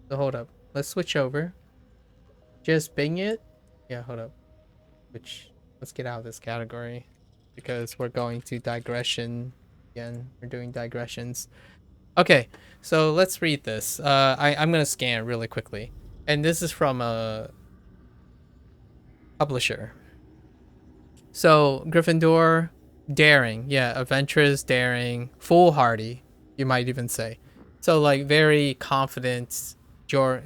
So hold up. Let's switch over. Just Bing it. Yeah, hold up. Let's get out of this category because we're going to digression again. We're doing digressions. Okay, so let's read this. I'm gonna scan really quickly, and this is from a publisher. So Gryffindor, daring, yeah, adventurous, daring, foolhardy, you might even say. So like very confident, your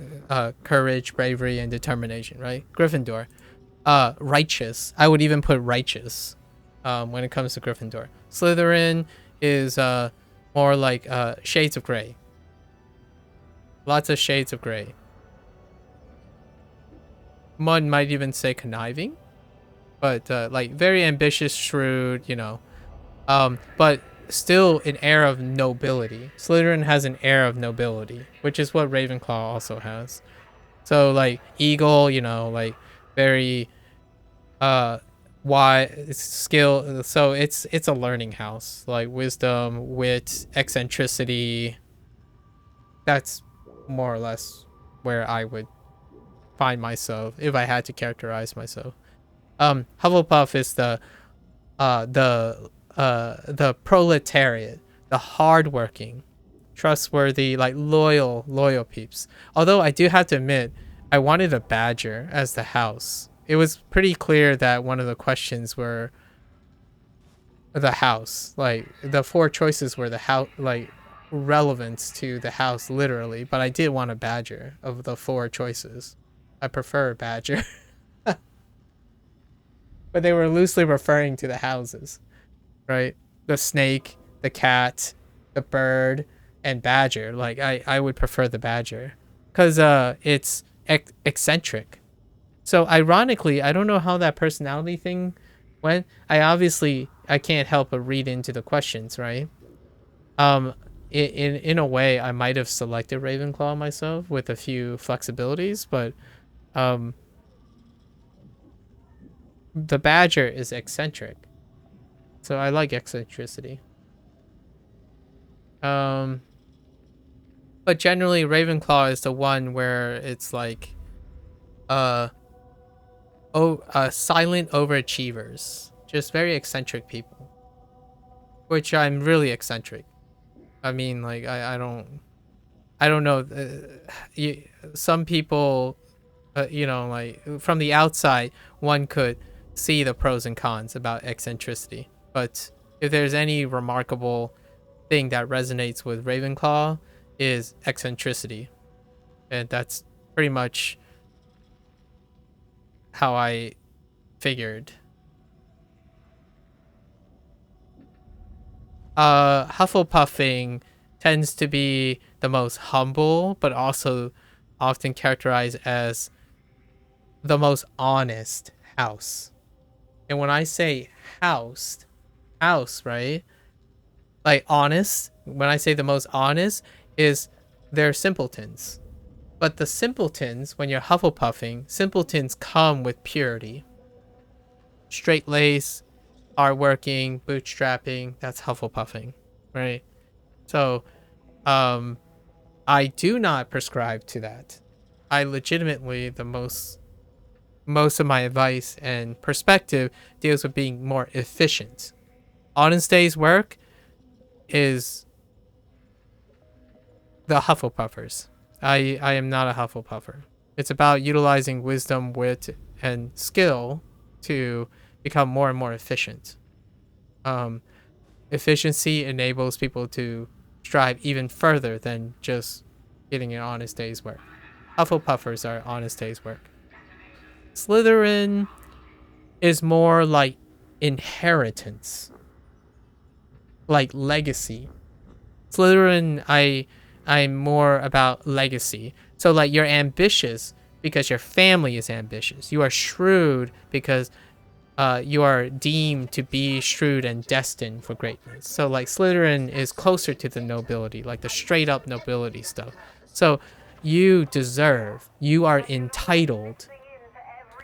courage, bravery, and determination, right? Gryffindor, righteous. I would even put righteous, when it comes to Gryffindor. Slytherin is more like shades of gray. Lots of shades of gray. One might even say conniving, but like very ambitious, shrewd, but still an air of nobility. Slytherin has an air of nobility, which is what Ravenclaw also has. So like eagle, like very wise skill. So it's a learning house, like wisdom, wit, eccentricity. That's more or less where I would find myself if I had to characterize myself. Hufflepuff is the proletariat, the hardworking, trustworthy, like loyal peeps. Although I do have to admit, I wanted a badger as the house. It was pretty clear that one of the questions were the house. Like the four choices were the house, like relevance to the house literally. But I did want a badger of the four choices. I prefer a badger. But they were loosely referring to the houses, right? The snake, the cat, the bird, and badger. Like I would prefer the badger because it's eccentric. So ironically, I don't know how that personality thing went. I can't help but read into the questions, right? In a way, I might have selected Ravenclaw myself with a few flexibilities, but um, the badger is eccentric, so I like eccentricity. Um, but generally, Ravenclaw is the one where it's like, uh, silent overachievers, just very eccentric people, which I'm really eccentric. I mean, like I don't know. Some people, like from the outside, one could see the pros and cons about eccentricity. But if there's any remarkable thing that resonates with Ravenclaw, is eccentricity, and that's pretty much how I figured. Hufflepuffing tends to be the most humble, but also often characterized as the most honest house. And when I say house, right? Like honest, when I say the most honest, is they're simpletons. But the simpletons, when you're Hufflepuffing, simpletons come with purity. Straight lace, hardworking, bootstrapping, that's Hufflepuffing, right? So, um, I do not prescribe to that. I legitimately, most of my advice and perspective deals with being more efficient. Honest day's work is the Hufflepuffers. I am not a Hufflepuffer. It's about utilizing wisdom, wit, and skill to become more and more efficient. Um, Efficiency enables people to strive even further than just getting an honest day's work. Hufflepuffers are honest day's work. Slytherin is more like inheritance, like legacy. Slytherin, I'm more about legacy. So like you're ambitious because your family is ambitious. You are shrewd because you are deemed to be shrewd and destined for greatness. So like Slytherin is closer to the nobility, like the straight up nobility stuff. So you are entitled.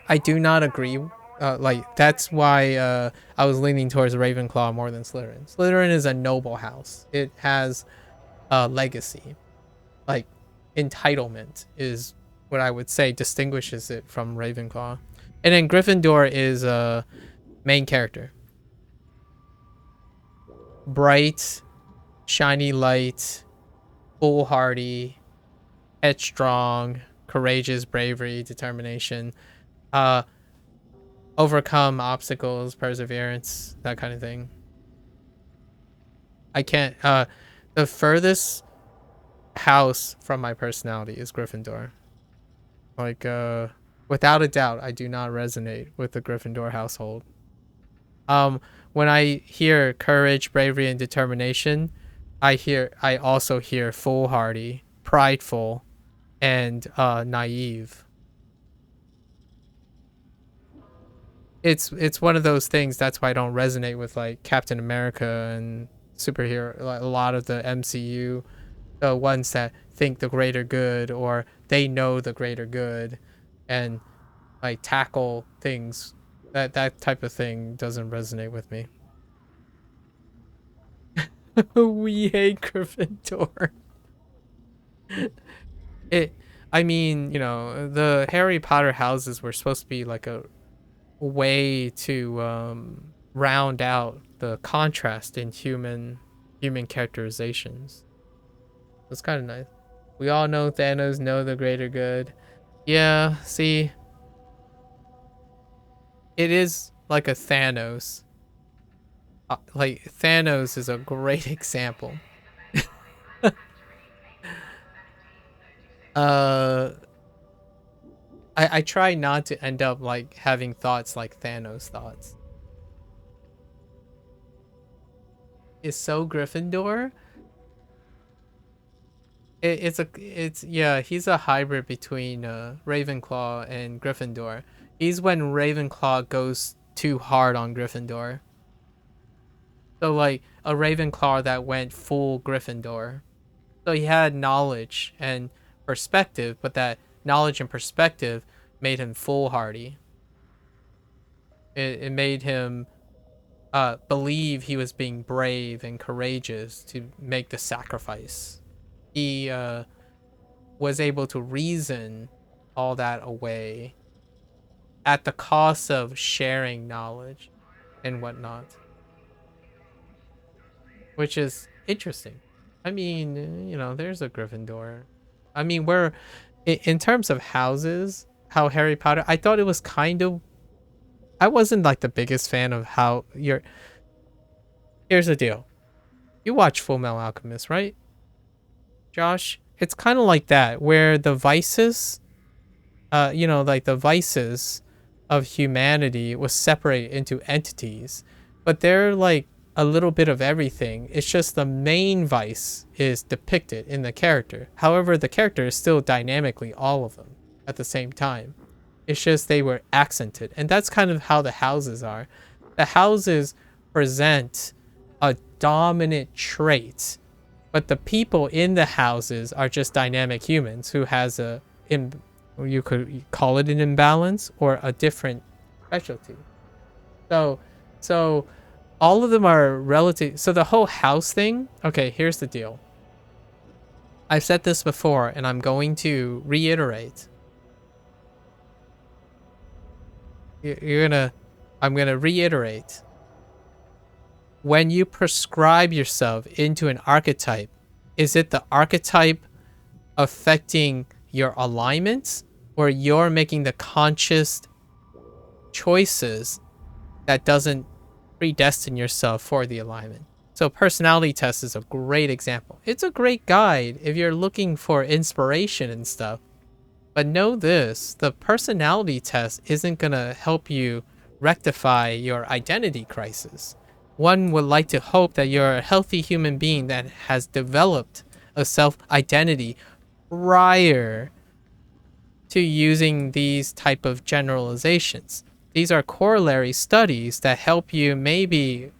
I do not agree. Like that's why I was leaning towards Ravenclaw more than Slytherin. Slytherin is a noble house. It has a legacy. Like entitlement is what I would say distinguishes it from Ravenclaw. And then Gryffindor is a main character. Bright, shiny light, foolhardy, headstrong, courageous, bravery, determination, overcome obstacles, perseverance, that kind of thing. I can't the furthest house from my personality is Gryffindor. Like without a doubt, I do not resonate with the Gryffindor household. When I hear courage, bravery, and determination, I also hear foolhardy, prideful, and naive. It's one of those things. That's why I don't resonate with like Captain America and superhero, like a lot of the MCU, the ones that think the greater good or they know the greater good, and like tackle things. That type of thing doesn't resonate with me. We hate Gryffindor. It. I mean, you know, the Harry Potter houses were supposed to be like a way to round out the contrast in human characterizations. It's kind of nice. We all know Thanos know the greater good. Yeah, see, it is like a Thanos. Like Thanos is a great example. uh I try not to end up like having thoughts like Thanos thoughts. Is so Gryffindor? It's yeah, he's a hybrid between Ravenclaw and Gryffindor. He's when Ravenclaw goes too hard on Gryffindor. So like a Ravenclaw that went full Gryffindor. So he had knowledge and perspective, but that knowledge and perspective made him foolhardy. It made him believe he was being brave and courageous to make the sacrifice. He was able to reason all that away at the cost of sharing knowledge and whatnot, which is interesting. I mean, you know, there's a Gryffindor. I mean, we're in terms of houses, how Harry Potter. I thought it was kind of. I wasn't like the biggest fan of how you're. Here's the deal. You watch Full Metal Alchemist, right, Josh? It's kind of like that, where the vices, you know, like the vices of humanity was separated into entities, but they're like a little bit of everything. It's just the main vice is depicted in the character. However, the character is still dynamically all of them at the same time. It's just they were accented. And that's kind of how the houses are. The houses present a dominant trait, but the people in the houses are just dynamic humans who has a, you could call it an imbalance or a different specialty. So all of them are relative. So the whole house thing, okay, here's the deal. I've said this before and I'm going to reiterate. I'm gonna reiterate. When you prescribe yourself into an archetype, is it the archetype affecting your alignments, or you're making the conscious choices that doesn't predestine yourself for the alignment? So personality test is a great example. It's a great guide if you're looking for inspiration and stuff. But know this, the personality test isn't going to help you rectify your identity crisis. One would like to hope that you're a healthy human being that has developed a self-identity prior to using these type of generalizations. These are corollary studies that help you maybe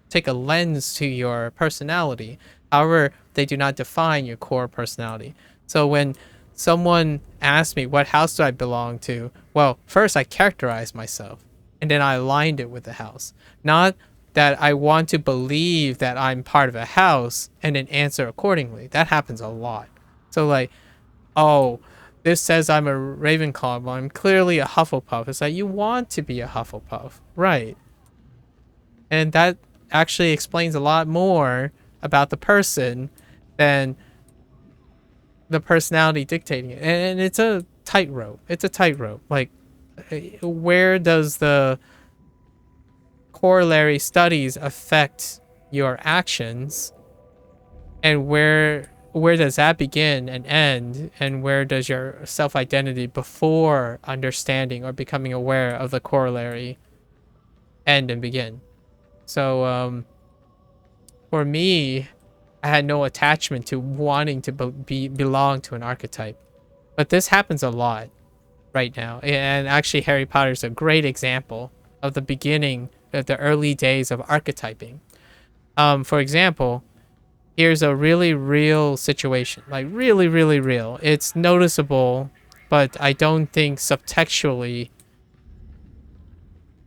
take a lens to your personality. However, they do not define your core personality. So when someone asked me, what house do I belong to? Well, first I characterized myself and then I aligned it with the house. Not that I want to believe that I'm part of a house and then answer accordingly. That happens a lot. So like oh, this says I'm a Ravenclaw, but I'm clearly a Hufflepuff. It's like, you want to be a Hufflepuff, right? And that actually explains a lot more about the person than the personality dictating it. And it's a tightrope. It's a tightrope. Like, where does the corollary studies affect your actions, and where does that begin and end, and where does your self-identity before understanding or becoming aware of the corollary end and begin? So for me, I had no attachment to wanting to belong to an archetype, but this happens a lot right now. And actually, Harry Potter is a great example of the beginning of the early days of archetyping. For example, here's a really real situation, like really, really real. It's noticeable, but I don't think subtextually.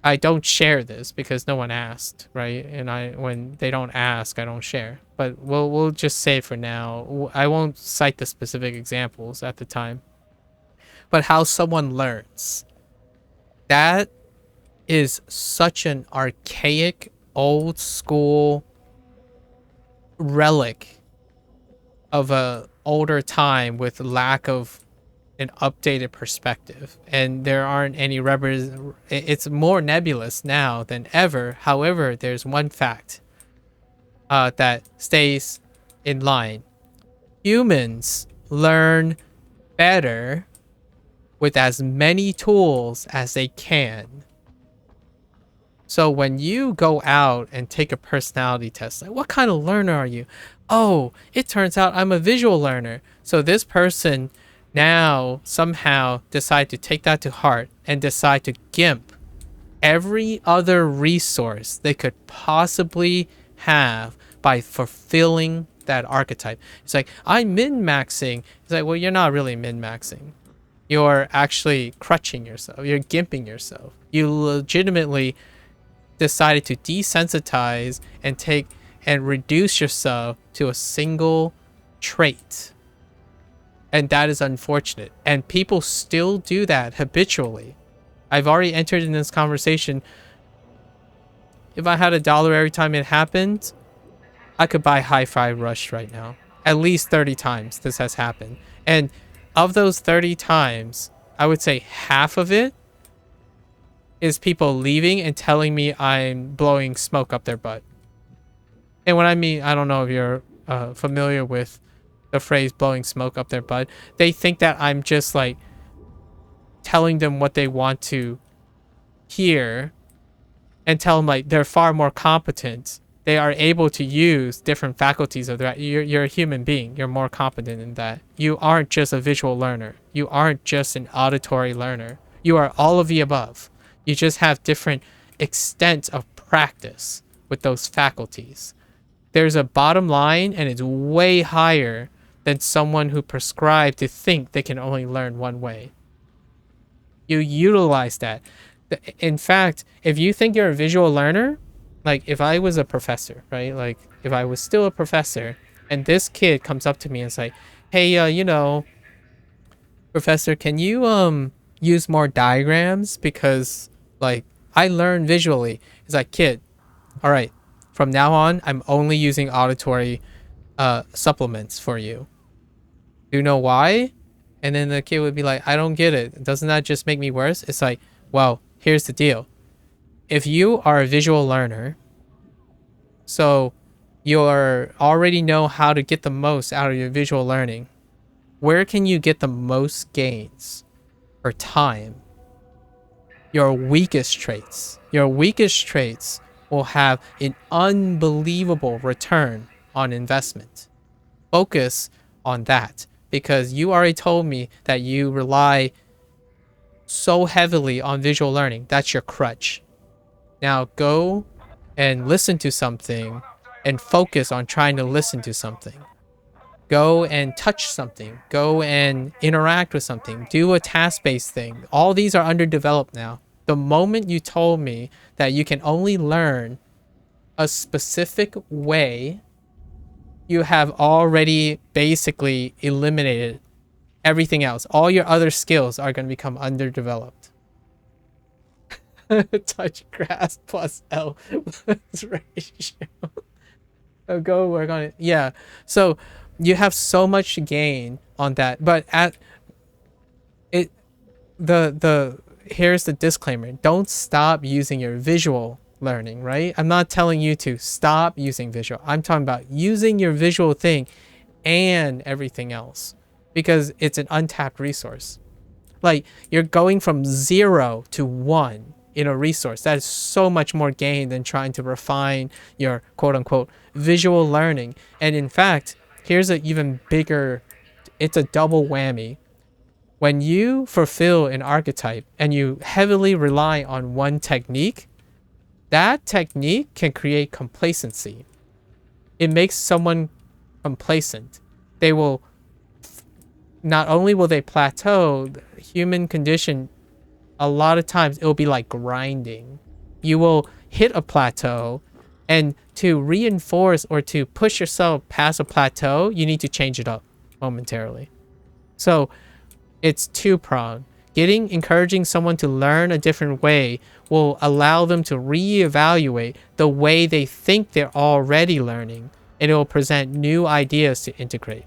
I don't share this because no one asked, right? And when they don't ask, I don't share. But we'll just say for now, I won't cite the specific examples at the time. But how someone learns. That is such an archaic, old school relic of a older time with lack of an updated perspective, and there aren't any it's more nebulous now than ever. However, there's one fact that stays in line. Humans learn better with as many tools as they can. So when you go out and take a personality test, like, what kind of learner are you? Oh, it turns out I'm a visual learner. So this person now somehow decide to take that to heart and decide to gimp every other resource they could possibly have by fulfilling that archetype. It's like, I'm min-maxing. It's like, well, you're not really min-maxing. You're actually crutching yourself. You're gimping yourself. You legitimately decided to desensitize and reduce yourself to a single trait. And that is unfortunate. And people still do that habitually. I've already entered in this conversation. If I had $1 every time it happened, I could buy Hi-Fi Rush right now. At least 30 times this has happened. And of those 30 times, I would say half of it is people leaving and telling me I'm blowing smoke up their butt. And what I mean, I don't know if you're familiar with the phrase blowing smoke up their butt. They think that I'm just like telling them what they want to hear and tell them like they're far more competent. They are able to use different faculties of that. You're a human being. You're more competent in that. You aren't just a visual learner. You aren't just an auditory learner. You are all of the above. You just have different extent of practice with those faculties. There's a bottom line, and it's way higher than someone who prescribed to think they can only learn one way. You utilize that. In fact, if you think you're a visual learner, like if I was a professor, right? Like if I was still a professor and this kid comes up to me and say, hey, professor, can you use more diagrams? Because like I learn visually. It's like, kid, all right, from now on, I'm only using auditory supplements for you. Do you know why? And then the kid would be like, I don't get it. Doesn't that just make me worse? It's like, well, here's the deal. If you are a visual learner, so you already know how to get the most out of your visual learning, where can you get the most gains for time? Your weakest traits. Your weakest traits will have an unbelievable return on investment. Focus on that, because you already told me that you rely so heavily on visual learning. That's your crutch. Now go and listen to something and focus on trying to listen to something. Go and touch something. Go and interact with something. Do a task-based thing. All these are underdeveloped now. The moment you told me that you can only learn a specific way, you have already basically eliminated everything else, all your other skills are going to become underdeveloped. Touch grass plus L plus ratio. Oh, go work on it. Yeah. So you have so much to gain on that, but at it, the here's the disclaimer: don't stop using your visual learning. Right? I'm not telling you to stop using visual. I'm talking about using your visual thing and everything else, because it's an untapped resource. Like, you're going from 0 to 1 in a resource. That is so much more gain than trying to refine your quote unquote visual learning. And in fact, here's an even bigger, it's a double whammy. When you fulfill an archetype and you heavily rely on one technique, that technique can create complacency. It makes someone complacent. They will, not only will they plateau, the human condition, a lot of times it will be like grinding. You will hit a plateau, and to reinforce or to push yourself past a plateau, you need to change it up momentarily. So it's two-pronged. Encouraging someone to learn a different way will allow them to reevaluate the way they think they're already learning, and it will present new ideas to integrate.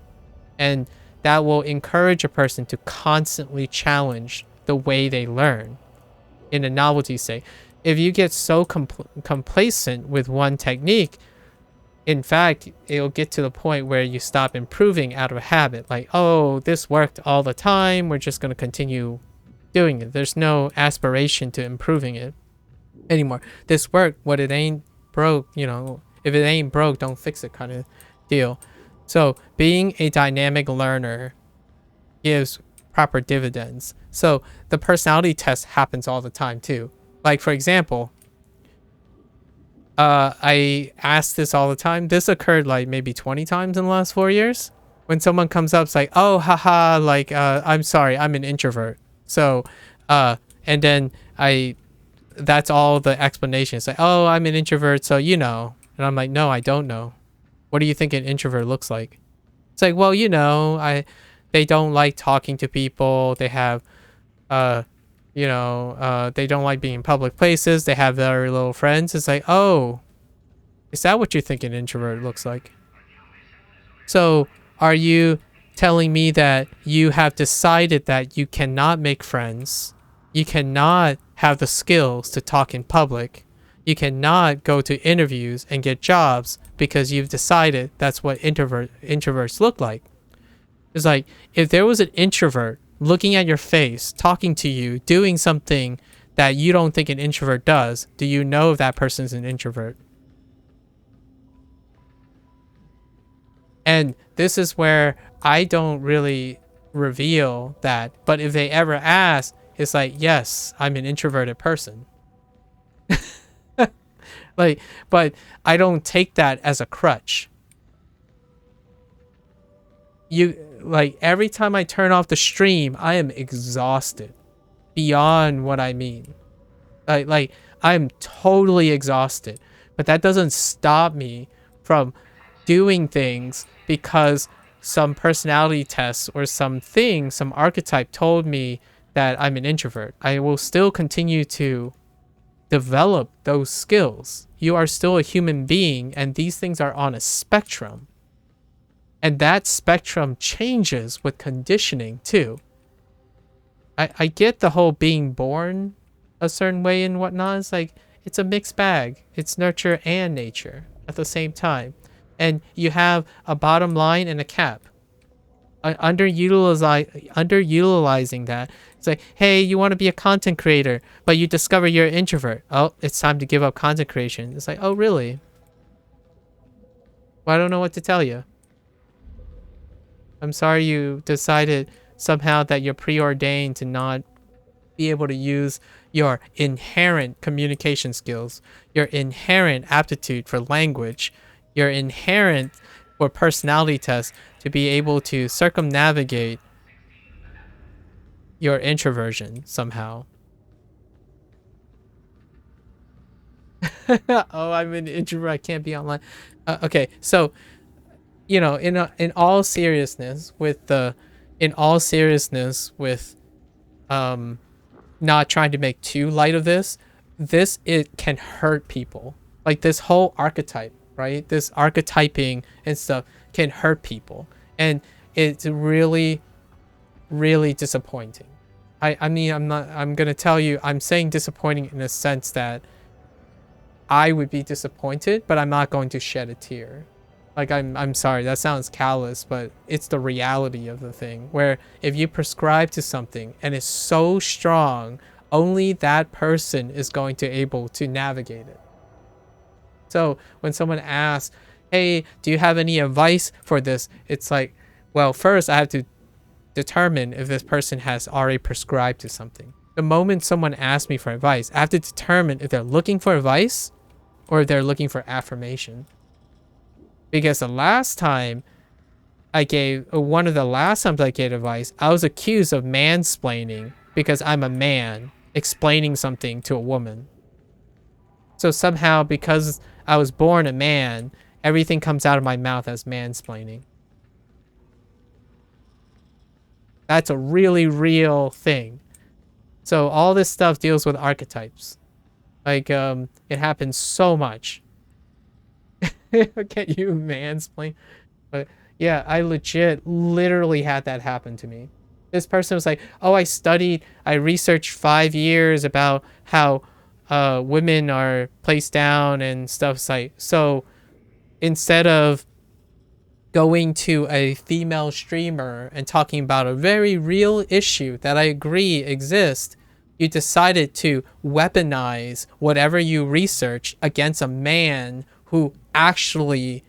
And that will encourage a person to constantly challenge the way they learn in a novelty state. If you get so complacent with one technique, in fact, it'll get to the point where you stop improving out of habit. Like, oh, this worked all the time, we're just going to continue doing it. There's no aspiration to improving it anymore. This worked, what it ain't broke, if it ain't broke, don't fix it kind of deal. So being a dynamic learner gives proper dividends. So the personality test happens all the time too. Like, for example, I ask this all the time. This occurred like maybe 20 times in the last 4 years. When someone comes up, it's like, oh, haha, like, I'm sorry, I'm an introvert. So, and then that's all the explanation. It's like, oh, I'm an introvert, so you know. And I'm like, no, I don't know. What do you think an introvert looks like? It's like, well, they don't like talking to people. They have, they don't like being in public places. They have very little friends. It's like, oh, is that what you think an introvert looks like? So are you telling me that you have decided that you cannot make friends? You cannot have the skills to talk in public. You cannot go to interviews and get jobs because you've decided that's what introverts look like. It's like, if there was an introvert looking at your face, talking to you, doing something that you don't think an introvert does, do you know if that person's an introvert? And this is where I don't really reveal that. But if they ever ask, it's like, yes, I'm an introverted person. But I don't take that as a crutch. Every time I turn off the stream, I am exhausted beyond what I mean. I'm totally exhausted, but that doesn't stop me from doing things because some personality tests or some archetype told me that I'm an introvert. I will still continue to develop those skills. You are still a human being, and these things are on a spectrum. And that spectrum changes with conditioning too. I get the whole being born a certain way and whatnot. It's like, it's a mixed bag. It's nurture and nature at the same time. And you have a bottom line and a cap. Underutilizing that. It's like, hey, you want to be a content creator, but you discover you're an introvert. Oh, it's time to give up content creation. It's like, oh, really? Well, I don't know what to tell you. I'm sorry you decided somehow that you're preordained to not be able to use your inherent communication skills, your inherent aptitude for language, your inherent or personality test to be able to circumnavigate your introversion somehow. Oh, I'm an introvert. I can't be online. Okay, so in all seriousness, with the in all seriousness, with not trying to make too light of this, it can hurt people. Like this whole archetype, right? This archetyping and stuff can hurt people, and it's really, really disappointing. I mean, I'm gonna tell you, I'm saying disappointing in a sense that I would be disappointed, but I'm not going to shed a tear. Like, I'm sorry, that sounds callous, but it's the reality of the thing, where if you prescribe to something and it's so strong, only that person is going to able to navigate it. So when someone asks, hey, do you have any advice for this? It's like, well, first I have to determine if this person has already prescribed to something. The moment someone asks me for advice, I have to determine if they're looking for advice or if they're looking for affirmation. Because the last time one of the last times I gave advice, I was accused of mansplaining because I'm a man explaining something to a woman. So somehow, because I was born a man, everything comes out of my mouth as mansplaining. That's a really real thing. So all this stuff deals with archetypes. Like, it happens so much. Can you mansplain? But yeah, I literally had that happen to me. This person was like, oh, I researched 5 years about how women are placed down and stuff. Like, so instead of going to a female streamer and talking about a very real issue that I agree exists, you decided to weaponize whatever you research against a man who actually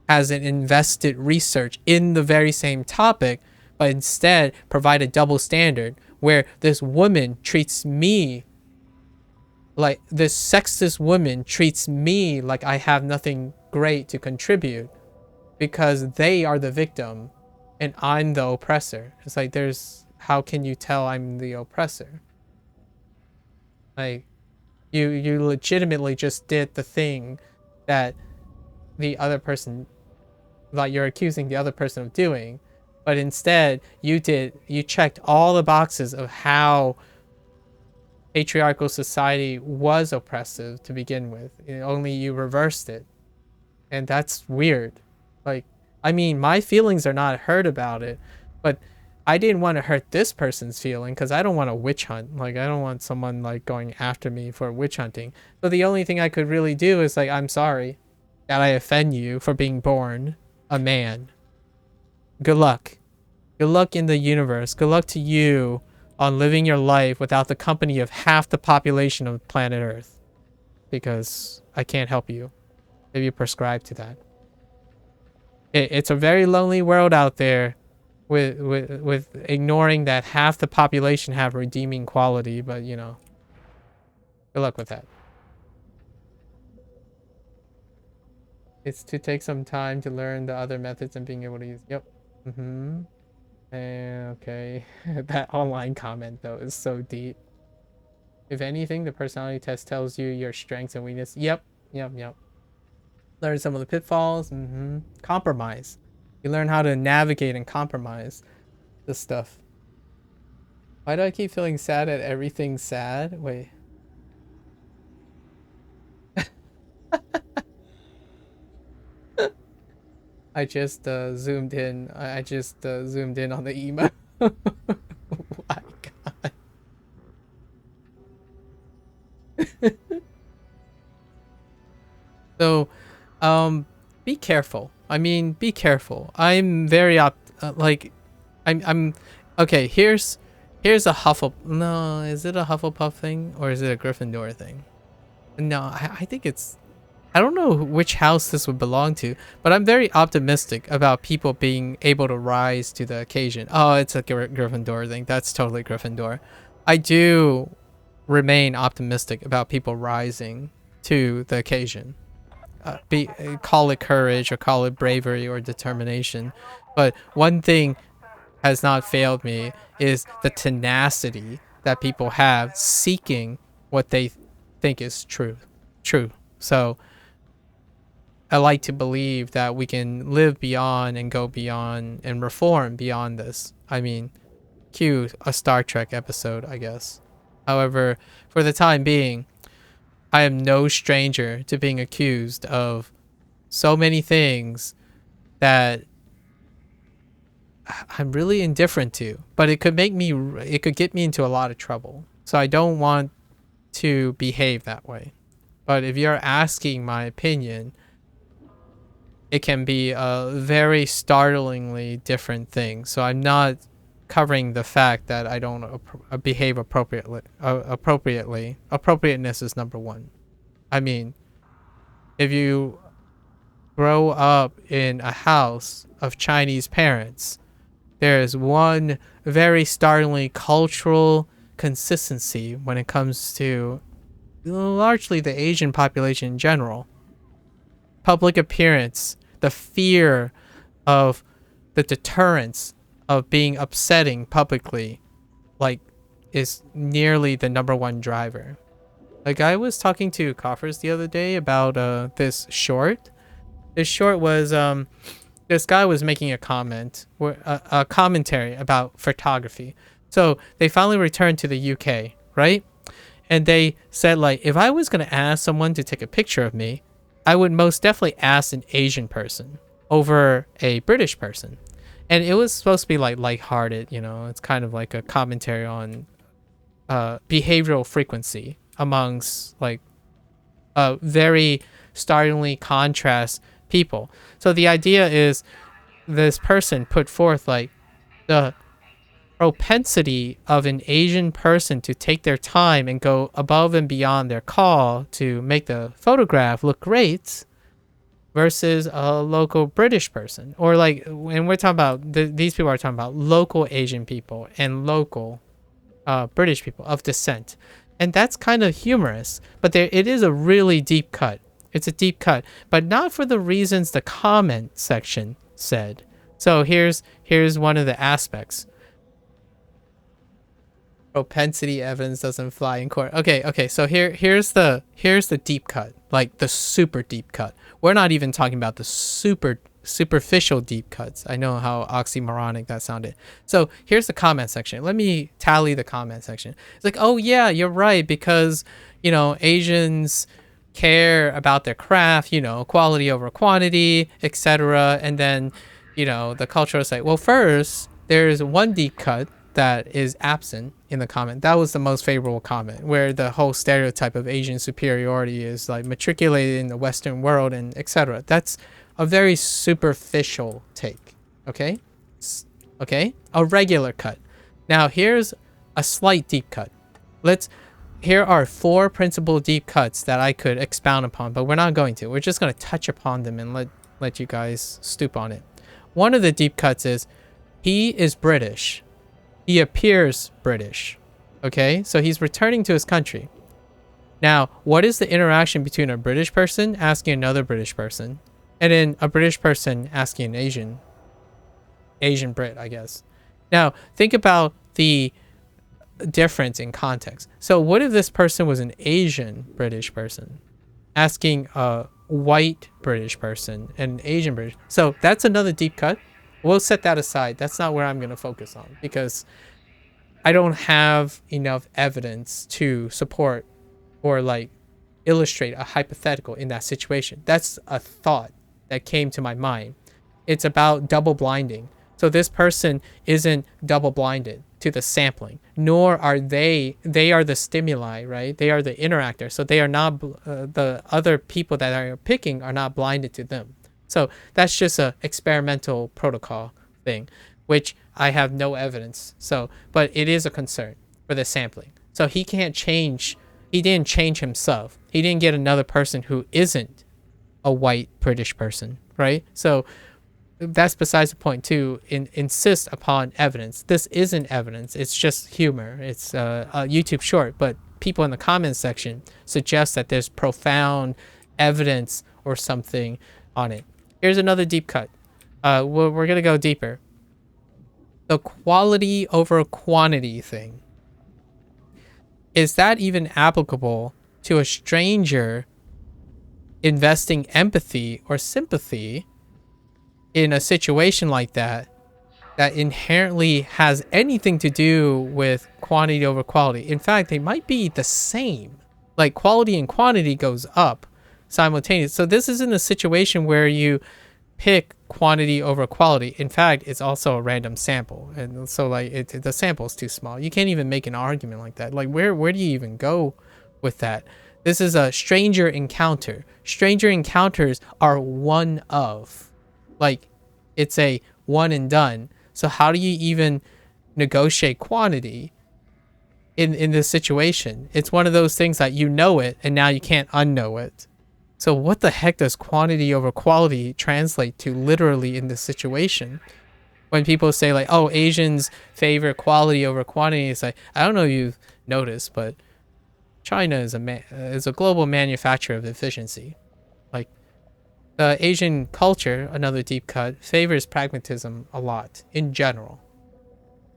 has an invested research in the very same topic, but instead provide a double standard where this woman treats me like this sexist woman treats me like I have nothing great to contribute because they are the victim and I'm the oppressor. It's like, how can you tell I'm the oppressor? Like, you legitimately just did the thing that the other person, like, you're accusing the other person of doing, but instead you checked all the boxes of how patriarchal society was oppressive to begin with. Only you reversed it. And that's weird. Like, I mean, my feelings are not hurt about it, but I didn't want to hurt this person's feeling because I don't want to witch hunt. Like, I don't want someone like going after me for witch hunting. So the only thing I could really do is like, I'm sorry that I offend you for being born a man. Good luck. Good luck in the universe. Good luck to you on living your life without the company of half the population of planet Earth. Because I can't help you if you prescribe to that. It's a very lonely world out there with ignoring that half the population have redeeming quality, but you know, good luck with that. It's to take some time to learn the other methods and being able to use. Yep. Okay. That online comment though is so deep. If anything, the personality test tells you your strengths and weaknesses. Yep. Learn some of the pitfalls. Compromise. You learn how to navigate and compromise this stuff. Why do I keep feeling sad at everything sad? Wait. I just zoomed in. I just zoomed in on the email. Oh my god. So, be careful. I mean, be careful. I'm very I'm okay. Here's a No, is it a Hufflepuff thing or is it a Gryffindor thing? No, I think it's. I don't know which house this would belong to, but I'm very optimistic about people being able to rise to the occasion. Oh, it's a Gryffindor thing. That's totally Gryffindor. I do remain optimistic about people rising to the occasion. Call it courage or call it bravery or determination. But one thing has not failed me is the tenacity that people have seeking what they think is true. So I like to believe that we can live beyond and go beyond and reform beyond this. I mean, cue a Star Trek episode, I guess. However, for the time being, I am no stranger to being accused of so many things that I'm really indifferent to, but it could get me into a lot of trouble. So I don't want to behave that way. But if you're asking my opinion, it can be a very startlingly different thing. So I'm not covering the fact that I don't behave appropriately. Appropriateness is number one. I mean, if you grow up in a house of Chinese parents, there's one very startlingly cultural consistency when it comes to largely the Asian population in general. Public appearance, the fear of the deterrence of being upsetting publicly, like, is nearly the number one driver. Like, I was talking to Coffers the other day about this short. This short was this guy was making a comment, a commentary about photography. So they finally returned to the UK, right? And they said, like, if I was going to ask someone to take a picture of me, I would most definitely ask an Asian person over a British person. And it was supposed to be like lighthearted, you know, it's kind of like a commentary on behavioral frequency amongst like very startlingly contrast people. So the idea is this person put forth like the propensity of an Asian person to take their time and go above and beyond their call to make the photograph look great versus a local British person. Or like, when we're talking about, these people are talking about local Asian people and local British people of descent. And that's kind of humorous, but it is a really deep cut. It's a deep cut, but not for the reasons the comment section said. So here's one of the aspects. Propensity evidence doesn't fly in court. Okay. So here's the deep cut, like the super deep cut. We're not even talking about the superficial deep cuts. I know how oxymoronic that sounded. So here's the comment section. Let me tally the comment section. It's like, oh yeah, you're right, because you know Asians care about their craft, you know, quality over quantity, etc. And then, you know, the cultural side. Well, first there's one deep cut that is absent in the comment. That was the most favorable comment, where the whole stereotype of Asian superiority is like matriculated in the Western world and etc. That's a very superficial take. Okay, a regular cut. Now here's a slight deep cut. Here are 4 principal deep cuts that I could expound upon, but we're not going to. We're just going to touch upon them and let you guys stoop on it. One of the deep cuts is he is British. He appears British. Okay, so he's returning to his country. Now, what is the interaction between a British person asking another British person, and then a British person asking an Asian Brit, I guess? Now, think about the difference in context. So what if this person was an Asian British person asking a white British person and an Asian British? So that's another deep cut. We'll set that aside. That's not where I'm going to focus on, because I don't have enough evidence to support or like illustrate a hypothetical in that situation. That's a thought that came to my mind. It's about double blinding. So this person isn't double blinded to the sampling, nor are they are the stimuli, right? They are the interactor. So they are not, the other people that are picking are not blinded to them. So that's just a experimental protocol thing, which I have no evidence. So, but it is a concern for the sampling. So he didn't change himself. He didn't get another person who isn't a white British person, right? So that's besides the point. To insist upon evidence. This isn't evidence. It's just humor. It's a YouTube short, but people in the comments section suggest that there's profound evidence or something on it. Here's another deep cut. We're going to go deeper. The quality over quantity thing. Is that even applicable to a stranger investing empathy or sympathy in a situation like that inherently has anything to do with quantity over quality. In fact, they might be the same. Like quality and quantity goes up simultaneously. So this isn't a situation where you pick quantity over quality. In fact, it's also a random sample, and so like the sample is too small. You can't even make an argument like that. Like where do you even go with that? This is a stranger encounter. Stranger encounters are one of, like, it's a one and done. So how do you even negotiate quantity in this situation? It's one of those things that you know it and now you can't unknow it. So what the heck does quantity over quality translate to literally in this situation? When people say like, oh, Asians favor quality over quantity, it's like, I don't know if you've noticed, but China is a global manufacturer of efficiency. Like, the Asian culture, another deep cut, favors pragmatism a lot in general.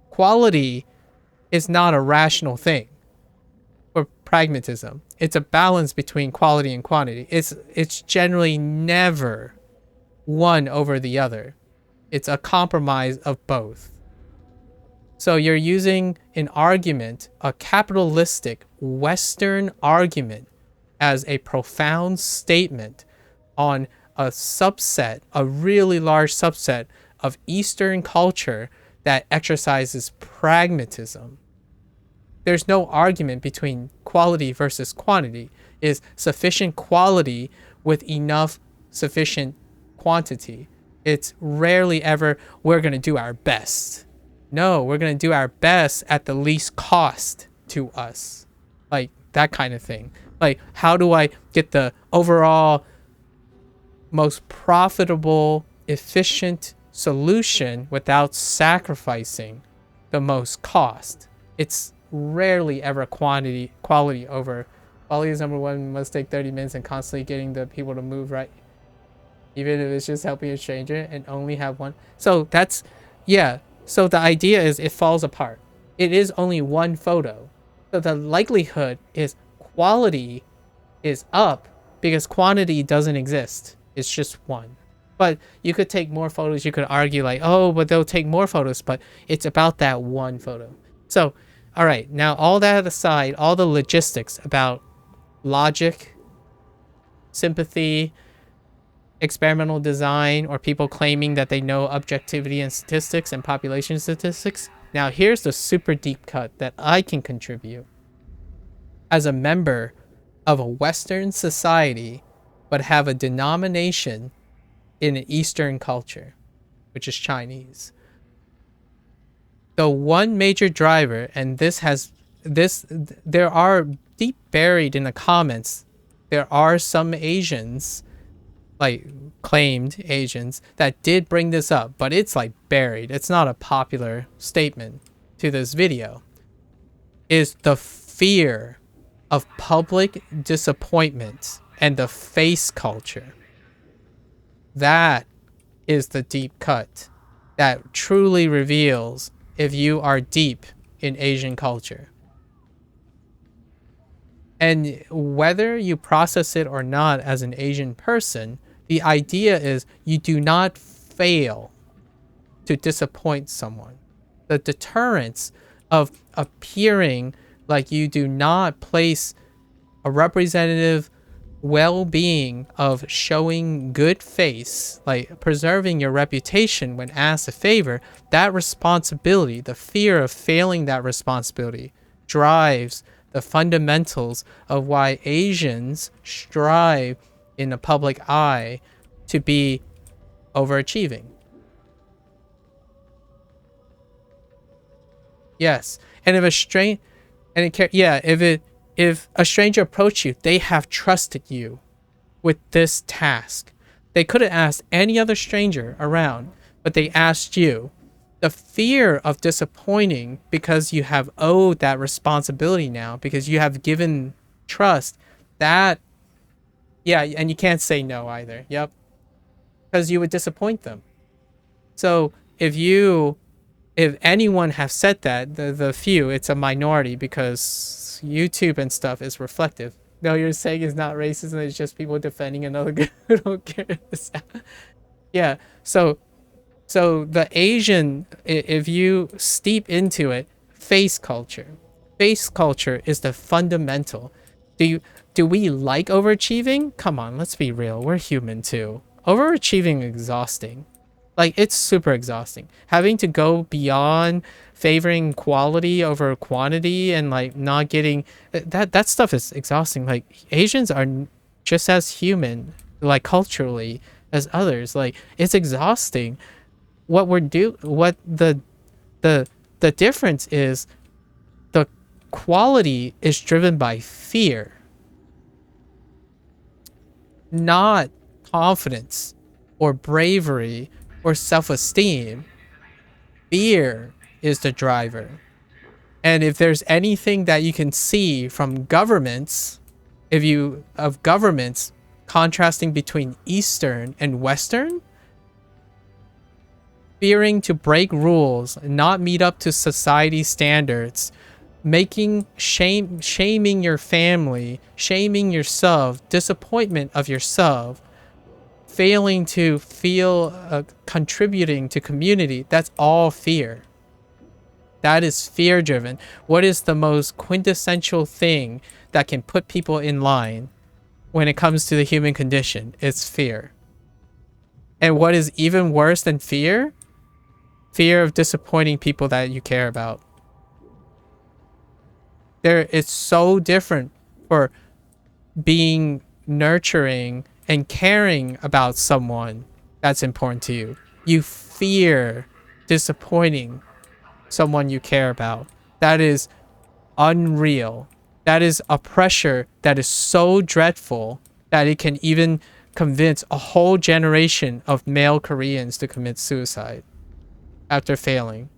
Quality is not a rational thing for pragmatism. It's a balance between quality and quantity. It's generally never one over the other. It's a compromise of both. So you're using an argument, a capitalistic Western argument, as a profound statement on a subset, a really large subset of Eastern culture that exercises pragmatism. There's no argument between quality versus quantity. Is sufficient quality with enough sufficient quantity. It's rarely ever, we're going to do our best. No, we're going to do our best at the least cost to us. Like that kind of thing. Like, how do I get the overall most profitable, efficient solution without sacrificing the most cost? It's rarely ever quality over quality is number one. Must take 30 minutes and constantly getting the people to move right, even if it's just helping a stranger, and only have one. So that's, yeah, so the idea is it falls apart. It is only one photo, so the likelihood is quality is up because quantity doesn't exist. It's just one. But you could take more photos. You could argue like, oh, but they'll take more photos, but it's about that one photo. So, all right, now all that aside, all the logistics about logic, sympathy, experimental design, or people claiming that they know objectivity and statistics and population statistics. Now here's the super deep cut that I can contribute as a member of a Western society, but have a denomination in an Eastern culture, which is Chinese. The one major driver, and there are deep buried in the comments, there are some Asians, like claimed Asians, that did bring this up, but it's like buried. It's not a popular statement to this video. Is the fear of public disappointment and the face culture. That is the deep cut that truly reveals if you are deep in Asian culture. And whether you process it or not as an Asian person, the idea is you do not fail to disappoint someone. The deterrence of appearing like you do not place a representative well-being of showing good face, like preserving your reputation when asked a favor, that responsibility, the fear of failing that responsibility, drives the fundamentals of why Asians strive in the public eye to be overachieving. Yes, and if a stranger approached you, they have trusted you with this task. They could have asked any other stranger around, but they asked you. The fear of disappointing because you have owed that responsibility now, because you have given trust, that, yeah, and you can't say no either. Yep. Because you would disappoint them. So if anyone have said that, the few, it's a minority because YouTube and stuff is reflective. No, you're saying it's not racism, it's just people defending another group who don't care. Yeah. So the Asian, if you steep into it, face culture. Face culture is the fundamental. Do you do we like overachieving? Come on, let's be real. We're human too. Overachieving is exhausting. Like it's super exhausting. Having to go beyond favoring quality over quantity and like not getting that stuff is exhausting. Like Asians are just as human, like culturally, as others. Like it's exhausting. What the difference is, the quality is driven by fear, not confidence or bravery or self-esteem. Fear is the driver. And if there's anything that you can see from governments, if you of governments contrasting between Eastern and Western, fearing to break rules, not meet up to society standards, shaming your family, shaming yourself, disappointment of yourself, failing to feel contributing to community, that's all fear. That is fear driven. What is the most quintessential thing that can put people in line when it comes to the human condition? It's fear. And what is even worse than fear? Fear of disappointing people that you care about. It's so different for being nurturing and caring about someone that's important to you. You fear disappointing someone you care about. That is unreal. That is a pressure that is so dreadful that it can even convince a whole generation of male Koreans to commit suicide after failing.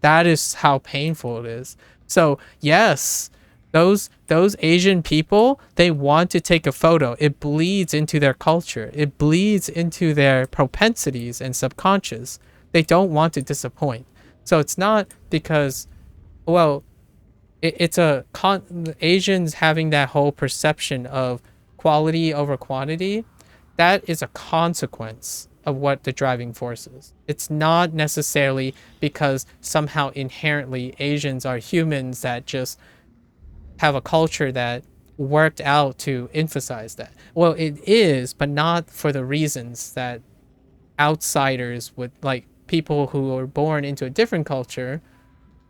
That is how painful it is. So yes, those Asian people, they want to take a photo. It bleeds into their culture. It bleeds into their propensities and subconscious. They don't want to disappoint. So it's not because, well, Asians having that whole perception of quality over quantity. That is a consequence of what the driving force is. It's not necessarily because somehow inherently Asians are humans that just have a culture that worked out to emphasize that. Well, it is, but not for the reasons that outsiders would, like people who are born into a different culture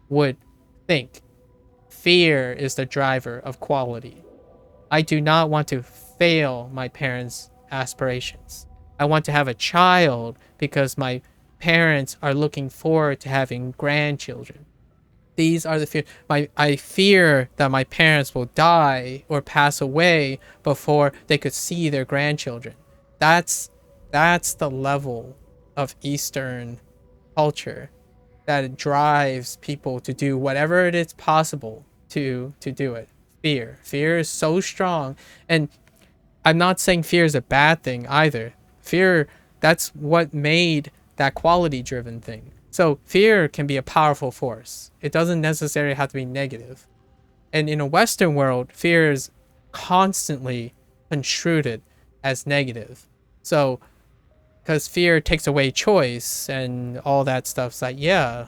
would think. Fear is the driver of quality. I do not want to fail my parents' aspirations. I want to have a child because my parents are looking forward to having grandchildren. These are the fear. I fear that my parents will die or pass away before they could see their grandchildren. That's the level of Eastern culture that drives people to do whatever it is possible to do it. Fear is so strong, and I'm not saying fear is a bad thing either. Fear, that's what made that quality driven thing. So fear can be a powerful force. It doesn't necessarily have to be negative. And in a Western world, fear is constantly construed as negative. So because fear takes away choice and all that stuff, it's like, yeah,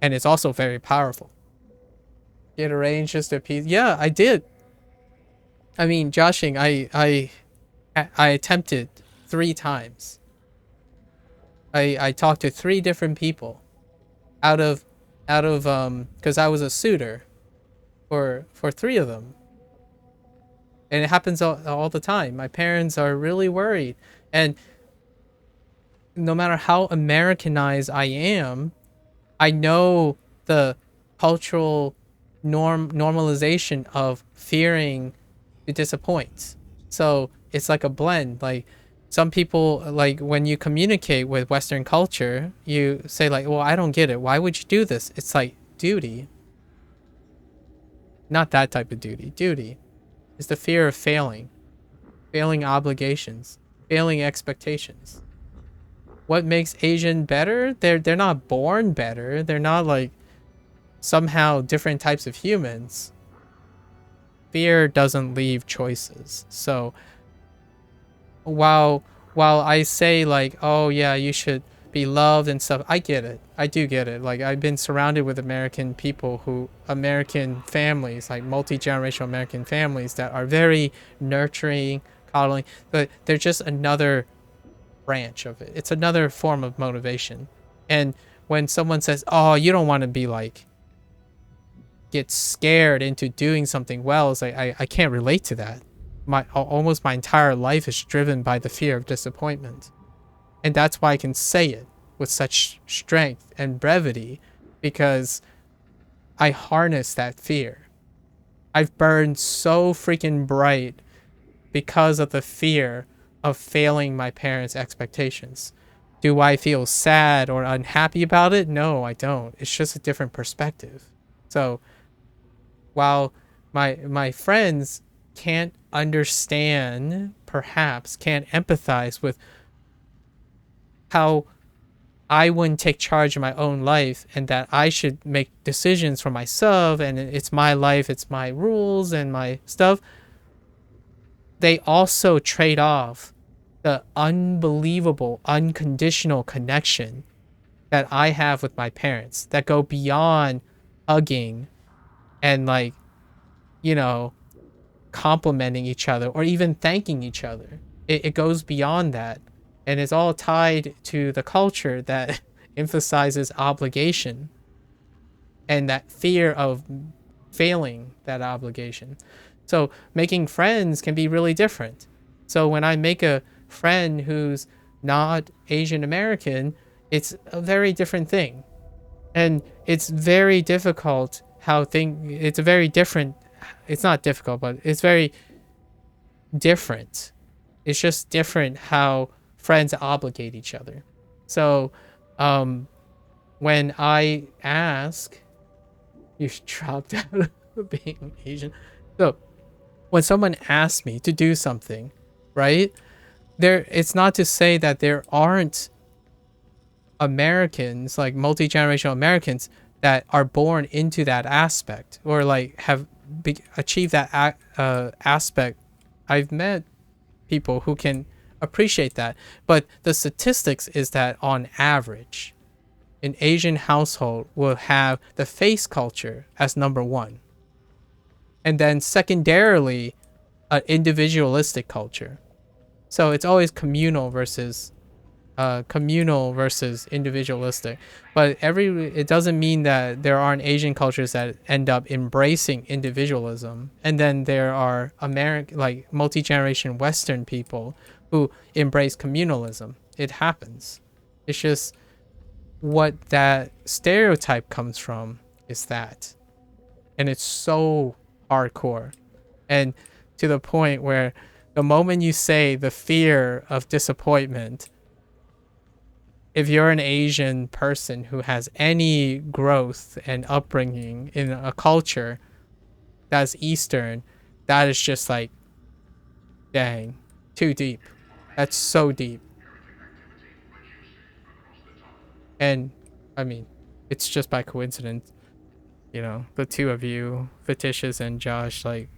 and it's also very powerful. Get arranged just to appease. Yeah, I did. I mean, joshing, I attempted 3 times. I talked to 3 different people out of because I was a suitor for 3 of them. And it happens all the time. My parents are really worried, and no matter how Americanized I am, I know the cultural normalization of fearing to disappoint. So it's like a blend. Like some people, like when you communicate with Western culture, you say like, well, I don't get it. Why would you do this? It's like duty. Not that type of duty. Duty is the fear of failing obligations, failing expectations. What makes Asian better? They're not born better. They're not like somehow different types of humans. fear doesn't leave choices. So while I say like, oh yeah, you should be loved and stuff, I get it. I do get it. Like I've been surrounded with American people American families, like multi-generational American families that are very nurturing, coddling, but they're just another branch of it. It's another form of motivation. And when someone says, oh, you don't want to be like, get scared into doing something well, it's like, I can't relate to that. Almost my entire life is driven by the fear of disappointment. And that's why I can say it with such strength and brevity, because I harness that fear. I've burned so freaking bright because of the fear of failing my parents' expectations. Do I feel sad or unhappy about it? No, I don't. It's just a different perspective. So while my friends can't understand, perhaps can't empathize with how I wouldn't take charge of my own life and that I should make decisions for myself and it's my life, it's my rules and my stuff, they also trade off the unbelievable, unconditional connection that I have with my parents that go beyond hugging and like, you know, complimenting each other or even thanking each other. It goes beyond that. And it's all tied to the culture that emphasizes obligation and that fear of failing that obligation. So making friends can be really different. So when I make a friend who's not Asian American, it's a very different thing. And it's very difficult it's a very different, it's not difficult, but it's very different. It's just different how friends obligate each other. So when I ask, you dropped out of being Asian. So when someone asks me to do something, right? It's not to say that there aren't Americans, like multi-generational Americans, that are born into that aspect or like have achieved that aspect. I've met people who can appreciate that, but the statistics is that on average, an Asian household will have the face culture as number one, and then secondarily, an individualistic culture. So it's always communal versus individualistic. But it doesn't mean that there aren't Asian cultures that end up embracing individualism, and then there are American, like multi-generation Western people who embrace communalism. It happens. It's just what that stereotype comes from is that, and it's so hardcore, and to the point where the moment you say the fear of disappointment, if you're an Asian person who has any growth and upbringing in a culture that's Eastern, that is just like, dang, too deep. That's so deep. And I mean, it's just by coincidence, you know, the two of you, Fictitious and Josh, like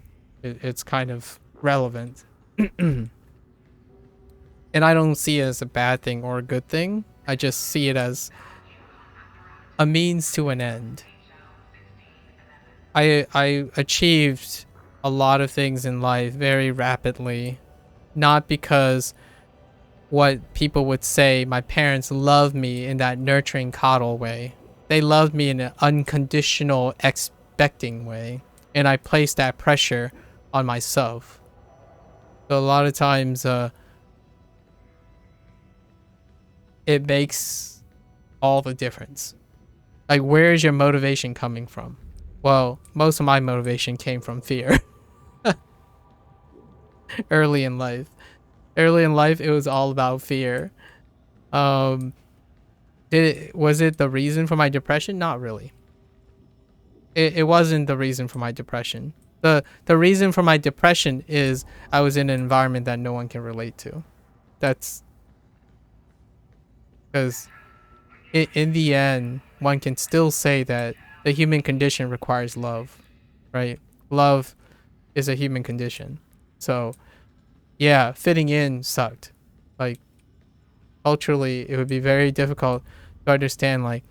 it's kind of relevant. And I don't see it as a bad thing or a good thing. I just see it as a means to an end. I achieved a lot of things in life very rapidly, not because what people would say my parents loved me in that nurturing coddle way. They loved me in an unconditional expecting way, and I placed that pressure on myself. So a lot of times it makes all the difference. Like, where is your motivation coming from? Well, most of my motivation came from fear. Early in life, it was all about fear. Was it the reason for my depression? Not really. It wasn't the reason for my depression. The reason for my depression is I was in an environment that no one can relate to. That's because in the end, one can still say that the human condition requires love, right? Love is a human condition. So yeah, fitting in sucked. Like culturally, it would be very difficult to understand like,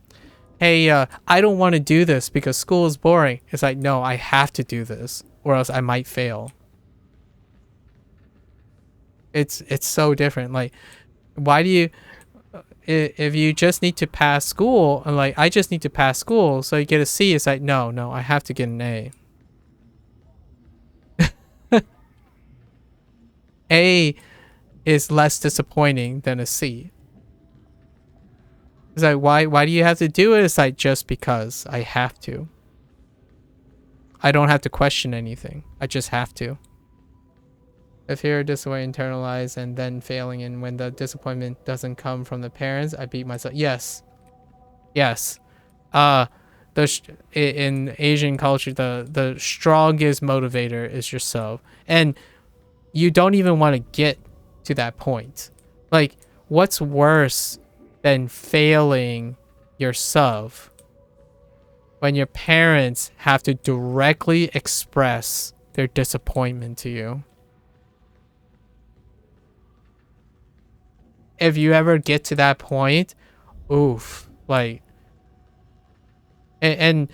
hey, I don't want to do this because school is boring. It's like, no, I have to do this or else I might fail. It's so different. Like, why do you, if you just need to pass school, and like, I just need to pass school so you get a C, it's like, no, I have to get an A. A is less disappointing than a C. It's like, why do you have to do it? It's like, just because I have to. I don't have to question anything. I just have to. If fear or disappointment internalized and then failing, and when the disappointment doesn't come from the parents, I beat myself. Yes. In Asian culture, the strongest motivator is yourself. And you don't even want to get to that point. Like, what's worse than failing yourself when your parents have to directly express their disappointment to you? If you ever get to that point, oof, like, and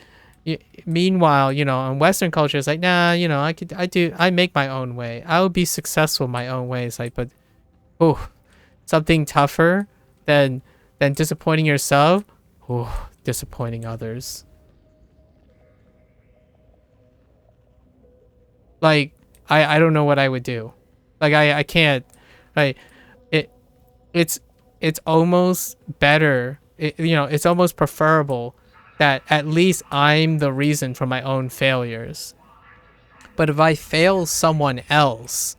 meanwhile, in Western culture, it's like, nah, I make my own way. I will be successful my own way. It's like, but, oh, something tougher than disappointing yourself. Oh, disappointing others. Like, I don't know what I would do. Like, I can't, like, it's almost better. It's almost preferable that at least I'm the reason for my own failures. But if I fail someone else,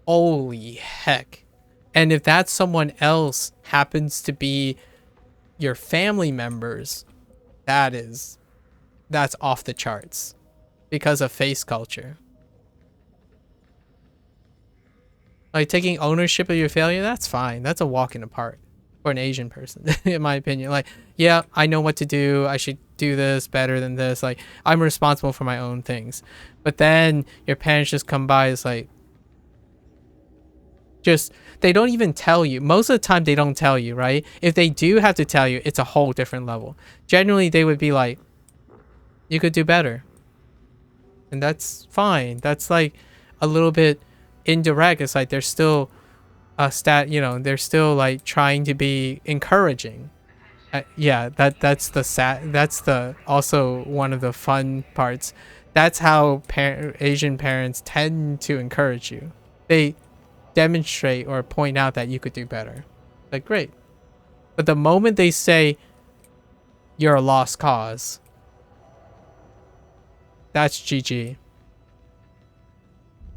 holy heck. And if that someone else happens to be your family members, that's off the charts because of face culture. Like, taking ownership of your failure, that's fine. That's a walk in the park for an Asian person, in my opinion. Like, yeah, I know what to do. I should do this better than this. Like, I'm responsible for my own things. But then your parents just come by. It's like, they don't even tell you. Most of the time, they don't tell you, right? If they do have to tell you, it's a whole different level. Generally, they would be like, you could do better. And that's fine. That's like a little bit indirect. It's like they're still they're still like trying to be encouraging. That's the also one of the fun parts. That's how Asian parents tend to encourage you. They demonstrate or point out that you could do better. Like, great. But the moment they say you're a lost cause, that's GG.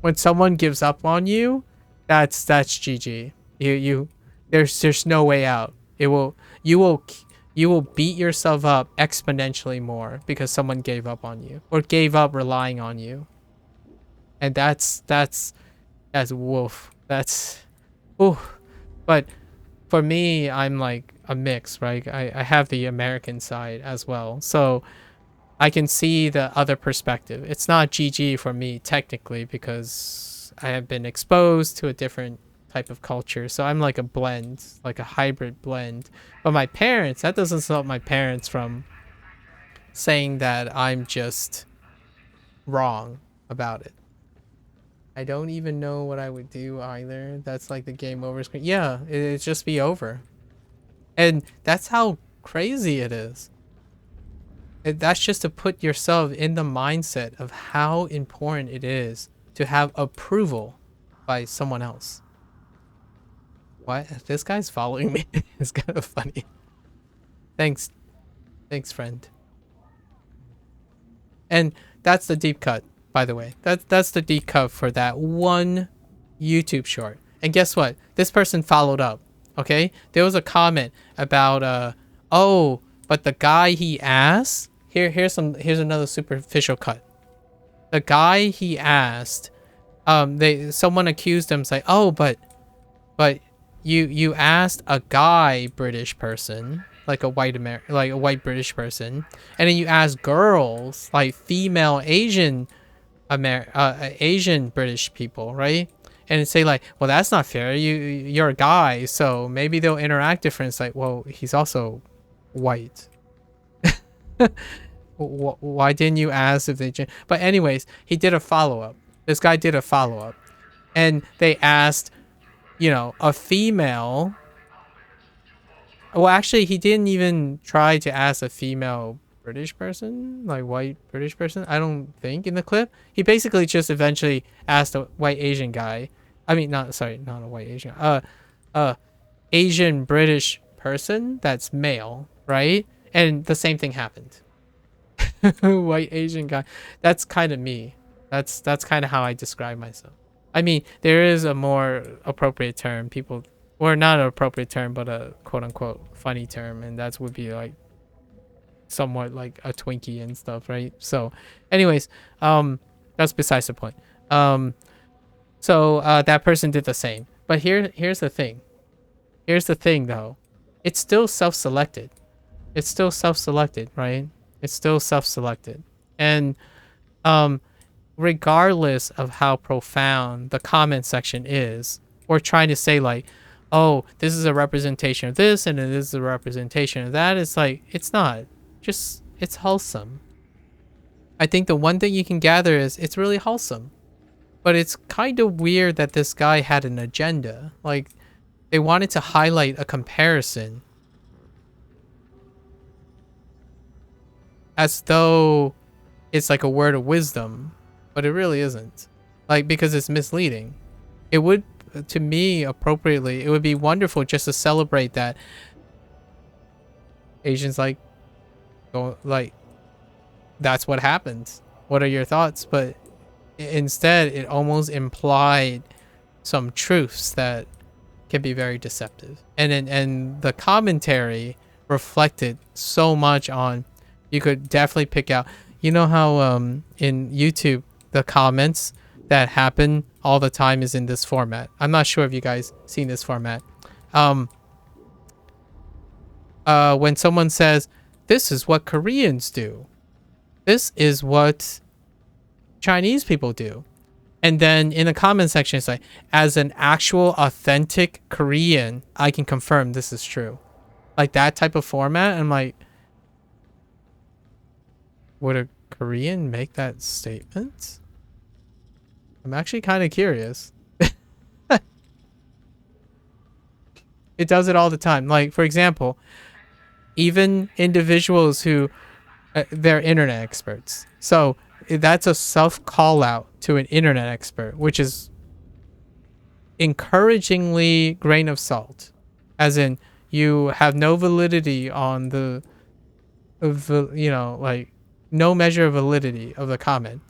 When someone gives up on you, that's GG. There's no way out. You will beat yourself up exponentially more because someone gave up on you or gave up relying on you. And that's woof. That's oof. But for me, I'm like a mix, right? I have the American side as well. So I can see the other perspective. It's not GG for me technically because I have been exposed to a different type of culture. So I'm like a blend, like a hybrid blend. But my parents, that doesn't stop my parents from saying that I'm just wrong about it. I don't even know what I would do either. That's like the game over screen. Yeah, it'd just be over. And that's how crazy it is. That's just to put yourself in the mindset of how important it is to have approval by someone else. What? This guy's following me. It's kind of funny. Thanks, friend. And that's the deep cut, by the way. That's the deep cut for that one YouTube short. And guess what? This person followed up. Okay? There was a comment about oh, but the guy he asked, here's another superficial cut. The guy he asked, someone accused him, say, oh, but you asked a guy British person, like a white British person, and then you asked girls, like female Asian Asian British people, right? And say like, well, that's not fair. You're a guy, so maybe they'll interact different. It's like, well, he's also white. Why didn't you ask if they? But anyways, he did a follow up. This guy did a follow up, and they asked, a female. Well, actually, he didn't even try to ask a female British person, like white British person. I don't think in the clip. He basically just eventually asked a white Asian guy. I mean, not a white Asian. Asian British person that's male, right? And the same thing happened. White Asian guy. That's kind of me. That's kind of how I describe myself. I mean, there is a more appropriate term. People, or not an appropriate term, but a quote unquote funny term, and that would be like somewhat like a Twinkie and stuff, right? So, anyways, that's besides the point. So that person did the same. But here's the thing. Here's the thing, though. It's still self-selected. It's still self-selected, right? It's still self-selected. And regardless of how profound the comment section is, we're trying to say like, oh, this is a representation of this and it is a representation of that. It's like, it's not. Just, it's wholesome. I think the one thing you can gather is it's really wholesome. But it's kind of weird that this guy had an agenda. Like, they wanted to highlight a comparison as though it's like a word of wisdom, but it really isn't. Like, because it's misleading. It would, to me, appropriately, it would be wonderful just to celebrate that Asians like, that's what happens. What are your thoughts? But instead, it almost implied some truths that can be very deceptive. And the commentary reflected so much on, you could definitely pick out, you know how in YouTube, the comments that happen all the time is in this format. I'm not sure if you guys seen this format. When someone says, this is what Koreans do. This is what Chinese people do. And then in the comment section, it's like, as an actual authentic Korean, I can confirm this is true. Like that type of format. I'm like, would a Korean make that statement? I'm actually kind of curious. It does it all the time. Like, for example, even individuals who, they're internet experts. So that's a self call out to an internet expert, which is encouragingly grain of salt, as in you have no validity on the, like no measure of validity of the comment.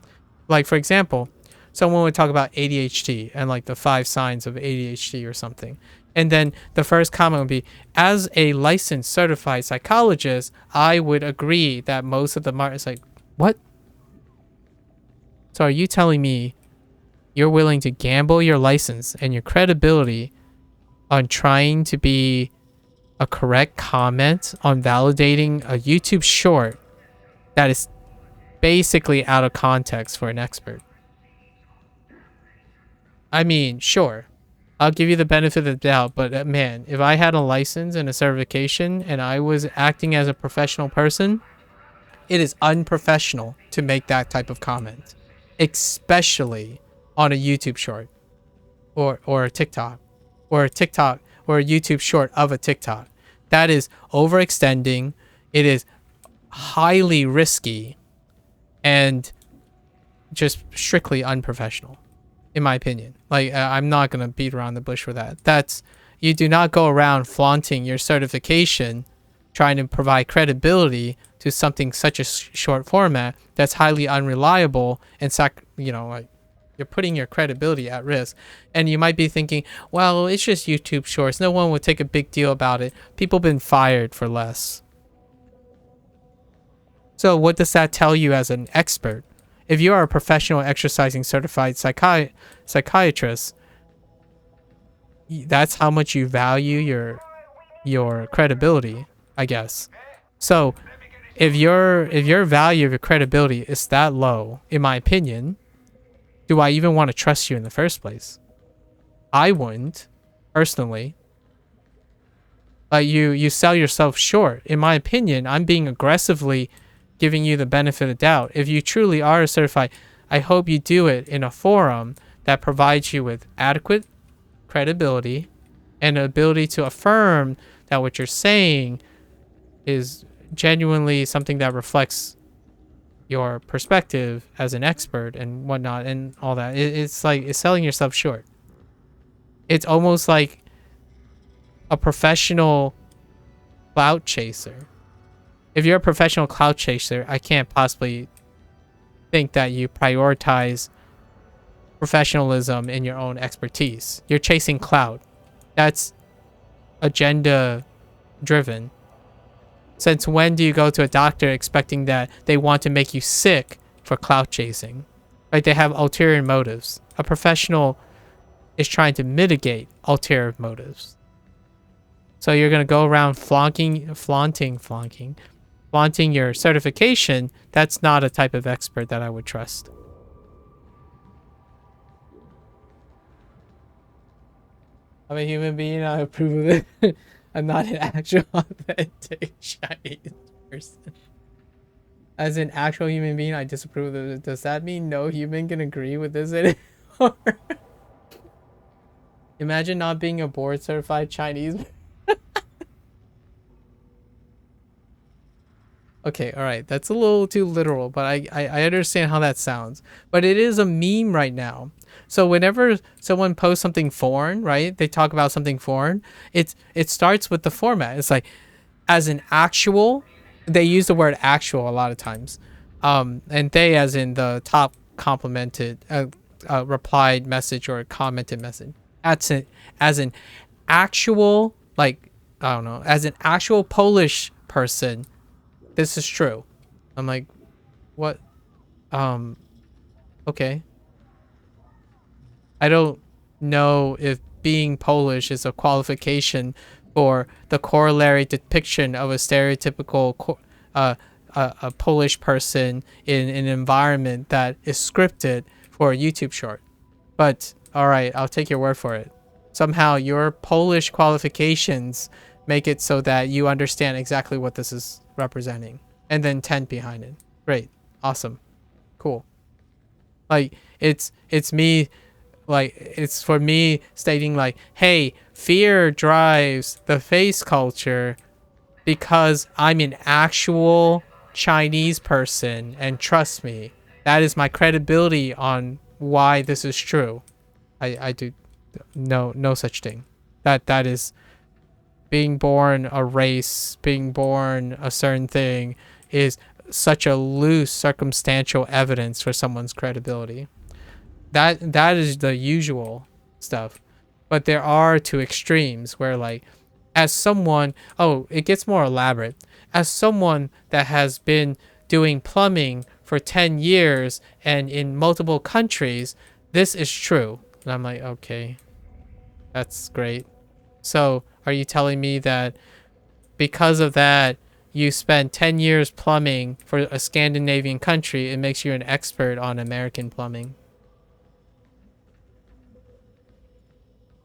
Like, for example, someone would talk about ADHD and like the 5 signs of ADHD or something. And then the first comment would be, as a licensed certified psychologist, I would agree that most of the it's like, what? So are you telling me you're willing to gamble your license and your credibility on trying to be a correct comment on validating a YouTube short that is basically out of context for an expert? I mean, sure, I'll give you the benefit of the doubt, but man, if I had a license and a certification and I was acting as a professional person, it is unprofessional to make that type of comment, especially on a YouTube short or a TikTok or a YouTube short of a TikTok. That is overextending. It is highly risky and just strictly unprofessional, in my opinion. Like, I'm not going to beat around the bush for that. That's, you do not go around flaunting your certification, trying to provide credibility to something such a short format that's highly unreliable and like you're putting your credibility at risk. And you might be thinking, well, it's just YouTube shorts. No one would take a big deal about it. People been fired for less. So what does that tell you as an expert? If you are a professional exercising certified psychiatrist, that's how much you value your credibility, I guess. So if your value of your credibility is that low, in my opinion, do I even want to trust you in the first place? I wouldn't, personally. But you sell yourself short. In my opinion, I'm being aggressively giving you the benefit of the doubt. If you truly are certified, I hope you do it in a forum that provides you with adequate credibility and the ability to affirm that what you're saying is genuinely something that reflects your perspective as an expert and whatnot and all that. It's like it's selling yourself short. It's almost like a professional clout chaser. If you're a professional clout chaser, I can't possibly think that you prioritize professionalism in your own expertise. You're chasing clout. That's agenda driven. Since when do you go to a doctor expecting that they want to make you sick for clout chasing? Like, they have ulterior motives. A professional is trying to mitigate ulterior motives. So you're going to go around flaunting your certification. That's not a type of expert that I would trust. I'm a human being. I approve of it. I'm not an actual authentic Chinese person. As an actual human being, I disapprove of it. Does that mean no human can agree with this anymore? Imagine not being a board certified Chinese. Okay, all right. That's a little too literal, but I understand how that sounds. But it is a meme right now. So whenever someone posts something foreign, right? They talk about something foreign. It starts with the format. It's like, as an actual, they use the word actual a lot of times. And they as in the top complimented replied message or commented message. As an actual, like, I don't know, as an actual Polish person, this is true. I'm like, what? Okay. I don't know if being Polish is a qualification for the corollary depiction of a stereotypical a Polish person in an environment that is scripted for a YouTube short. But all right, I'll take your word for it. Somehow your Polish qualifications make it so that you understand exactly what this is representing, and then 10 behind it. Great. Awesome. Cool. Like, it's me, like, it's for me stating like, hey, fear drives the face culture because I'm an actual Chinese person, and trust me, that is my credibility on why this is true. I do no such thing. That is being born a race, being born a certain thing is such a loose circumstantial evidence for someone's credibility. That is the usual stuff. But there are two extremes where, like, as someone, oh, it gets more elaborate. As someone that has been doing plumbing for 10 years and in multiple countries, this is true. And I'm like, okay, that's great. So are you telling me that because of that, you spent 10 years plumbing for a Scandinavian country, it makes you an expert on American plumbing?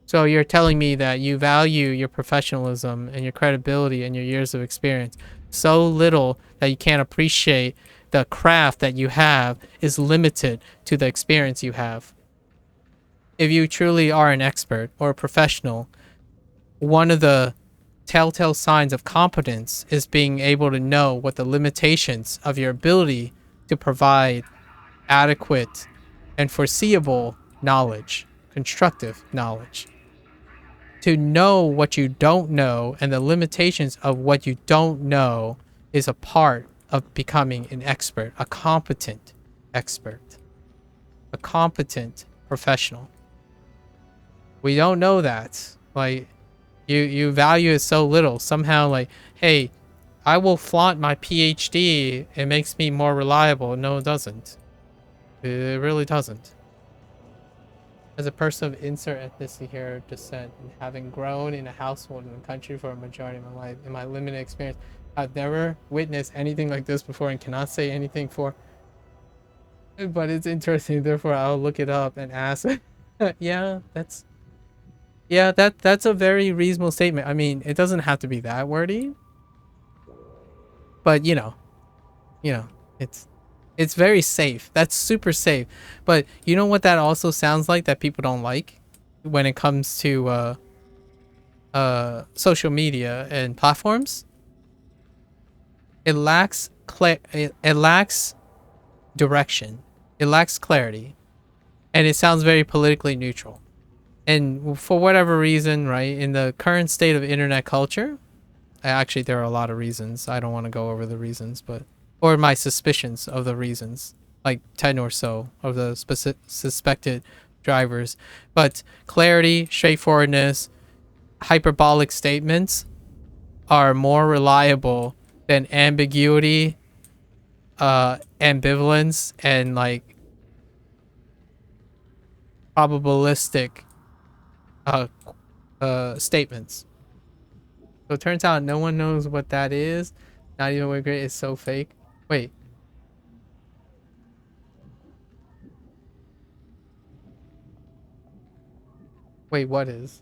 So you're telling me that you value your professionalism and your credibility and your years of experience so little that you can't appreciate the craft that you have is limited to the experience you have. If you truly are an expert or a professional, one of the telltale signs of competence is being able to know what the limitations of your ability to provide adequate and foreseeable knowledge, constructive knowledge. To know what you don't know and the limitations of what you don't know is a part of becoming an expert, a competent expert, a competent professional. We don't know that. Like, you value it so little. Somehow, like, hey, I will flaunt my PhD. It makes me more reliable. No, it doesn't. It really doesn't. As a person of inter-ethnicity descent, and having grown in a household in the country for a majority of my life, in my limited experience, I've never witnessed anything like this before and cannot say anything for but it's interesting. Therefore, I'll look it up and ask. Yeah, that's a very reasonable statement. I mean, it doesn't have to be that wordy, but you know, it's it's very safe. That's super safe. But you know what that also sounds like that people don't like when it comes to social media and platforms? It lacks direction. It lacks clarity, and it sounds very politically neutral. And for whatever reason, right, in the current state of internet culture, actually there are a lot of reasons. I don't want to go over the reasons, but or my suspicions of the reasons, like 10 or so of the suspected drivers. But clarity, straightforwardness, hyperbolic statements are more reliable than ambiguity, ambivalence, and like probabilistic uh, statements. So it turns out no one knows what that is. Not even Wigret is so fake. Wait. Wait, what is?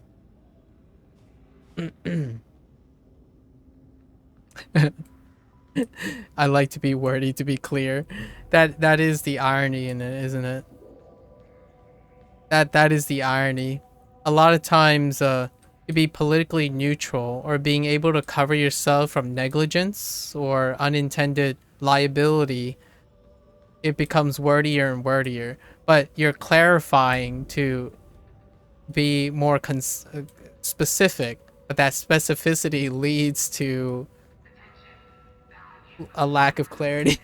I like to be wordy to be clear. That is the irony in it, isn't it? That is the irony. A lot of times to be politically neutral or being able to cover yourself from negligence or unintended liability, it becomes wordier and wordier. But you're clarifying to be more specific, but that specificity leads to a lack of clarity.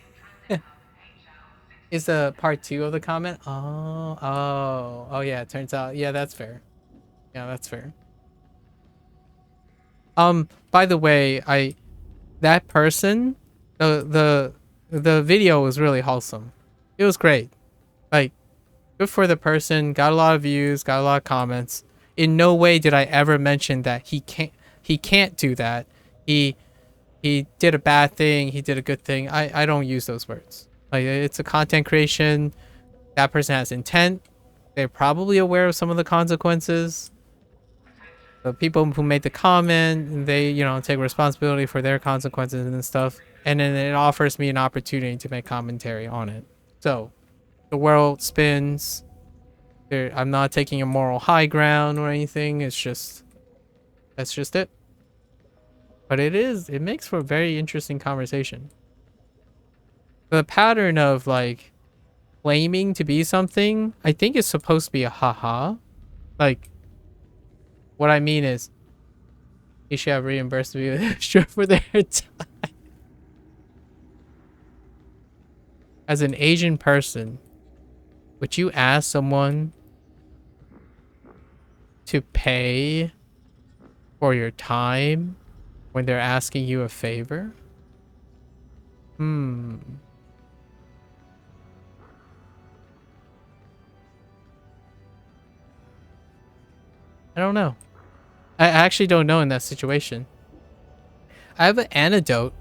Is the part two of the comment? Oh, yeah. It turns out, yeah, that's fair. Yeah, that's fair. By the way, that person, the video was really wholesome. It was great. Like, good for the person. Got a lot of views. Got a lot of comments. In no way did I ever mention that he can't do that. He did a bad thing. He did a good thing. I don't use those words. Like, it's a content creation. That person has intent. They're probably aware of some of the consequences. The people who made the comment, they take responsibility for their consequences and stuff. And then it offers me an opportunity to make commentary on it. So the world spins. I'm not taking a moral high ground or anything. It's just that's just it. But it makes for a very interesting conversation. The pattern of like claiming to be something, I think is supposed to be a haha. Like, what I mean is, you should have reimbursed me extra for their time. As an Asian person, would you ask someone to pay for your time when they're asking you a favor? I don't know. I actually don't know in that situation. I have an anecdote.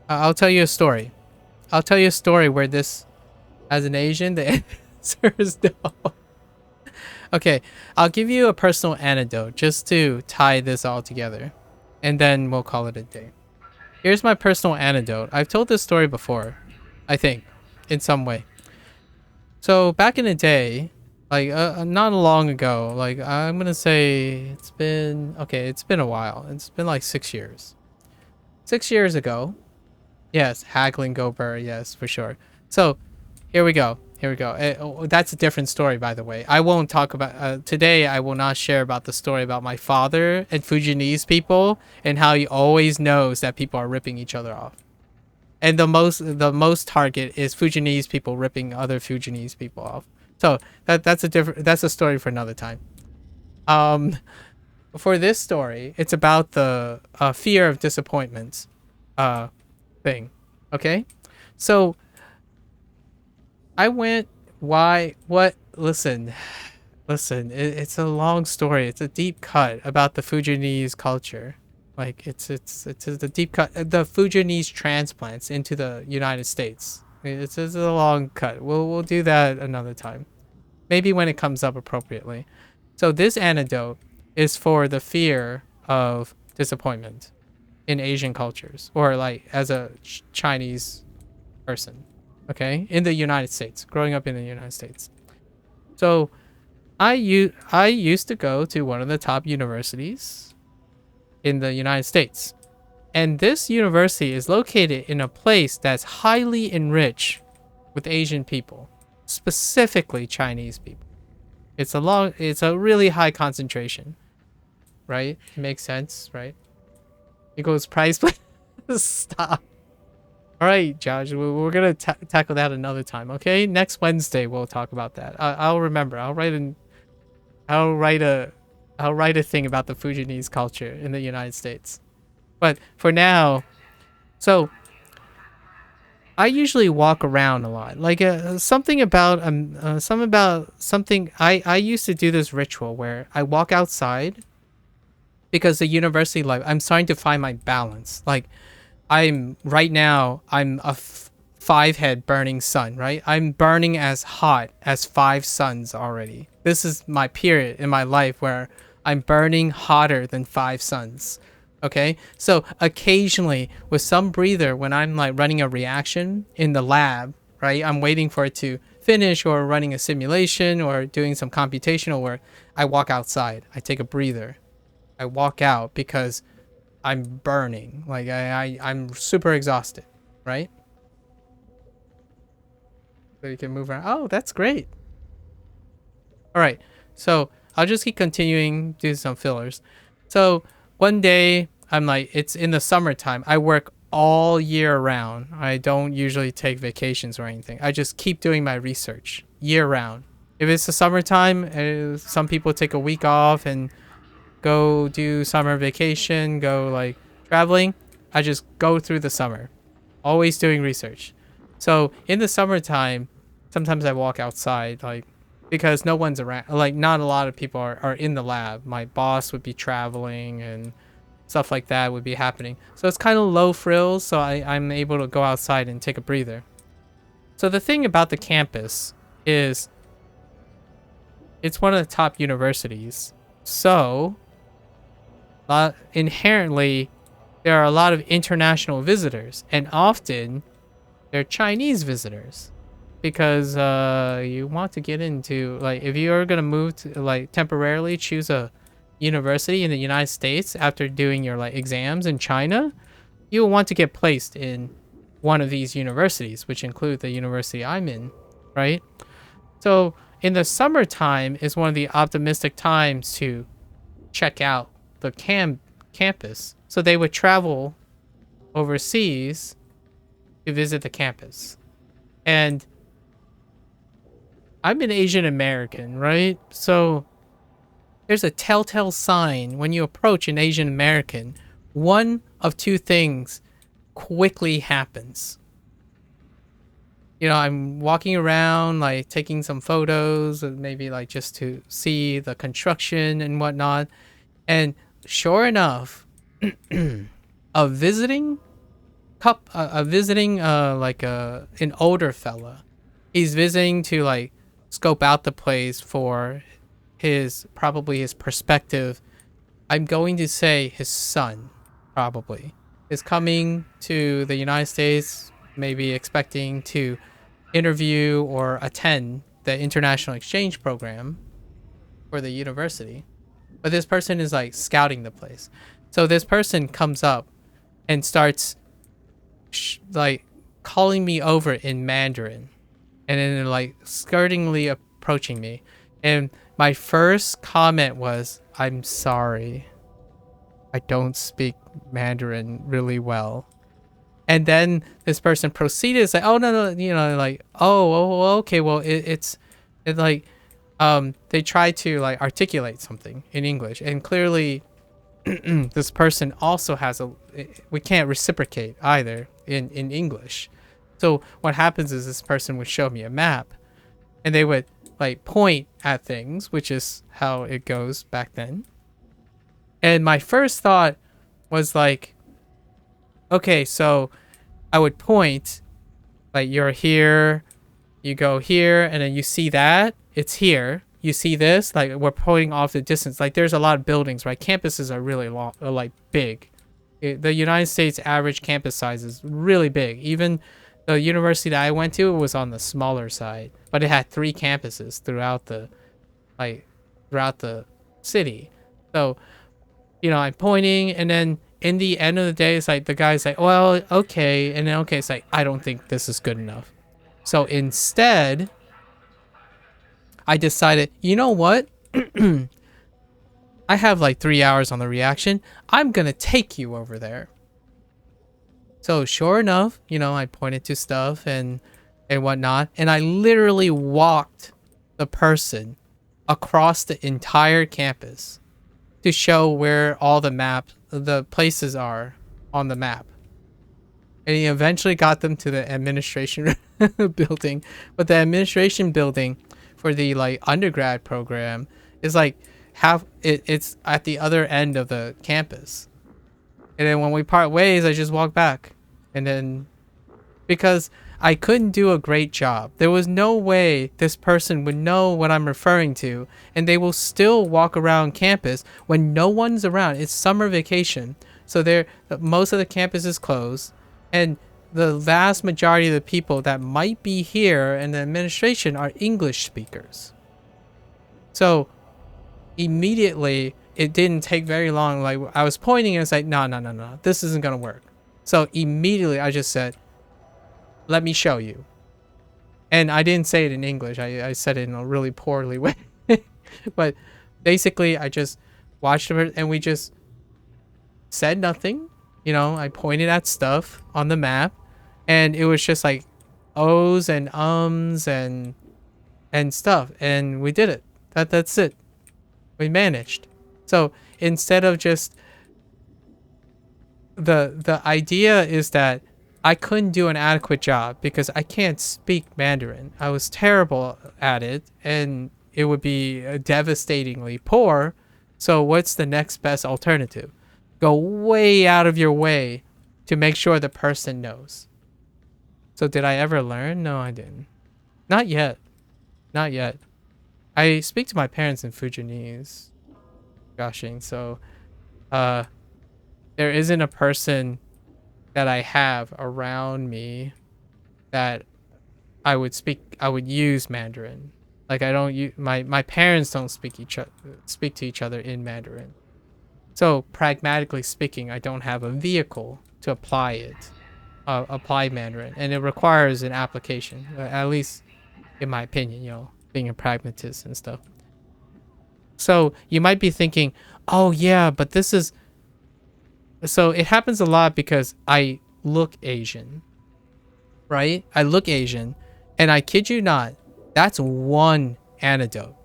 I'll tell you a story. I'll tell you a story where this, as an Asian, the answer is no. Okay, I'll give you a personal anecdote just to tie this all together. And then we'll call it a day. Here's my personal anecdote. I've told this story before, I think, in some way. So back in the day, like not long ago, like I'm gonna say it's been a while. It's been like 6 years. 6 years ago, yes, haggling go burr, yes, for sure. So here we go. That's a different story, by the way. I won't talk about today. I will not share about the story about my father and Fujianese people and how he always knows that people are ripping each other off. And the most target is Fujianese people ripping other Fujianese people off. So that's a story for another time. For this story, it's about the fear of disappointment thing. Okay, so I went. Why? What? Listen. It's a long story. It's a deep cut about the Fujianese culture. Like it's the deep cut. The Fujianese transplants into the United States. It's a long cut. We'll do that another time. Maybe when it comes up appropriately. So this antidote is for the fear of disappointment in Asian cultures, or like as a Chinese person, okay, in the United States, growing up in the United States. So I used to go to one of the top universities in the United States. And this university is located in a place that's highly enriched with Asian people, specifically Chinese people. It's a really high concentration, right? It makes sense, right? It goes price. Stop. All right, Josh, we're gonna tackle that another time, okay? Next Wednesday we'll talk about that. I'll remember. I'll write a thing about the Fujianese culture in the United States. But for now, so I usually walk around a lot. Like something about something. I used to do this ritual where I walk outside because the university life. I'm starting to find my balance. Like I'm right now. I'm a five head burning sun. Right. I'm burning as hot as five suns already. This is my period in my life where I'm burning hotter than five suns. Okay, so occasionally with some breather, when I'm like running a reaction in the lab, right, I'm waiting for it to finish or running a simulation or doing some computational work, I walk outside. I take a breather. I walk out because I'm burning. Like I'm super exhausted, right? So you can move around. Oh, that's great. All right, so I'll just keep continuing, do some fillers. So one day, I'm like, it's in the summertime. I work all year round. I don't usually take vacations or anything. I just keep doing my research year round. If it's the summertime, some people take a week off and go do summer vacation, go like traveling. I just go through the summer, always doing research. So in the summertime, sometimes I walk outside, like, because no one's around. Like, not a lot of people are in the lab. My boss would be traveling and stuff like that would be happening. So it's kind of low frills, so I'm able to go outside and take a breather. So the thing about the campus is it's one of the top universities. So inherently, there are a lot of international visitors, and often they're Chinese visitors. Because you want to get into, like, if you're gonna move to, like, temporarily choose a university in the United States after doing your like exams in China, you will want to get placed in one of these universities, which include the university I'm in, right? So in the summertime is one of the optimistic times to check out the campus. So they would travel overseas to visit the campus. And I'm an Asian American, right? So there's a telltale sign when you approach an Asian American. One of two things quickly happens. You know, I'm walking around, like taking some photos, maybe like just to see the construction and whatnot. And sure enough, a visiting an older fella. He's visiting to like scope out the place for probably his prospective, I'm going to say his son, probably, is coming to the United States, maybe expecting to interview or attend the international exchange program for the university. But this person is like scouting the place. So this person comes up and starts like calling me over in Mandarin, and then like skirtingly approaching me. And my first comment was, I'm sorry, I don't speak Mandarin really well. And then this person proceeded to say, oh, no, you know, like, okay, well, it's like, they try to like articulate something in English, and clearly this person also has we can't reciprocate either in English. So what happens is this person would show me a map, and they would like point at things, which is how it goes back then. And my first thought was like, okay, so I would point Like you're here, you go here, and then you see that it's here. You see this, like we're pointing off the distance. Like there's a lot of buildings, right? Campuses are really long, like big. The United States average campus size is really big. Even the university that I went to was on the smaller side, but it had 3 campuses throughout the city. So, I'm pointing, and then in the end of the day, it's like the guy's like, well, okay, and then okay, it's like I don't think this is good enough. So instead, I decided, you know what? I have like 3 hours on the reaction. I'm gonna take you over there. So sure enough, I pointed to stuff and whatnot, and I literally walked the person across the entire campus to show where all the places are on the map. And he eventually got them to the administration building, but the administration building for the like undergrad program is like it's at the other end of the campus. And then when we part ways, I just walk back. And then because I couldn't do a great job, there was no way this person would know what I'm referring to, and they will still walk around campus when no one's around. It's summer vacation, so most of the campus is closed, and the vast majority of the people that might be here in the administration are English speakers. So immediately, it didn't take very long. Like I was pointing and it's like, no, this isn't gonna work. So immediately I just said, let me show you. And I didn't say it in English. I said it in a really poorly way. But basically I just watched her and we just said nothing. I pointed at stuff on the map, and it was just like O's and ums and stuff, and we did it. That's it. We managed. So instead of just the idea is that I couldn't do an adequate job because I can't speak Mandarin. I was terrible at it, and it would be devastatingly poor. So what's the next best alternative? Go way out of your way to make sure the person knows. So did I ever learn? No, I didn't. Not yet. Not yet. I speak to my parents in Fujianese. Goshing, so there isn't a person that I have around me that I would use Mandarin. Like I don't use, my parents don't speak to each other in Mandarin. So pragmatically speaking, I don't have a vehicle to apply Mandarin, and it requires an application, at least in my opinion, being a pragmatist and stuff. So you might be thinking, oh yeah, but this is... So it happens a lot because I look Asian, right? I look Asian, and I kid you not, that's one anecdote.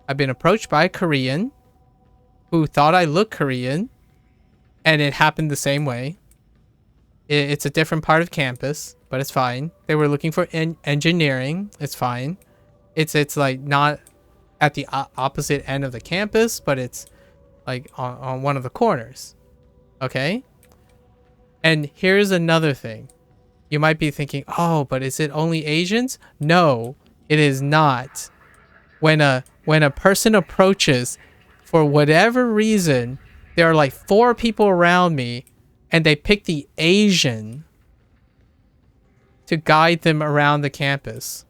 I've been approached by a Korean who thought I looked Korean, and it happened the same way. It's a different part of campus, but it's fine. They were looking for engineering. It's fine. It's like not at the opposite end of the campus, but it's like on one of the corners. Okay? And here's another thing. You might be thinking, oh, but is it only Asians? No, it is not. When a person approaches, for whatever reason, there are like 4 people around me, and they pick the Asian to guide them around the campus.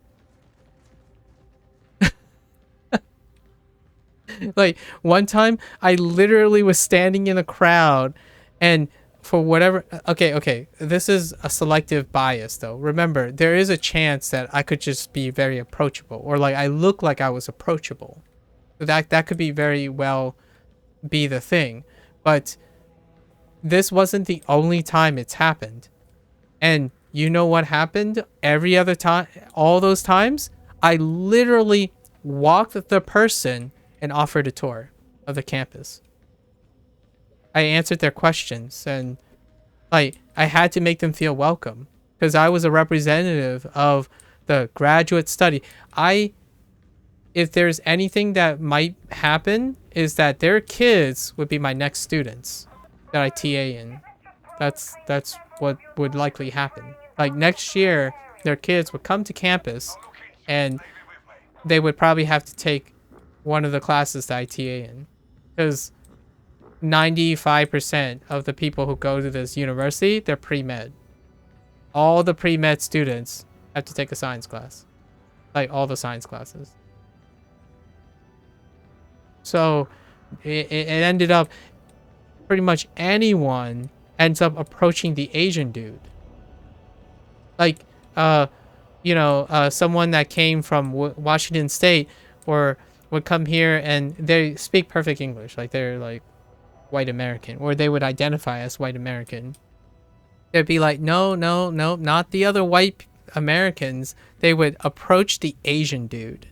Like one time I literally was standing in a crowd, and for whatever... Okay, this is a selective bias though. Remember, there is a chance that I could just be very approachable, or like I look like I was approachable. That could be very well be the thing. But this wasn't the only time it's happened. And you know what happened every other time? All those times, I literally walked the person and offered a tour of the campus. I answered their questions, and like I had to make them feel welcome because I was a representative of the graduate study. If there's anything that might happen, is that their kids would be my next students that I TA in. That's what would likely happen. Like next year, their kids would come to campus, and they would probably have to take one of the classes that I TA in, because 95% of the people who go to this university, they're pre-med. All the pre-med students have to take a science class, like all the science classes. So it ended up pretty much anyone ends up approaching the Asian dude. Like, someone that came from Washington State or would come here and they speak perfect English. Like they're like white American, or they would identify as white American. They'd be like, no, not the other white Americans. They would approach the Asian dude.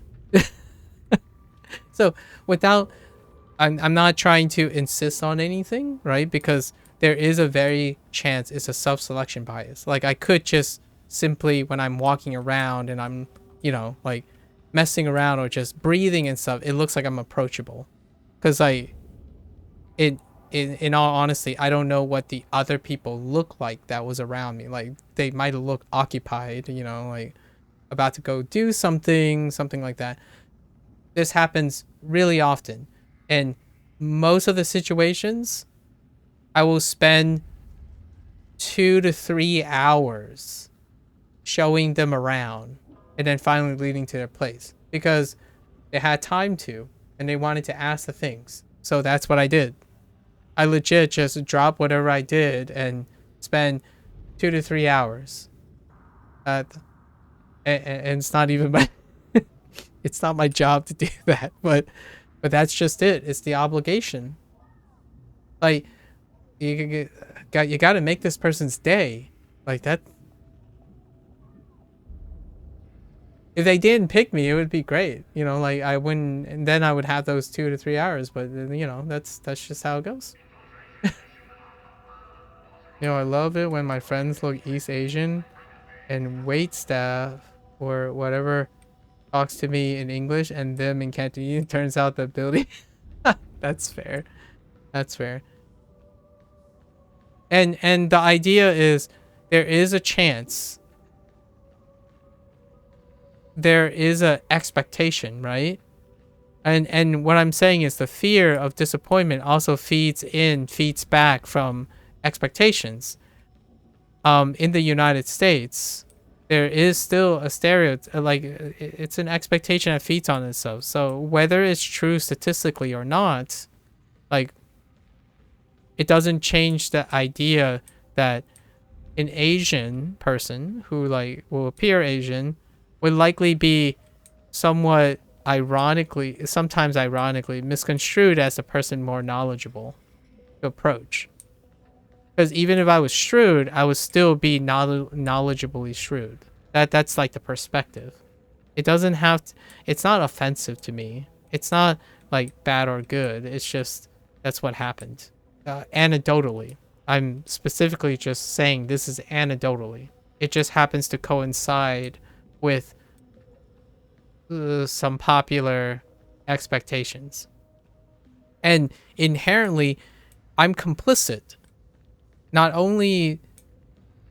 So without, I'm not trying to insist on anything, right? Because there is a very chance it's a self-selection bias. Like I could just simply, when I'm walking around and I'm, like messing around or just breathing and stuff, it looks like I'm approachable. Because in all honesty, I don't know what the other people look like that was around me. Like they might have looked occupied, like about to go do something like that. This happens really often. And most of the situations, I will spend 2 to 3 hours showing them around and then finally leading to their place, because they had time to and they wanted to ask the things. So that's what I did. I legit just dropped whatever I did and spend 2 to 3 hours. And it's not even my it's not my job to do that, but that's just it. It's the obligation. Like you got to make this person's day. Like that. If they didn't pick me, it would be great. Like I wouldn't, and then I would have those 2 to 3 hours. But that's just how it goes. I love it when my friends look East Asian and wait staff or whatever talks to me in English and them in Cantonese. Turns out the ability. That's fair. That's fair. And the idea is there is a chance. There is a expectation, right? And what I'm saying is the fear of disappointment also feeds back from expectations. In the United States, there is still a stereotype, like it's an expectation that feeds on itself. So whether it's true statistically or not, like it doesn't change the idea that an Asian person who like will appear Asian would likely be somewhat sometimes ironically misconstrued as a person more knowledgeable to approach. Because even if I was shrewd, I would still be knowledgeably shrewd. That's like the perspective. It doesn't have to, it's not offensive to me. It's not like bad or good. It's just that's what happened. Anecdotally. I'm specifically just saying this is anecdotally. It just happens to coincide with some popular expectations. And inherently, I'm complicit. Not only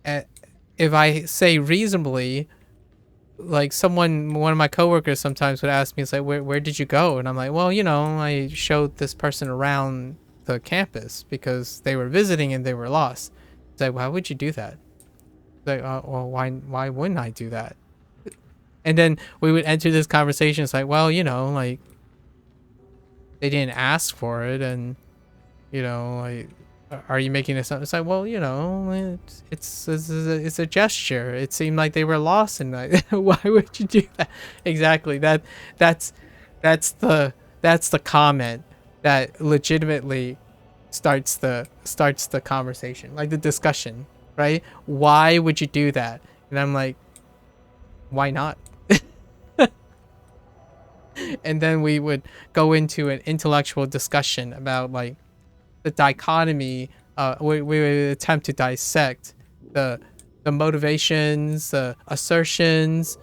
if I say reasonably, like one of my coworkers sometimes would ask me, it's like, where did you go? And I'm like, well, I showed this person around the campus because they were visiting and they were lost. It's like, why would you do that? It's like, well, why wouldn't I do that? And then we would enter this conversation. It's like, well, like they didn't ask for it, and like, are you making this up? It's like, well, it's a gesture. It seemed like they were lost, and why would you do that? Exactly. That's the comment that legitimately starts the conversation, like the discussion, right? Why would you do that? And I'm like, why not? And then we would go into an intellectual discussion about like the dichotomy. We would attempt to dissect the motivations, the assertions.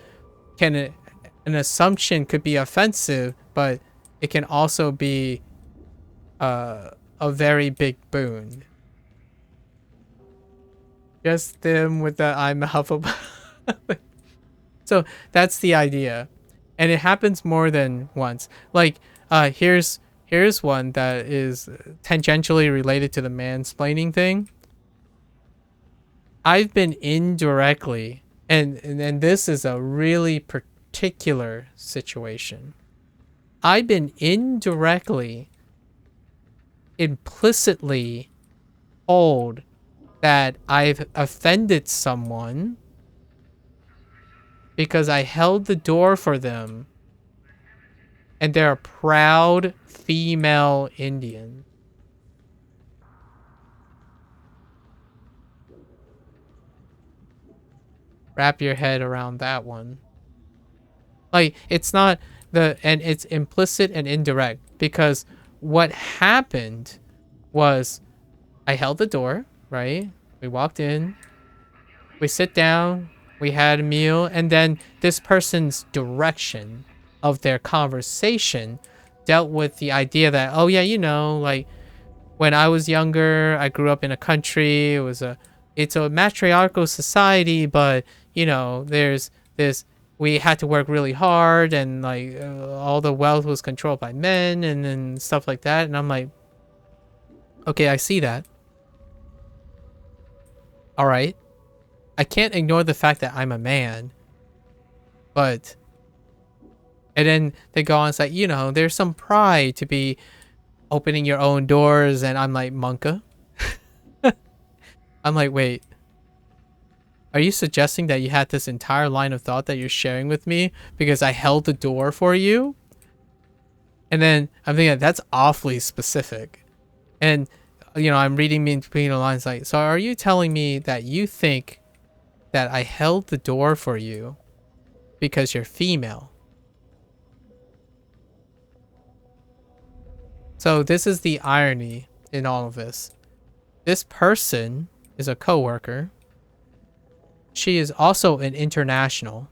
An assumption could be offensive, but it can also be a very big boon. Just them with the I'm a Hufflepuff. So that's the idea. And it happens more than once. Like, here's one that is tangentially related to the mansplaining thing. I've been indirectly, and this is a really particular situation. I've been indirectly, implicitly told that I've offended someone because I held the door for them and they're a proud female Indian. Wrap your head around that one. Like, it's not and it's implicit and indirect because what happened was I held the door, right? We walked in, we sit down, we had a meal, and then this person's direction of their conversation dealt with the idea that, oh yeah, like when I was younger, I grew up in a country. It's a matriarchal society, but there's this. We had to work really hard, and like all the wealth was controlled by men, and then stuff like that. And I'm like, okay, I see that. All right, I can't ignore the fact that I'm a man, but. And then they go on and say, there's some pride to be opening your own doors, and I'm like, Monka. I'm like, wait, are you suggesting that you had this entire line of thought that you're sharing with me because I held the door for you? And then I'm thinking that's awfully specific. And I'm reading between the lines like, so are you telling me that you think that I held the door for you because you're female? So this is the irony in all of this. This person is a coworker. She is also an international.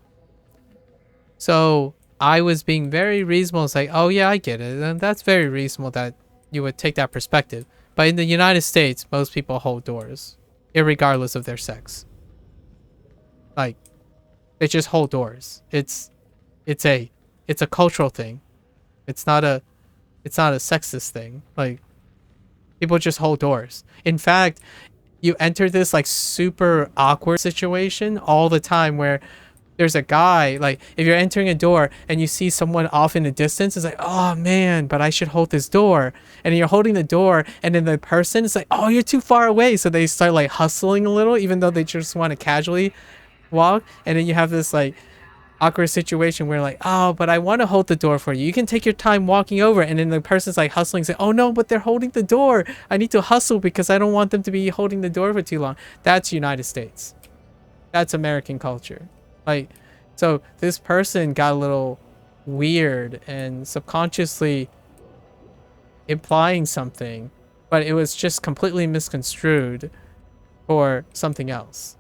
So I was being very reasonable. It's like, oh yeah, I get it. And that's very reasonable that you would take that perspective. But in the United States, most people hold doors, irregardless of their sex. Like, they just hold doors. It's a cultural thing. It's not a sexist thing. Like, people just hold doors. In fact, you enter this like super awkward situation all the time where there's a guy, like if you're entering a door and you see someone off in the distance, it's like, oh man, but I should hold this door. And then you're holding the door and then the person is like, oh, you're too far away. So they start like hustling a little, even though they just want to casually walk. And then you have this like awkward situation where like, oh, but I want to hold the door for you. You can take your time walking over. And then the person's like hustling, say, oh no, but they're holding the door. I need to hustle because I don't want them to be holding the door for too long. That's United States. That's American culture. Like, so this person got a little weird and subconsciously implying something, but it was just completely misconstrued for something else.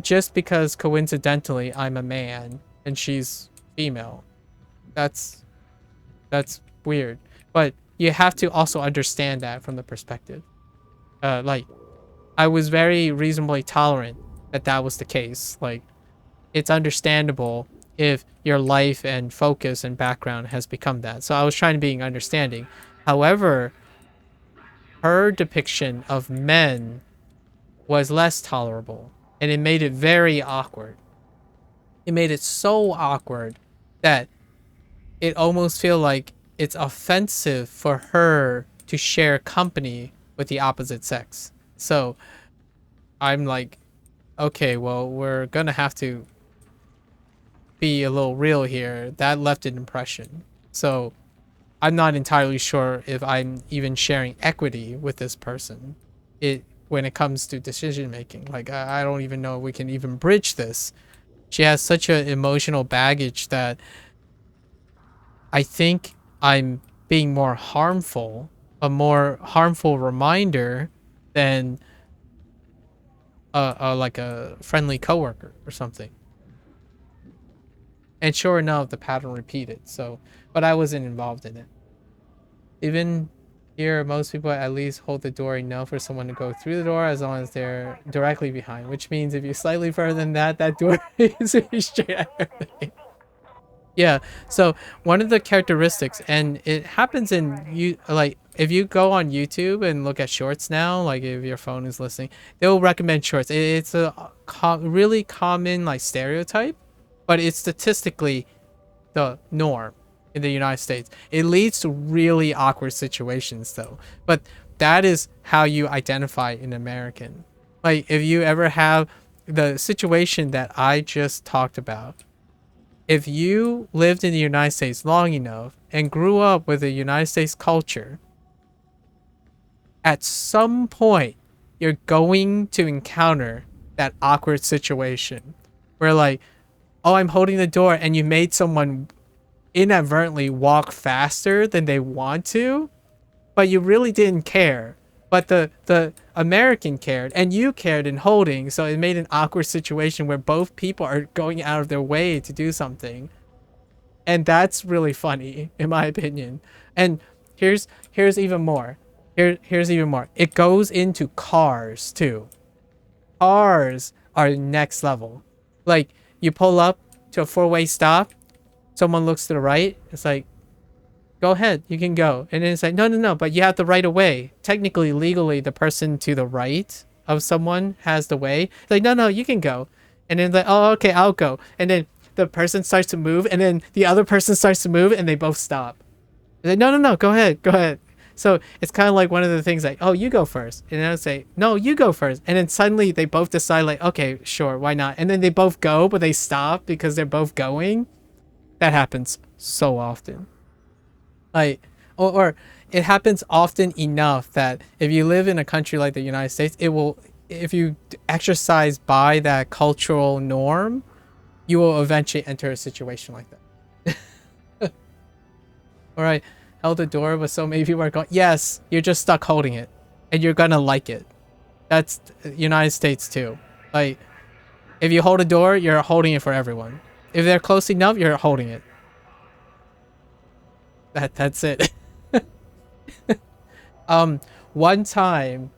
Just because coincidentally I'm a man and she's female. That's weird. But you have to also understand that from the perspective. Like, I was very reasonably tolerant that was the case. Like, it's understandable if your life and focus and background has become that. So I was trying to be understanding. However, her depiction of men was less tolerable. And it made it very awkward. It made it so awkward that it almost feel like it's offensive for her to share company with the opposite sex. So I'm like, okay, well, we're gonna have to be a little real here. That left an impression. So I'm not entirely sure if I'm even sharing equity with this person. When it comes to decision making, like I don't even know if we can even bridge this. She has such an emotional baggage that I think I'm being more harmful, a more harmful reminder than like a friendly coworker or something. And sure enough, the pattern repeated. So, but I wasn't involved in it. Even Here, most people at least hold the door enough for someone to go through the door as long as they're directly behind, which means if you're slightly further than that, that door is straight at your face. Yeah, so one of the characteristics, and it happens in you, like if you go on YouTube and look at shorts now, like if your phone is listening, they'll recommend shorts. It's a really common like stereotype, but it's statistically the norm in the United States. It leads to really awkward situations though, but that is how you identify an American. Like if you ever have the situation that I just talked about, if you lived in the United States long enough and grew up with the United States culture, at some point you're going to encounter that awkward situation where like, oh, I'm holding the door and you made someone inadvertently walk faster than they want to, but you really didn't care. But the American cared and you cared in holding, so it made an awkward situation where both people are going out of their way to do something. And that's really funny, in my opinion. And here's even more. Here's even more. It goes into cars too. Cars are next level. Like you pull up to a four-way stop, someone looks to the right, it's like, go ahead, you can go. And then it's like, no, but you have the right of way. Technically, legally, the person to the right of someone has the way. It's like, no, you can go. And then like, oh, okay, I'll go. And then the person starts to move, and then the other person starts to move, and they both stop. It's like, no, go ahead. So it's kind of like one of the things like, oh, you go first. And then I'll say, no, you go first. And then suddenly they both decide like, okay, sure, why not? And then they both go, but they stop because they're both going. That happens so often. Like, or it happens often enough that if you live in a country like the United States, it will, if you exercise by that cultural norm, you will eventually enter a situation like that. All right, held the door, but so many people are going, yes, you're just stuck holding it and you're gonna like it. That's United States too. Like, if you hold a door, you're holding it for everyone. If they're close enough, you're holding it. That's it. One time,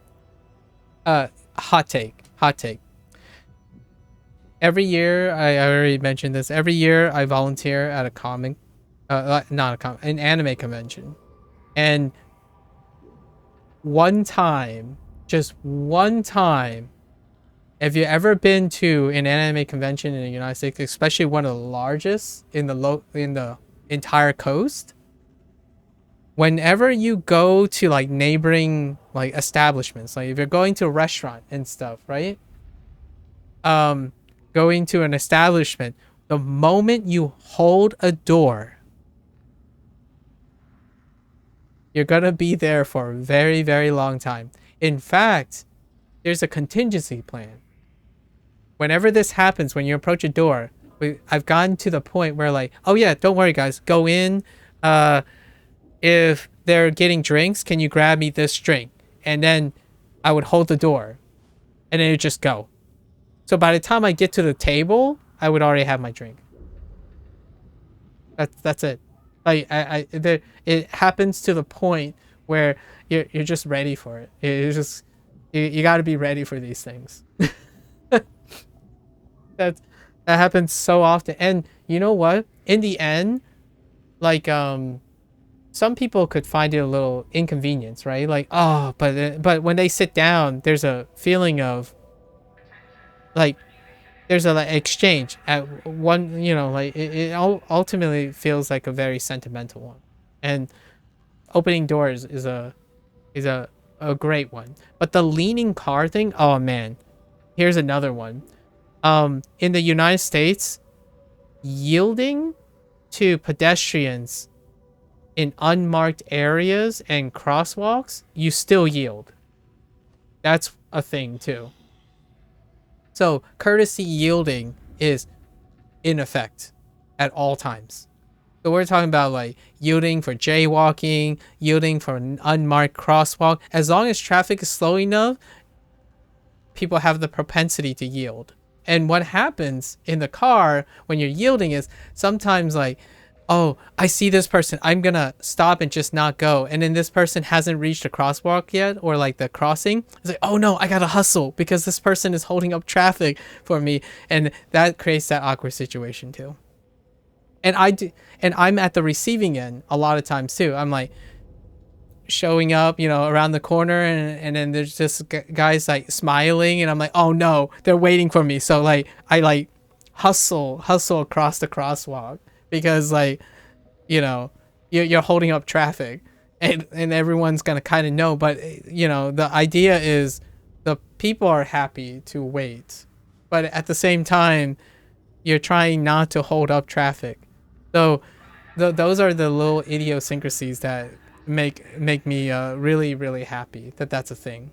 hot take. Every year, I already mentioned this. Every year, I volunteer at a comic, not a comic, an anime convention, and just one time, if you ever been to an anime convention in the United States, especially one of the largest in the entire coast. Whenever you go to like neighboring like establishments, like if you're going to a restaurant and stuff, right? Going to an establishment, the moment you hold a door, you're gonna be there for a very, very long time. In fact, there's a contingency plan. Whenever this happens, when you approach a door, I've gotten to the point where like, oh yeah, don't worry guys, go in. If they're getting drinks, can you grab me this drink? And then I would hold the door and then it would just go. So by the time I get to the table, I would already have my drink. That's it. Like it happens to the point where you're just ready for it. You got to be ready for these things. That happens so often. And you know what? In the end, like some people could find it a little inconvenience, right? Like, oh, but when they sit down, there's a feeling of like there's a like, exchange at one, you know, like it ultimately feels like a very sentimental one. And opening doors is a great one. But the leaning car thing, oh man, here's another one. In the United States, yielding to pedestrians in unmarked areas and crosswalks, you still yield. That's a thing too. So courtesy yielding is in effect at all times. So we're talking about like yielding for jaywalking, yielding for an unmarked crosswalk. As long as traffic is slow enough, people have the propensity to yield. And what happens in the car when you're yielding is sometimes like, oh, I see this person, I'm gonna stop and just not go. And then this person hasn't reached the crosswalk yet, or like the crossing. It's like, oh no, I gotta hustle because this person is holding up traffic for me. And that creates that awkward situation too. And and I'm at the receiving end a lot of times too. I'm like showing up, around the corner, and then there's just guys like smiling, and I'm like, oh no, they're waiting for me. So like I like hustle across the crosswalk because like you're holding up traffic, and everyone's gonna kind of know. But the idea is the people are happy to wait, but at the same time you're trying not to hold up traffic. So those are the little idiosyncrasies that make me really really happy that that's a thing.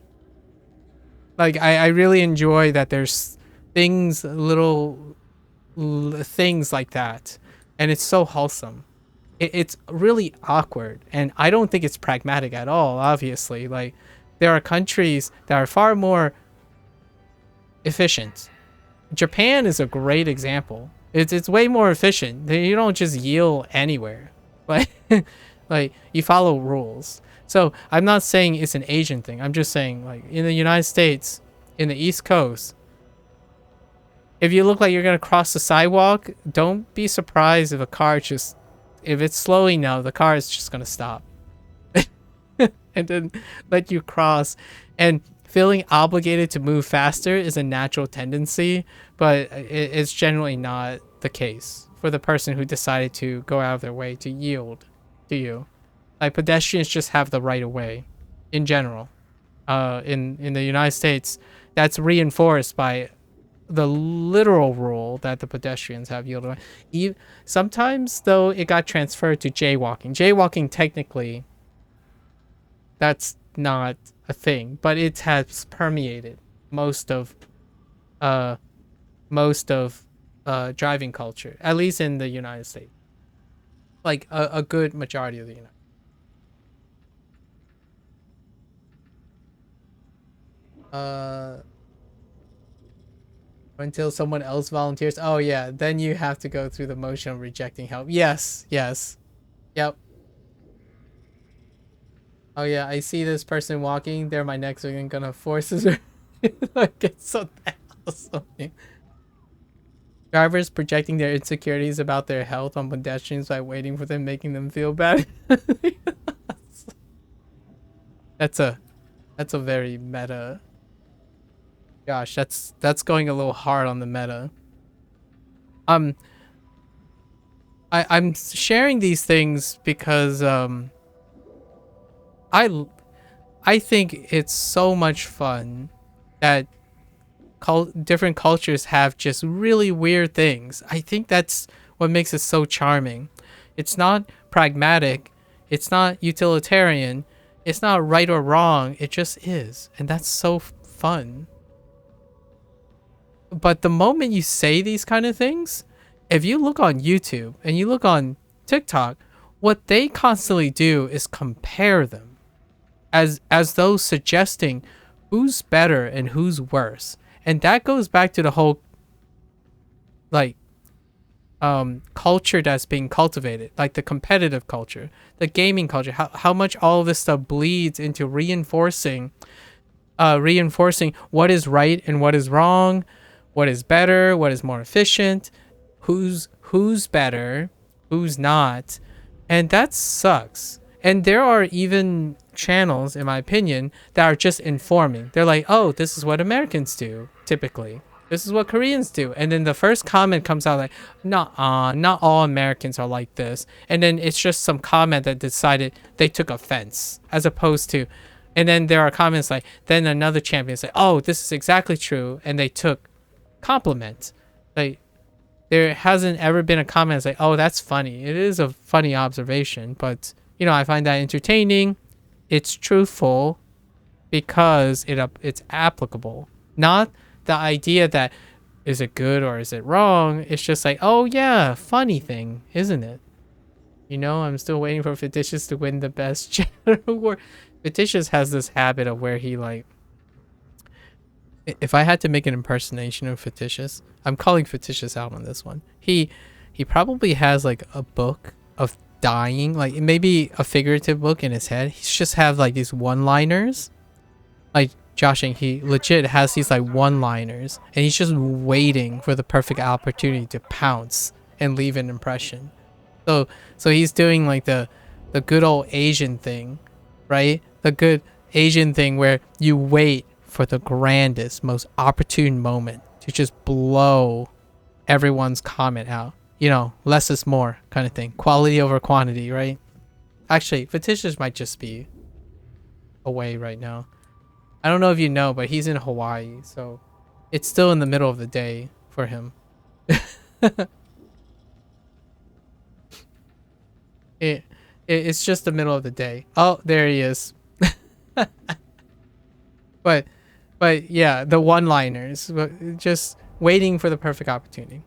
Like I really enjoy that there's little things like that, and it's so wholesome. It's really awkward, and I don't think it's pragmatic at all. Obviously, like there are countries that are far more efficient. Japan is a great example. It's way more efficient. You don't just yield anywhere. Like like you follow rules. So I'm not saying it's an Asian thing. I'm just saying like in the United States, in the East Coast, if you look like you're gonna cross the sidewalk, don't be surprised if it's slow enough, the car is just gonna stop. And then let you cross. And feeling obligated to move faster is a natural tendency, but it's generally not the case for the person who decided to go out of their way to yield to you. Like pedestrians just have the right of way in general. In the United States, that's reinforced by the literal rule that the pedestrians have yield away. Sometimes though it got transferred to jaywalking. Jaywalking technically, that's not a thing, but it has permeated most of driving culture, at least in the United States. Like a good majority of the United. Until someone else volunteers. Oh yeah, then you have to go through the motion of rejecting help. Yes. Yep. Oh yeah, I see this person walking. They're my next one. Gonna force us. Like it's so awesome. Drivers projecting their insecurities about their health on pedestrians by waiting for them, making them feel bad. That's a very meta. Gosh, that's going a little hard on the meta. I'm sharing these things because I think it's so much fun that different cultures have just really weird things. I think that's what makes it so charming. It's not pragmatic, it's not utilitarian, it's not right or wrong, it just is, and that's so fun. But the moment you say these kind of things, if you look on YouTube and you look on TikTok, what they constantly do is compare them as though suggesting who's better and who's worse. And that goes back to the whole like culture that's being cultivated, like the competitive culture, the gaming culture, how much all of this stuff bleeds into reinforcing what is right and what is wrong, what is better, what is more efficient, who's better, who's not. And that sucks. And there are even channels, in my opinion, that are just informing. They're like, oh, this is what Americans do, typically. This is what Koreans do. And then the first comment comes out like, not all Americans are like this. And then it's just some comment that decided they took offense, as opposed to, and then there are comments like, then another champion say, oh, this is exactly true. And they took compliment. Like, there hasn't ever been a comment that's like, oh, that's funny. It is a funny observation, but I find that entertaining. It's truthful because it's applicable. Not the idea that is it good or is it wrong. It's just like, oh yeah, funny thing, isn't it? I'm still waiting for Fictitious to win the best general award. Fictitious has this habit of where he like, if I had to make an impersonation of Fictitious, I'm calling Fictitious out on this one. He probably has like a book of dying. Like it may be a figurative book in his head. He's just have like these one-liners. Like Joshing, he legit has these like one-liners, and he's just waiting for the perfect opportunity to pounce and leave an impression. So he's doing like the good old Asian thing, right? The good Asian thing where you wait for the grandest, most opportune moment to just blow everyone's comment out. You know, less is more kind of thing. Quality over quantity, right? Actually, Fictitious might just be away right now. I don't know if you know, but he's in Hawaii, so it's still in the middle of the day for him. It's just the middle of the day. Oh, there he is. but yeah, the one-liners, just waiting for the perfect opportunity.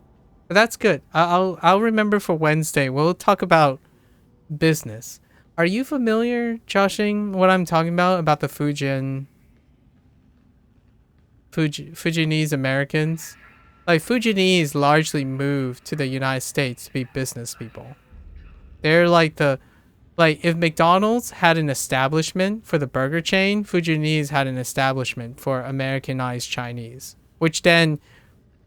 But that's good. I'll remember for Wednesday. We'll talk about business. Are you familiar, Joshing, what I'm talking about the Fujianese Americans? Like Fujianese largely moved to the United States to be business people. They're like if McDonald's had an establishment for the burger chain, Fujianese had an establishment for Americanized Chinese, which then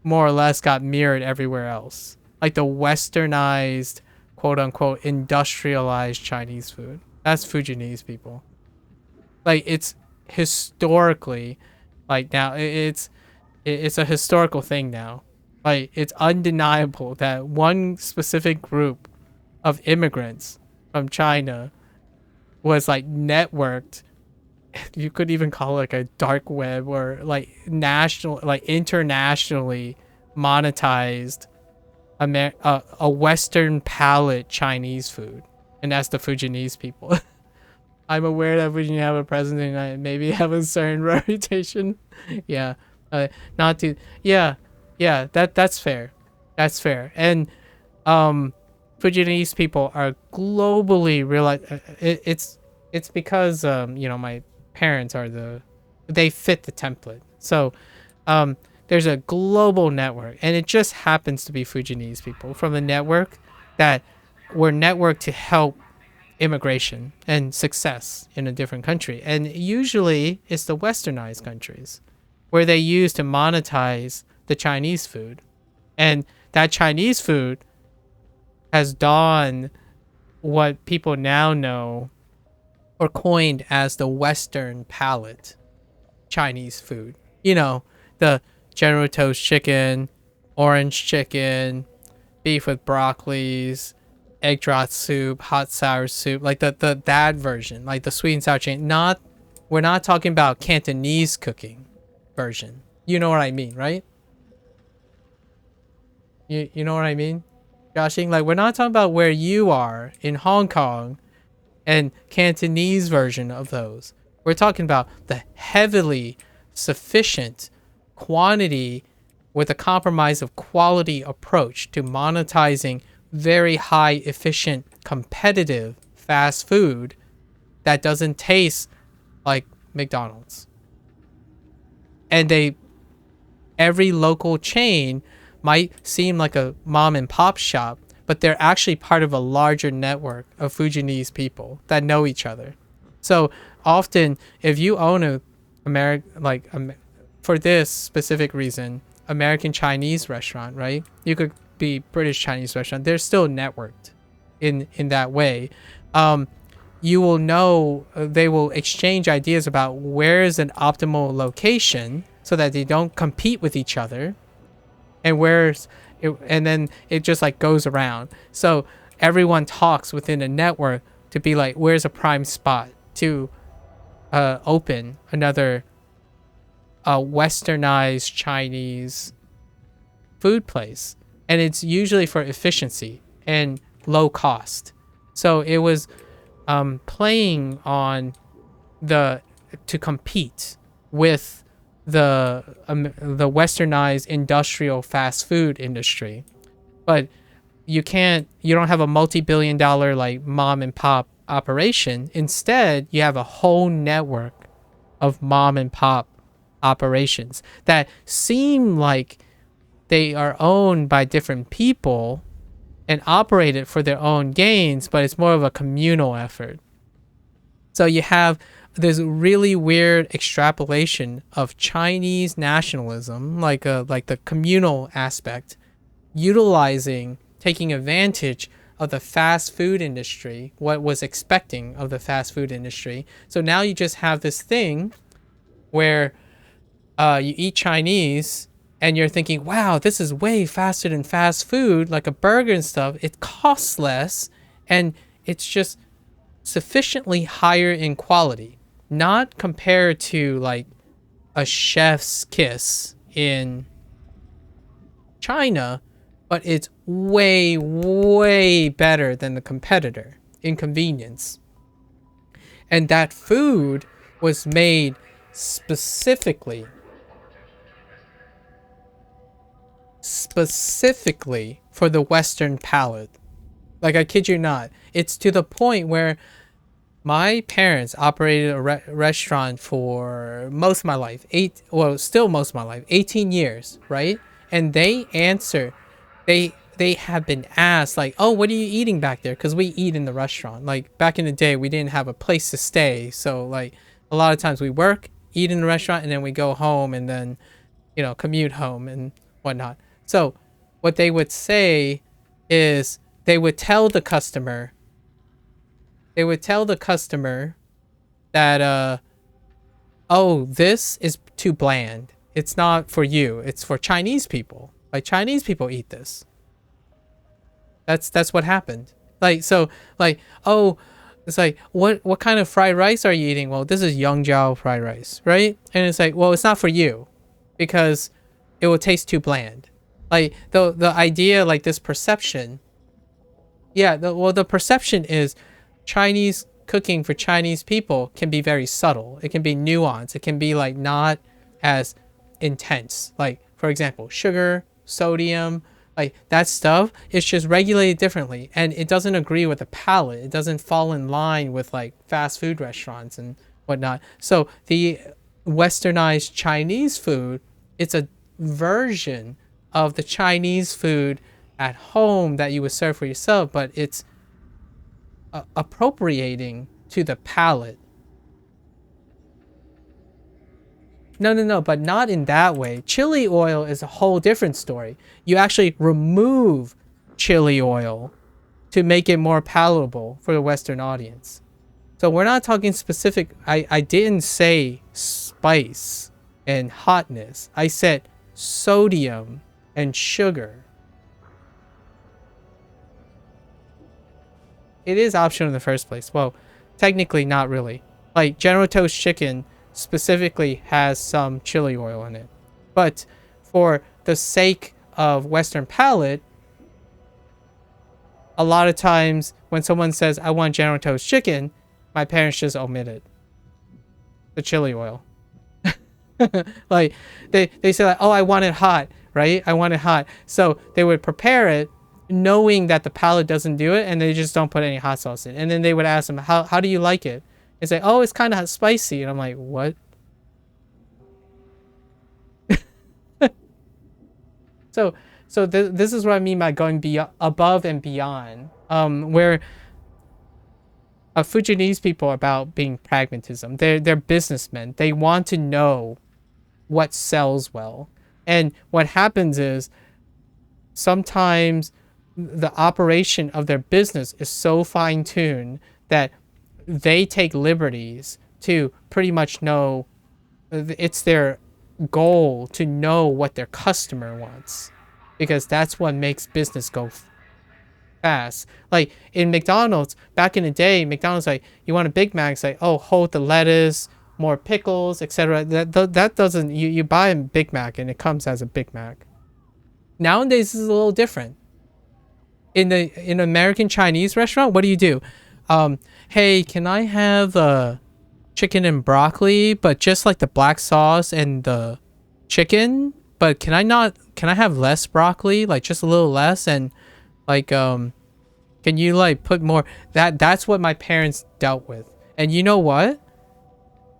more or less got mirrored everywhere else. Like the westernized, quote unquote, industrialized Chinese food. That's Fujianese people. Like it's historically, like now it's a historical thing now. Like it's undeniable that one specific group of immigrants from China was like networked. You could even call it like a dark web or like internationally monetized a Western palate Chinese food, and that's the Fujianese people. I'm aware that we have a president and maybe have a certain reputation. Yeah, not to. Yeah, that's fair. That's fair. And Fujianese people are globally it's because my parents are they fit the template. So there's a global network, and it just happens to be Fujianese people from the network that were networked to help immigration and success in a different country. And usually it's the westernized countries where they use to monetize the Chinese food. And that Chinese food has donned what people now know or coined as the Western palate Chinese food. You know, the General Toast chicken, orange chicken, beef with broccolis, egg drop soup, hot sour soup, like that version, like the sweet and sour chicken. We're not talking about Cantonese cooking version. You know what I mean, right? You know what I mean? Joshing, like we're not talking about where you are in Hong Kong and Cantonese version of those. We're talking about the heavily sufficient quantity with a compromise of quality approach to monetizing very high efficient competitive fast food that doesn't taste like McDonald's. And every local chain might seem like a mom and pop shop, but they're actually part of a larger network of Fujianese people that know each other. So often, if you own for this specific reason, American Chinese restaurant, right? You could be British Chinese restaurant. They're still networked in that way. You will know they will exchange ideas about where is an optimal location so that they don't compete with each other. And then it just like goes around. So everyone talks within a network to be like, where's a prime spot to open another westernized Chinese food place. And it's usually for efficiency and low cost. So it was playing on to compete with the westernized industrial fast food industry. But you don't have a multi-billion-dollar like mom and pop operation. Instead, you have a whole network of mom and pop operations that seem like they are owned by different people, and operate it for their own gains, but it's more of a communal effort. So you have this really weird extrapolation of Chinese nationalism, like the communal aspect, taking advantage of the fast food industry, what was expecting of the fast food industry. So now you just have this thing where you eat Chinese and you're thinking, wow, this is way faster than fast food, like a burger and stuff. It costs less and it's just sufficiently higher in quality, not compared to like a chef's kiss in China, but it's way, way better than the competitor in convenience. And that food was made specifically for the Western palate. Like, I kid you not. It's to the point where my parents operated a restaurant for most of my life. Still most of my life. 18 years, right? And they have been asked, like, oh, what are you eating back there? Because we eat in the restaurant. Like, back in the day, we didn't have a place to stay. So, like, a lot of times we work, eat in the restaurant, and then we go home and then, commute home and whatnot. So what they would say is they would tell the customer that, oh, this is too bland. It's not for you. It's for Chinese people. Like, Chinese people eat this. That's what happened. Like, so, like, oh, it's like, what kind of fried rice are you eating? Well, this is Yangjiao fried rice, right? And it's like, well, it's not for you because it will taste too bland. Like, the idea, like, this perception. Yeah, the perception is Chinese cooking for Chinese people can be very subtle. It can be nuanced. It can be, like, not as intense. Like, for example, sugar, sodium, like, that stuff, it's just regulated differently. And it doesn't agree with the palate. It doesn't fall in line with, like, fast food restaurants and whatnot. So the westernized Chinese food, it's a version of the Chinese food at home that you would serve for yourself, but it's appropriating to the palate. No, but not in that way. Chili oil is a whole different story. You actually remove chili oil to make it more palatable for the Western audience. So we're not talking specific. I didn't say spice and hotness. I said sodium and sugar. It is optional in the first place. Well, technically not really. Like, General Tso's chicken specifically has some chili oil in it. But for the sake of Western palate, a lot of times when someone says, I want General Tso's chicken, my parents just omit it. The chili oil. Like, they say, like, oh, I want it hot, right? I want it hot. So they would prepare it knowing that the palate doesn't do it, and they just don't put any hot sauce in. And then they would ask them, how do you like it? They say, oh, it's kind of spicy. And I'm like, what? So this is what I mean by going above and beyond, where Fujianese people are about being pragmatism. They're businessmen. They want to know what sells well. And what happens is sometimes the operation of their business is so fine-tuned that they take liberties to pretty much know. It's their goal to know what their customer wants, because that's what makes business go fast. Like, in McDonald's, back in the day, McDonald's, like, you want a Big Mac, it's like, oh, hold the lettuce, more pickles, etc. That doesn't, you buy a Big Mac and it comes as a Big Mac. Nowadays, this is a little different. In an American Chinese restaurant, what do? Hey, can I have chicken and broccoli, but just like the black sauce and the chicken? But can I have less broccoli, like just a little less, and like can you like put more? That's what my parents dealt with. And you know what?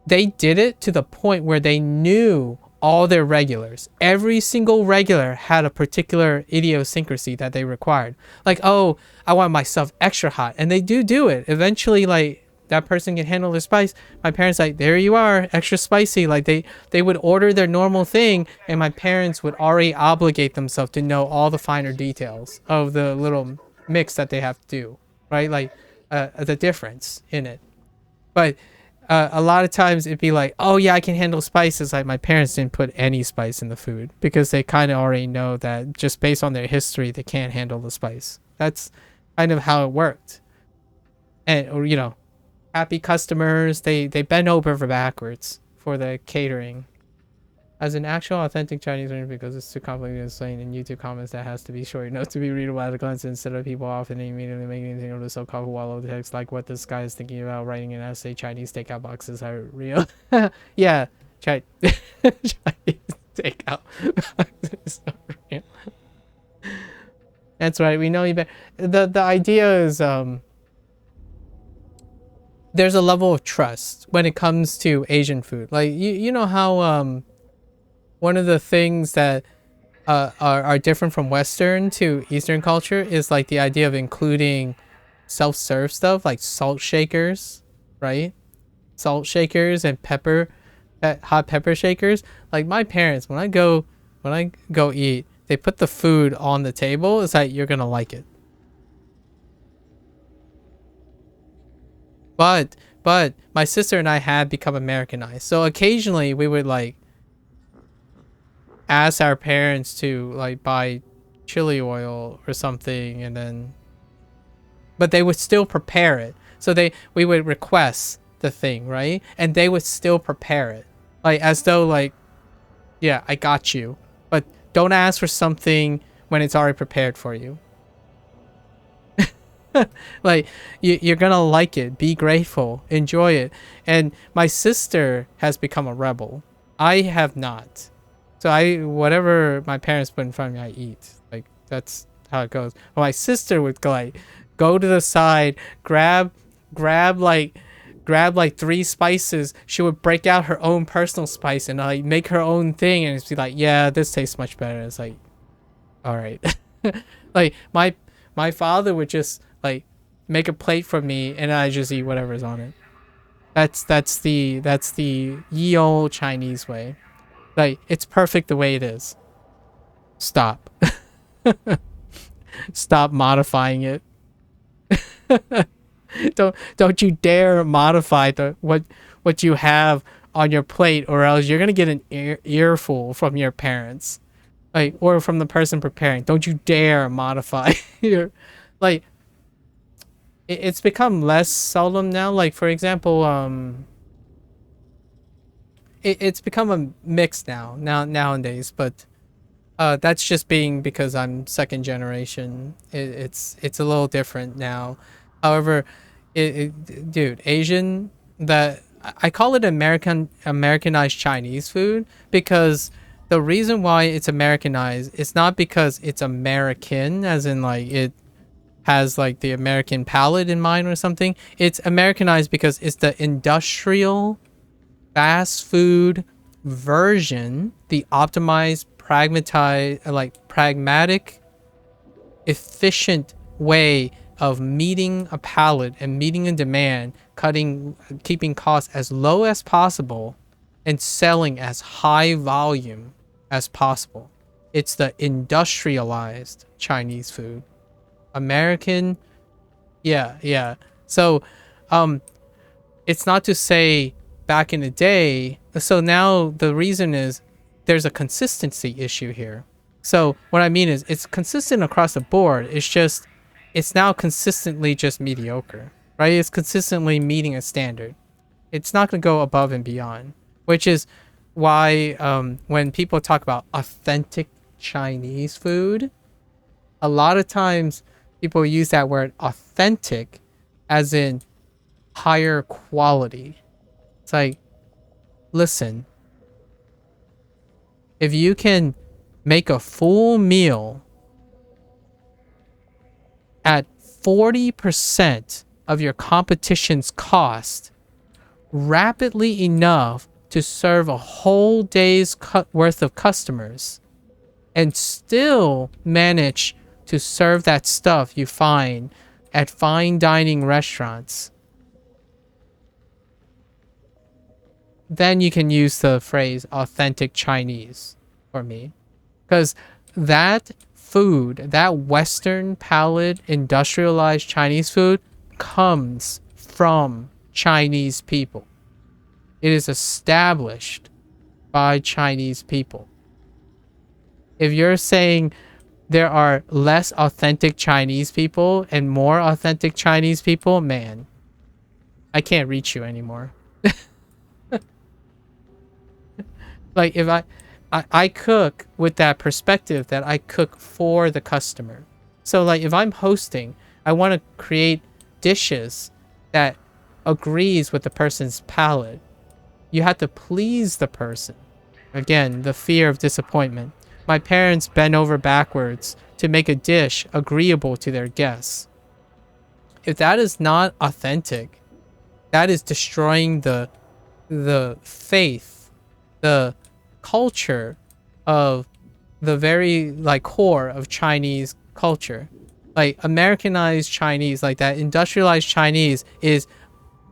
They did it to the point where they knew all their regulars. Every single regular had a particular idiosyncrasy that they required. Like, oh, I want my stuff extra hot. And they do it. Eventually, like, that person can handle the spice. My parents, like, there you are, extra spicy. Like, they would order their normal thing, and my parents would already obligate themselves to know all the finer details of the little mix that they have to do, right? Like, the difference in it. But a lot of times it'd be like, oh yeah, I can handle spices. Like, my parents didn't put any spice in the food because they kind of already know that just based on their history, they can't handle the spice. That's kind of how it worked. And, or, you know, happy customers, they bend over for backwards for the catering. As an actual authentic Chinese learner, because it's too complicated to explain in YouTube comments, that has to be short enough to be readable at a glance instead of people often immediately making anything of the so-called wallow text, like what this guy is thinking about writing an essay. Chinese takeout boxes are real. Yeah, Chinese takeout boxes are real. That's right, we know you better. The idea is there's a level of trust when it comes to Asian food. Like, you know how one of the things that are different from Western to Eastern culture is like the idea of including self-serve stuff like salt shakers, right? Salt shakers and hot pepper shakers. Like, my parents, when I go eat, they put the food on the table. It's like, you're gonna like it. But my sister and I had become Americanized, so occasionally we would like ask our parents to like buy chili oil or something, and then but they would still prepare it. So we would request the thing, right? And they would still prepare it. Like, as though like, yeah, I got you. But don't ask for something when it's already prepared for you. Like, you're gonna like it. Be grateful. Enjoy it. And my sister has become a rebel. I have not. So whatever my parents put in front of me, I eat. Like, that's how it goes. But my sister would go to the side, grab like 3 spices. She would break out her own personal spice and like make her own thing, and it's be like, yeah, this tastes much better. It's like, all right. Like, my father would just like make a plate for me, and I just eat whatever's on it. That's the ye olde Chinese way. Like, it's perfect the way it is. Stop. Stop modifying it. Don't you dare modify what you have on your plate, or else you're gonna get an earful from your parents, like, or from the person preparing. Don't you dare modify your, like, it's become less seldom now. Like, for example, it's become a mix nowadays, but that's just being because I'm second generation. It's a little different now. However, dude, Asian, that I call it Americanized Chinese food, because the reason why it's Americanized, it's not because it's American, as in like it has like the American palate in mind or something. It's Americanized because it's the industrial fast food version, the optimized, pragmatic, efficient way of meeting a palate and meeting a demand, keeping costs as low as possible, and selling as high volume as possible. It's the industrialized Chinese food. American, yeah. So, it's not to say back in the day. So now the reason is there's a consistency issue here. So what I mean is it's consistent across the board. It's just, it's now consistently just mediocre, right? It's consistently meeting a standard. It's not going to go above and beyond, which is why when people talk about authentic Chinese food, a lot of times people use that word authentic as in higher quality. It's like, listen, if you can make a full meal at 40% of your competition's cost rapidly enough to serve a whole day's worth of customers and still manage to serve that stuff you find at fine dining restaurants, then you can use the phrase authentic Chinese for me. Because that food, that Western palate industrialized Chinese food comes from Chinese people. It is established by Chinese people. If you're saying there are less authentic Chinese people and more authentic Chinese people, man, I can't reach you anymore. Like, if I cook with that perspective that I cook for the customer. So like, if I'm hosting, I want to create dishes that agrees with the person's palate. You have to please the person. Again, the fear of disappointment. My parents bent over backwards to make a dish agreeable to their guests. If that is not authentic, that is destroying the faith, the culture of the very like core of Chinese culture. Like Americanized Chinese, like that industrialized Chinese is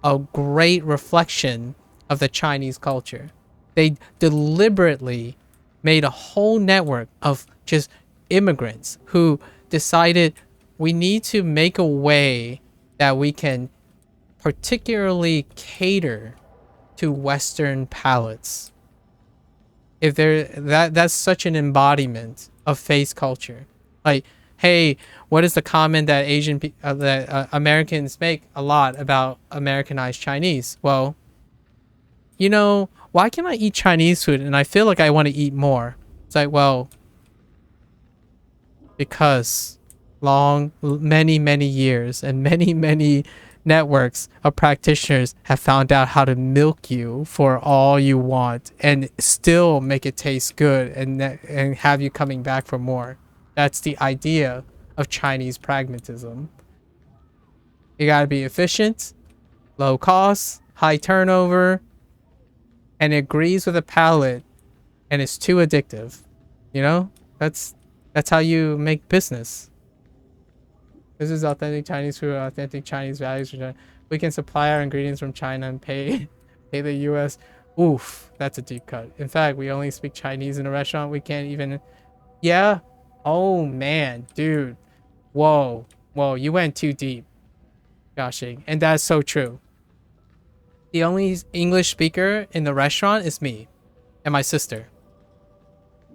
a great reflection of the Chinese culture. They deliberately made a whole network of just immigrants who decided we need to make a way that we can particularly cater to Western palates. If that's such an embodiment of face culture. Like, hey, what is the comment that Americans make a lot about Americanized Chinese? Well, you know, why can I eat Chinese food and I feel like I want to eat more? It's like, well, because many years and many networks of practitioners have found out how to milk you for all you want and still make it taste good and have you coming back for more. That's the idea of Chinese pragmatism. You gotta be efficient, low cost, high turnover, and it agrees with the palate, and it's too addictive. You know, that's how you make business. This is authentic Chinese food, authentic Chinese values. We can supply our ingredients from China and pay the U.S. Oof, that's a deep cut. In fact, we only speak Chinese in a restaurant. We can't even. Yeah. Oh man, dude. Whoa, you went too deep. Goshing, and that's so true. The only English speaker in the restaurant is me and my sister.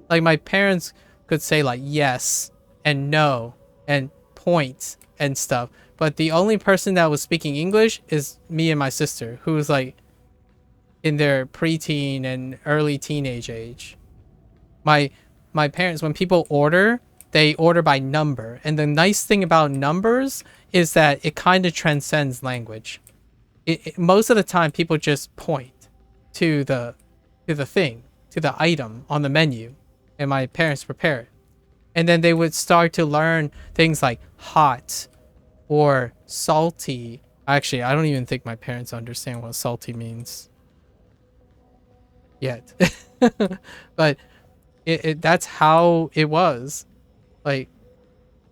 Like, my parents could say like yes and no and point and stuff, but the only person that was speaking English is me and my sister, who was like in their preteen and early teenage age. My parents, when people order, they order by number, and the nice thing about numbers is that it kind of transcends language. Most of the time people just point to the thing, to the item on the menu, and my parents prepare it. And then they would start to learn things like hot or salty. Actually, I don't even think my parents understand what salty means yet. But that's how it was. Like,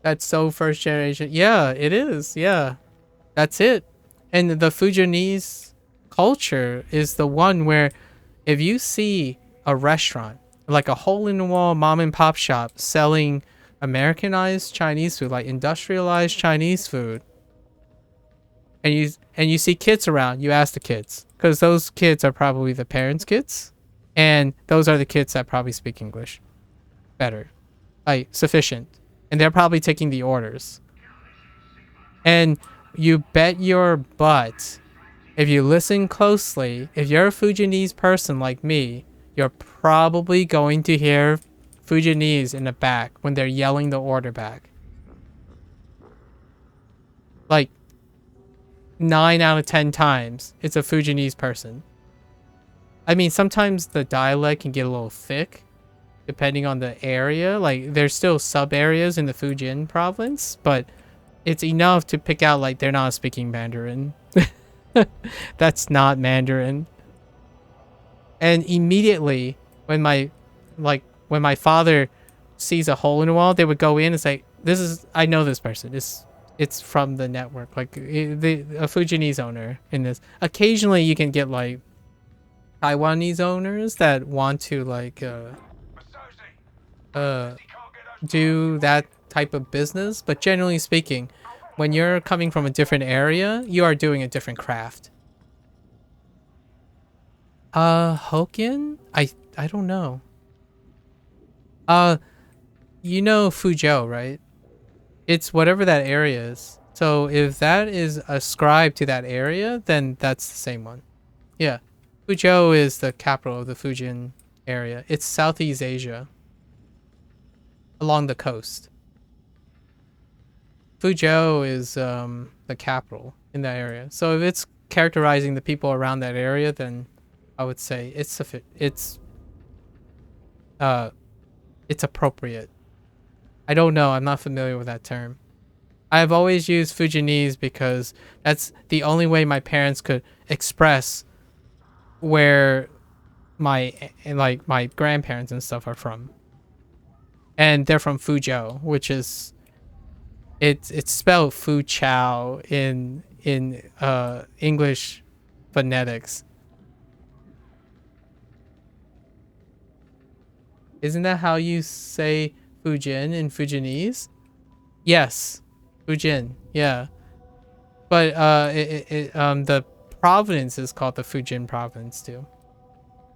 that's so first generation. Yeah, it is. Yeah, that's it. And the Fujianese culture is the one where if you see a restaurant, like a hole-in-the-wall mom and pop shop selling Americanized Chinese food, like industrialized Chinese food, and you see kids around, you ask the kids, because those kids are probably the parents' kids, and those are the kids that probably speak English better, like sufficient, and they're probably taking the orders. And you bet your butt, if you listen closely, if you're a Fujianese person like me, you're probably going to hear Fujianese in the back when they're yelling the order back. Like 9 out of 10 times, it's a Fujianese person. I mean, sometimes the dialect can get a little thick, depending on the area. Like, there's still sub-areas in the Fujian province, but it's enough to pick out, like, they're not speaking Mandarin. That's not Mandarin. And immediately when when my father sees a hole in the wall, they would go in and say, "This is I know this person. It's from the network." Like a Fujianese owner in this. Occasionally, you can get like Taiwanese owners that want to like uh do that type of business, but generally speaking, when you're coming from a different area, you are doing a different craft. Hokkien? I don't know. Uh, you know Fuzhou, right? It's whatever that area is. So if that is ascribed to that area, then that's the same one. Yeah. Fuzhou is the capital of the Fujian area. It's Southeast Asia along the coast. Fuzhou is the capital in that area. So if it's characterizing the people around that area, then I would say uh it's appropriate. I don't know. I'm not familiar with that term. I've always used Fujianese because that's the only way my parents could express where my grandparents and stuff are from. And they're from Fuzhou, which is it's spelled Fu Chao in English phonetics. Isn't that how you say Fujin in Fujianese? Yes, Fujin. Yeah, but the province is called the Fujin province too.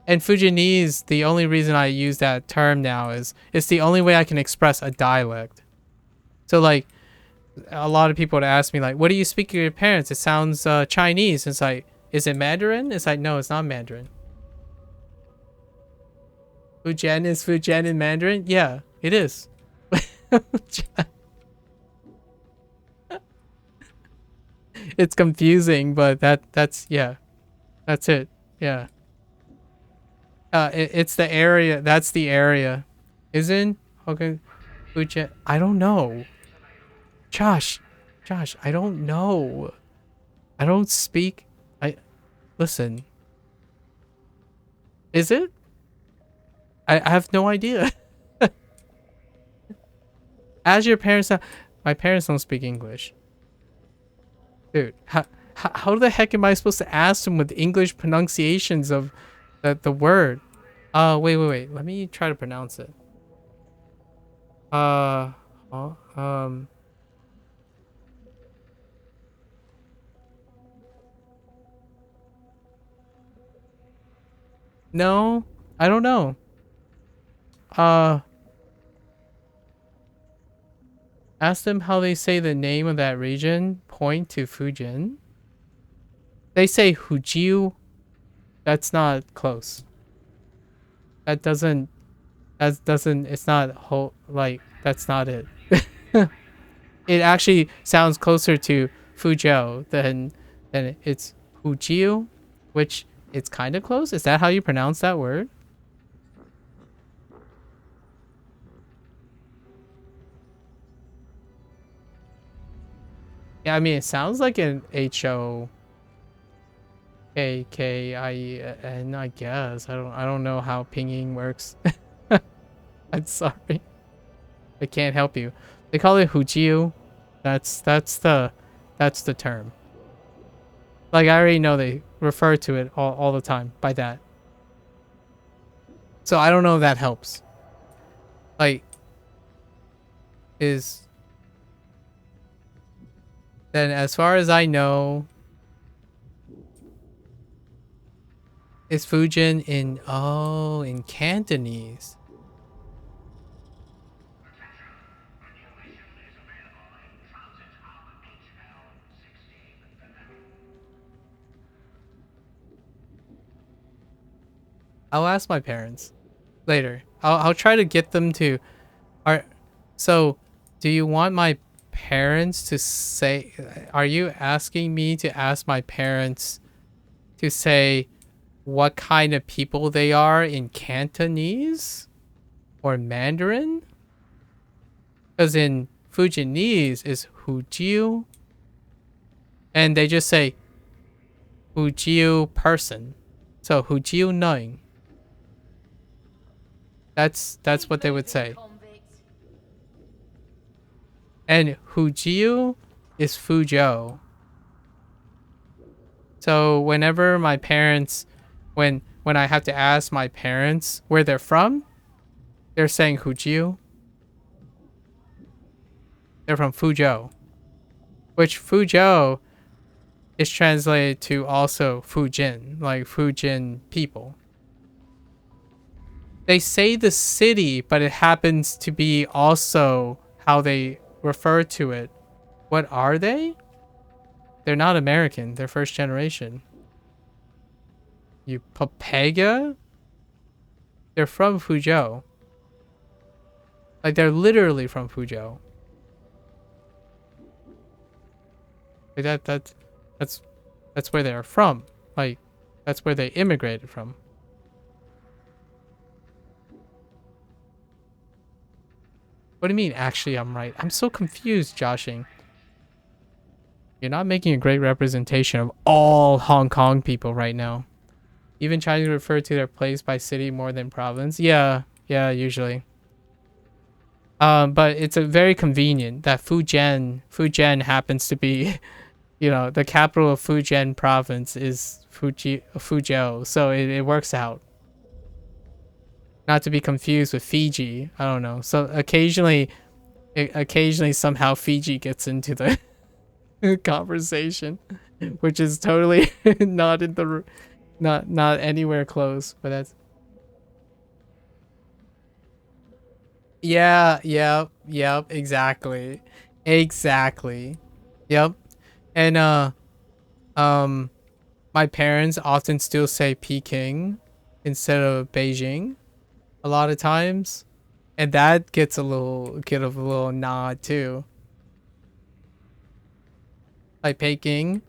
And Fujianese, the only reason I use that term now is it's the only way I can express a dialect. So like a lot of people would ask me like, "What do you speak to your parents?" It sounds Chinese. It's like, is it Mandarin? It's like, no, it's not Mandarin. Fujian is Fujian in Mandarin? Yeah, it is. It's confusing, but that's yeah, that's it. Yeah. It's the area. That's the area. Isn't okay? Fujian. I don't know. Josh, Josh, I don't know. I don't speak. I listen. Is it? I have no idea. As your parents, my parents don't speak English, dude. How the heck am I supposed to ask them with English pronunciations of the word? Wait. Let me try to pronounce it. Uh, oh, no, I don't know. Uh, ask them how they say the name of that region. Point to Fujian. They say Hujiu. That's not close. That doesn't. That doesn't. It's not whole. Like that's not it. It actually sounds closer to Fuzhou than it's Hujiu, which it's kind of close. Is that how you pronounce that word? Yeah, I mean it sounds like an HOKKIEN, I guess. I don't know how pinging works. I'm sorry. I can't help you. They call it Hujiu. That's the term. Like I already know they refer to it all the time by that. So I don't know if that helps. Like is then as far as I know is Fujin in Cantonese. I'll ask my parents later. I'll try to get them to are so do you want my parents to say are you asking me to ask my parents to say what kind of people they are in Cantonese or Mandarin? Because in Fujianese is Hujiu and they just say Hujiu person. So Hujiu Neng. That's what they would say. And Hujiu is Fuzhou. So whenever my parents, when I have to ask my parents where they're from, they're saying Hujiu. They're from Fuzhou, which Fuzhou is translated to also Fujin, like Fujin people. They say the city, but it happens to be also how they refer to it. What are they? They're not American. They're first generation. You Papega? They're from Fuzhou. Like, they're literally from Fuzhou. Like that's where they're from. Like, that's where they immigrated from. What do you mean, actually, I'm right? I'm so confused, Joshing. You're not making a great representation of all Hong Kong people right now. Even Chinese refer to their place by city more than province. Yeah, usually. But it's a very convenient that Fujian happens to be, you know, the capital of Fujian province is Fuzhou, so it works out. Not to be confused with Fiji. I don't know. So occasionally somehow Fiji gets into the conversation, which is totally not in the not anywhere close. But that's yep, exactly, yep. And my parents often still say Peking instead of Beijing a lot of times, and that gets a little nod too. Like Peking,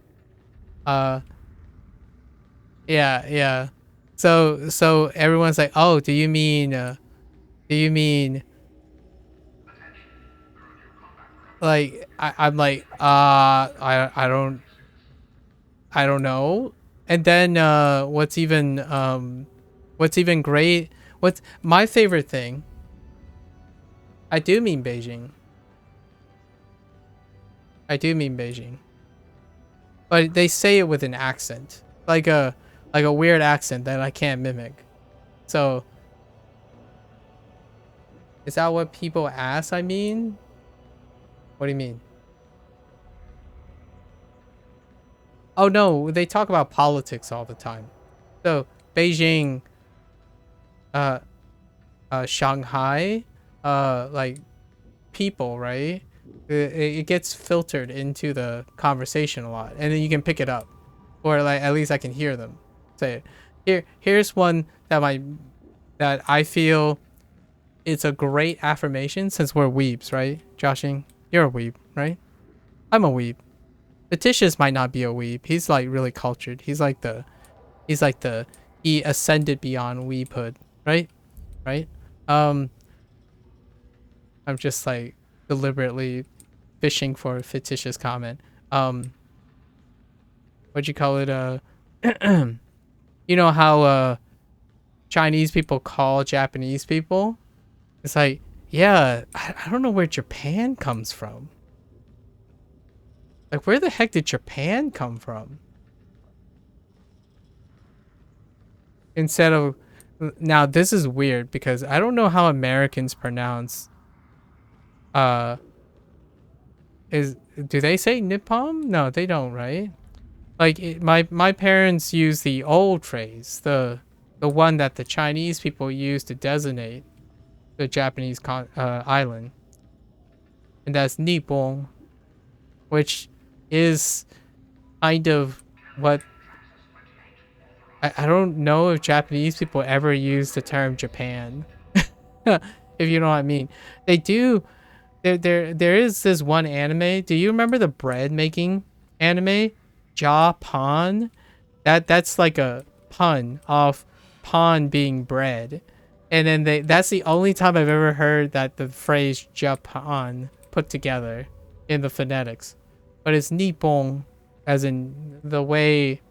yeah. So everyone's like, oh, do you mean like I'm like I don't know. And then what's even great, what's my favorite thing, I do mean Beijing. But they say it with an accent, like a weird accent that I can't mimic. So is that what people ask? I mean, what do you mean? Oh no, they talk about politics all the time. So Beijing, uh, Shanghai, like people, right? It gets filtered into the conversation a lot, and then you can pick it up, or like at least I can hear them say it. Here's one that I feel it's a great affirmation since we're weebs, right? Joshing, you're a weeb, right? I'm a weeb. Letitius might not be a weeb. He's like really cultured. He ascended beyond weebhood, right? Right? I'm just like deliberately fishing for a fictitious comment. What'd you call it? You know how Chinese people call Japanese people? It's like, yeah, I don't know where Japan comes from. Like, where the heck did Japan come from? Instead of, now this is weird because I don't know how Americans pronounce, do they say Nippon? No, they don't, right? Like, my parents use the old phrase, the one that the Chinese people use to designate the Japanese island, and that's Nippon, which is kind of what I don't know if Japanese people ever use the term Japan. If you know what I mean. They do. There is this one anime. Do you remember the bread making anime? Japan? That's like a pun off pawn being bread. And then that's the only time I've ever heard that the phrase Japan put together in the phonetics. But it's Nippon, as in the way,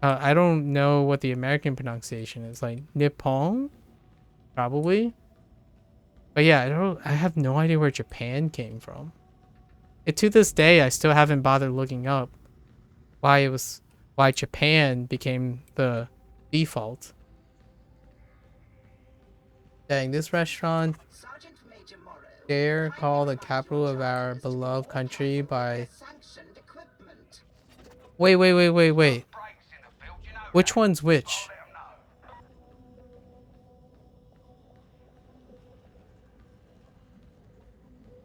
I don't know what the American pronunciation is. Like Nippon? Probably. But yeah, I have no idea where Japan came from. To this day, I still haven't bothered looking up why Japan became the default. Dang, this restaurant dare call the capital of our beloved country by... Wait. Which one's which?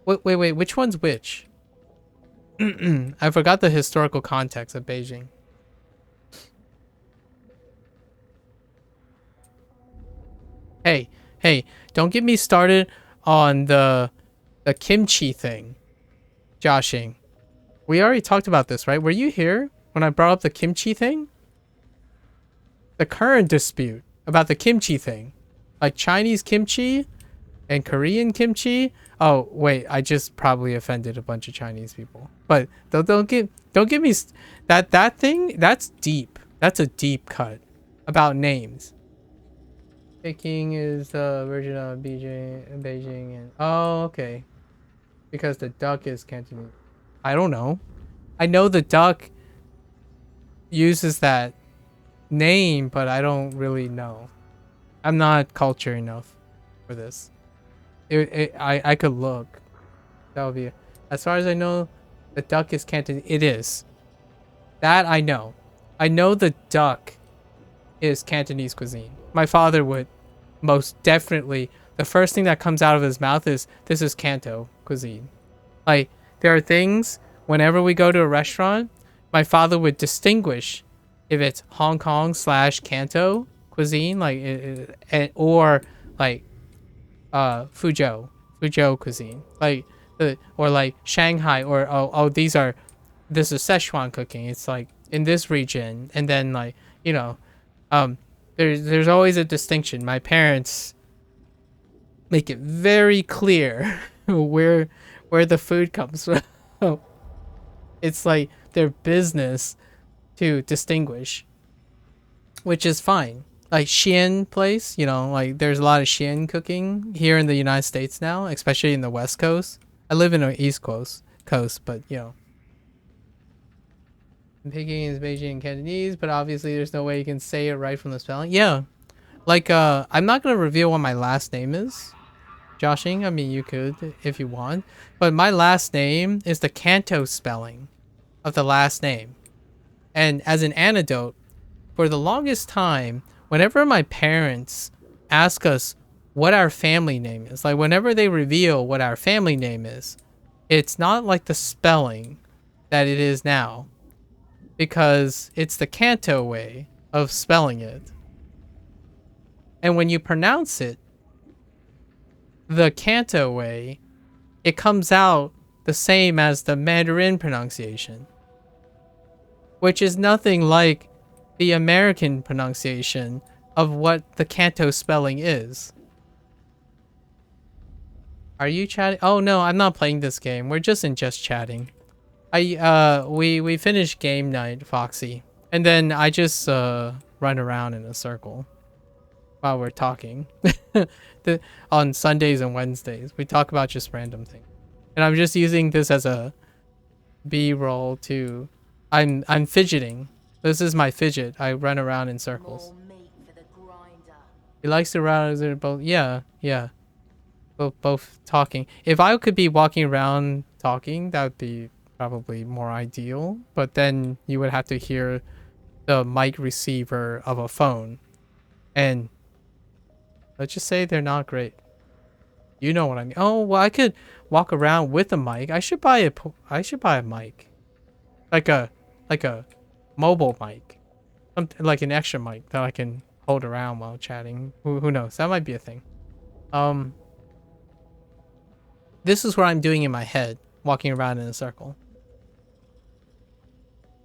Wait, which one's which? I forgot the historical context of Beijing. Hey, don't get me started on the kimchi thing, Joshing. We already talked about this, right? Were you here when I brought up the kimchi thing? The current dispute about the kimchi thing. Like Chinese kimchi and Korean kimchi. Oh, wait, I just probably offended a bunch of Chinese people. But don't get me that thing, that's deep. That's a deep cut about names. Peking is the version of Beijing and oh, okay. Because the duck is Cantonese. I don't know. I know the duck uses that name, but I don't really know. I'm not cultured enough for this. I could look. That would be... As far as I know, the duck is Cantonese. It is. That I know. I know the duck is Cantonese cuisine. My father would most definitely... The first thing that comes out of his mouth is, this is Canto cuisine. Like, there are things, whenever we go to a restaurant, my father would distinguish if it's Hong Kong / Canto cuisine, like, or like Fuzhou cuisine, like or like Shanghai, or this is Szechuan cooking. It's like in this region, and then like there's always a distinction. My parents make it very clear where the food comes from. It's like their business to distinguish, which is fine. Like Xi'an place, like there's a lot of Xi'an cooking here in the United States now, especially in the West Coast. I live in the East Coast, but Peking is Beijing and Cantonese, but obviously there's no way you can say it right from the spelling. Yeah, like I'm not gonna reveal what my last name is, Joshing. I mean, you could if you want, but my last name is the Canto spelling of the last name. And as an anecdote, for the longest time, whenever my parents ask us what our family name is, like whenever they reveal what our family name is, it's not like the spelling that it is now, because it's the Canto way of spelling it. And when you pronounce it the Canto way, it comes out the same as the Mandarin pronunciation, which is nothing like the American pronunciation of what the Canto spelling is. Are you chatting? Oh no, I'm not playing this game. We're just chatting. We finished game night, Foxy, and then I just run around in a circle while we're talking. On Sundays and Wednesdays, we talk about just random things, and I'm just using this as a B-roll to... I'm fidgeting. This is my fidget. I run around in circles. He likes to run both. Yeah. Both talking. If I could be walking around talking, that would be probably more ideal. But then you would have to hear the mic receiver of a phone, and let's just say they're not great. You know what I mean? Oh well, I could walk around with a mic. I should buy a mic, like a mobile mic, something like an extra mic that I can hold around while chatting. Who knows? That might be a thing. This is what I'm doing in my head, walking around in a circle.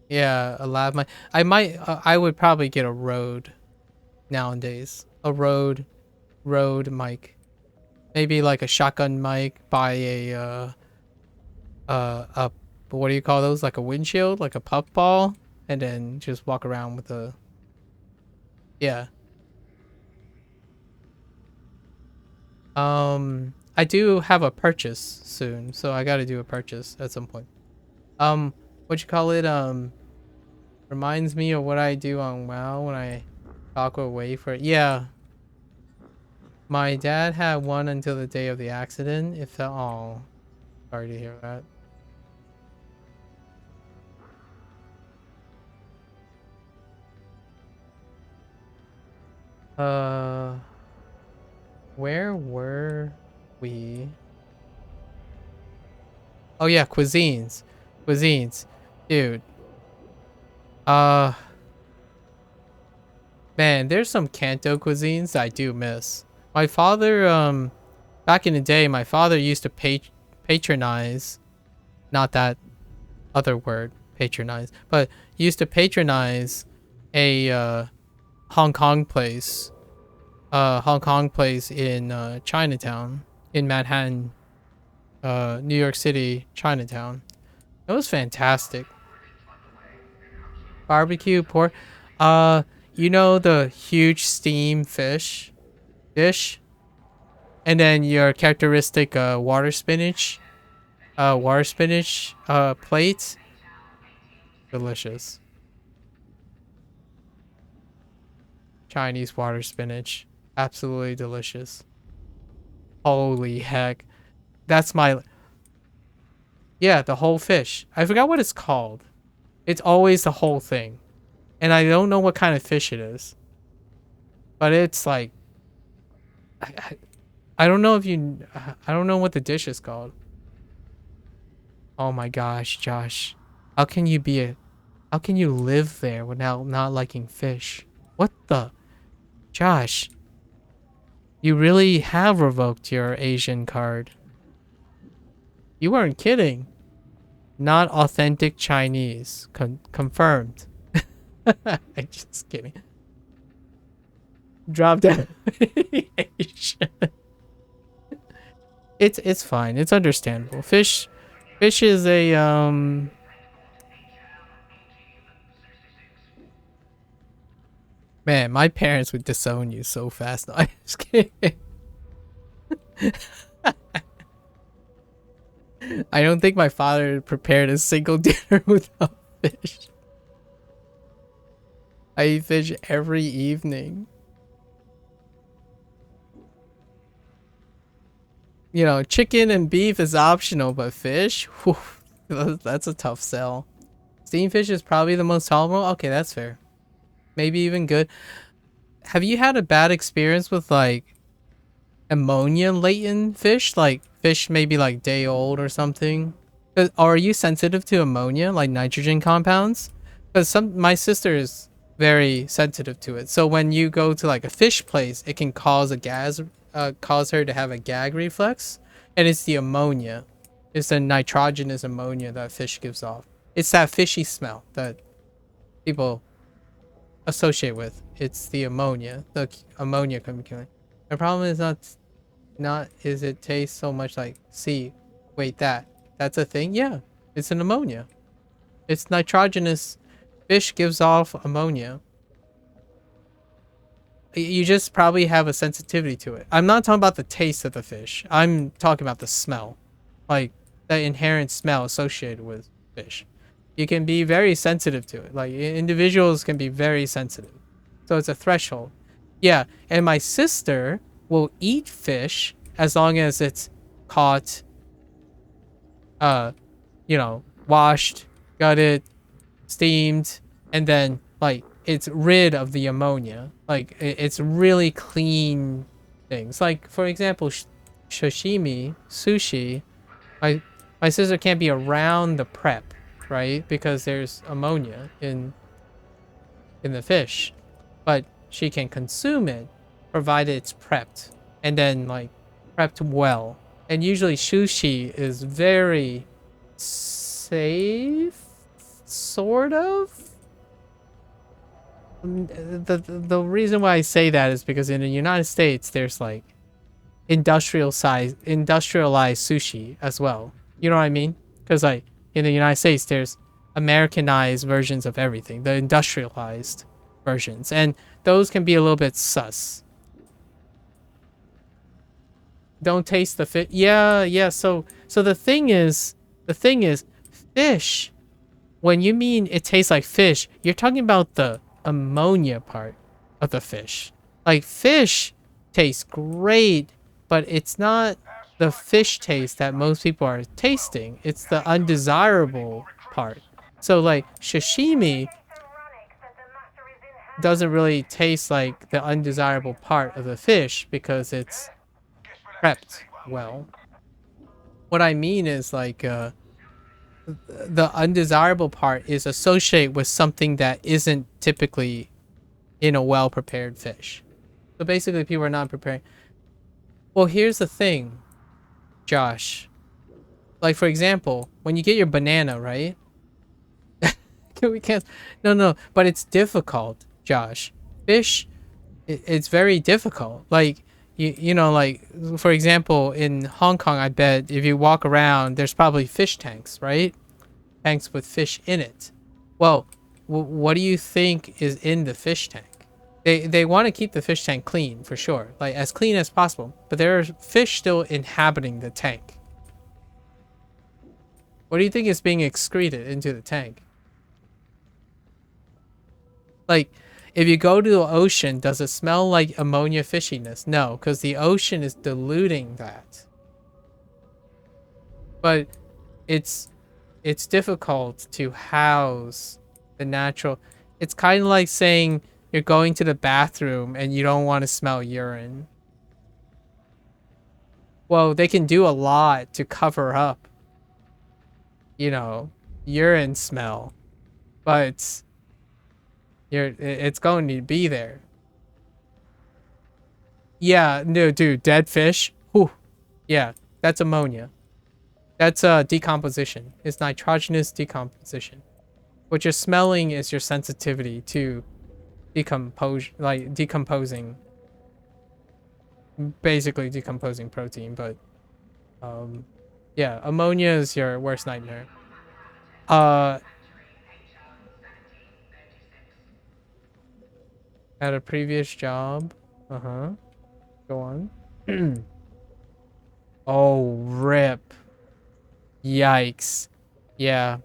Yeah, a lav mic. I would probably get a Rode nowadays. A Rode mic. Maybe like a shotgun mic. Buy a what do you call those? Like a windshield, like a puffball, and then just walk around with a... Yeah. I do have a purchase soon, so I gotta do a purchase at some point. What you call it? Reminds me of what I do on WoW when I talk away for it. Yeah, my dad had one until the day of the accident. It felt, oh, sorry to hear that. Where were we? Oh yeah, cuisines. Cuisines. Dude. Uh, man, there's some Kanto cuisines I do miss. My father, back in the day, my father used to patronize, not that other word, patronize, but used to patronize a, Hong Kong place. Hong Kong place in, Chinatown, in Manhattan, New York City, Chinatown. It was fantastic. Barbecue pork. You know the huge steam fish dish, and then your characteristic water spinach plate. Delicious. Chinese water spinach. Absolutely delicious. Holy heck. That's my, yeah, the whole fish. I forgot what it's called. It's always the whole thing. And I don't know what kind of fish it is. But it's like, I, I don't know if you, I don't know what the dish is called. Oh my gosh, Josh. How can you be a, how can you live there without not liking fish? What the? Josh. You really have revoked your Asian card. You weren't kidding. Not authentic Chinese. Confirmed. I'm just kidding. Drop down. It's fine. It's understandable. Fish is a man, my parents would disown you so fast. No, I'm just kidding. I don't think my father prepared a single dinner without fish. I eat fish every evening. You know, chicken and beef is optional, but fish? Whew, that's a tough sell. Steamed fish is probably the most tolerable? Okay, that's fair. Maybe even good. Have you had a bad experience with, like, ammonia latent fish? Like, fish maybe, like, day old or something? Are you sensitive to ammonia, like nitrogen compounds? Because my sister is very sensitive to it. So when you go to, like, a fish place, it can cause a cause her to have a gag reflex, and it's the ammonia. It's the nitrogenous ammonia that fish gives off. It's that fishy smell that people associate with. It's the ammonia coming. The problem is not is it tastes so much like, see, wait, that's a thing. Yeah, it's an ammonia. It's nitrogenous. Fish gives off ammonia. You just probably have a sensitivity to it. I'm not talking about the taste of the fish. I'm talking about the smell. Like, the inherent smell associated with fish. You can be very sensitive to it. Like, individuals can be very sensitive. So it's a threshold. Yeah, and my sister will eat fish as long as it's caught, you know, washed, gutted, steamed, and then, like, it's rid of the ammonia. Like, it's really clean things. Like, for example, sashimi, sushi. My sister can't be around the prep, right? Because there's ammonia in the fish. But she can consume it, provided it's prepped. And then, like, prepped well. And usually sushi is very safe, sort of. The reason why I say that is because in the United States there's, like, industrialized sushi as well. You know what I mean? Because, like, in the United States there's Americanized versions of everything, the industrialized versions, and those can be a little bit sus. Don't taste the fish. Yeah, yeah. So the thing is, fish. When you mean it tastes like fish, you're talking about the ammonia part of the fish. Like fish tastes great, but it's not the fish taste that most people are tasting. It's the undesirable part. So like sashimi doesn't really taste like the undesirable part of the fish because it's prepped well. What I mean is like the undesirable part is associated with something that isn't typically in a well prepared fish. So basically, people are not preparing. Well, here's the thing, Josh. Like for example, when you get your banana, right? We can't. No, no. But it's difficult, Josh. Fish, it's very difficult. Like you know, like for example, in Hong Kong, I bet if you walk around, there's probably fish tanks, right? Tanks with fish in it. Well, what do you think is in the fish tank? They want to keep the fish tank clean for sure, like as clean as possible. But there are fish still inhabiting the tank. What do you think is being excreted into the tank? Like, if you go to the ocean, does it smell like ammonia fishiness? No, because the ocean is diluting that. But it's difficult to house the natural. It's kind of like saying you're going to the bathroom and you don't want to smell urine. Well, they can do a lot to cover up, you know, urine smell, but it's going to be there. Yeah, no, dude, dead fish. Whew. Yeah, that's ammonia. That's decomposition. It's nitrogenous decomposition. What you're smelling is your sensitivity to decomposing, basically decomposing protein. But yeah, ammonia is your worst nightmare. Uh, at a previous job. Uh-huh. Go on. Oh, rip. Yikes. Yeah,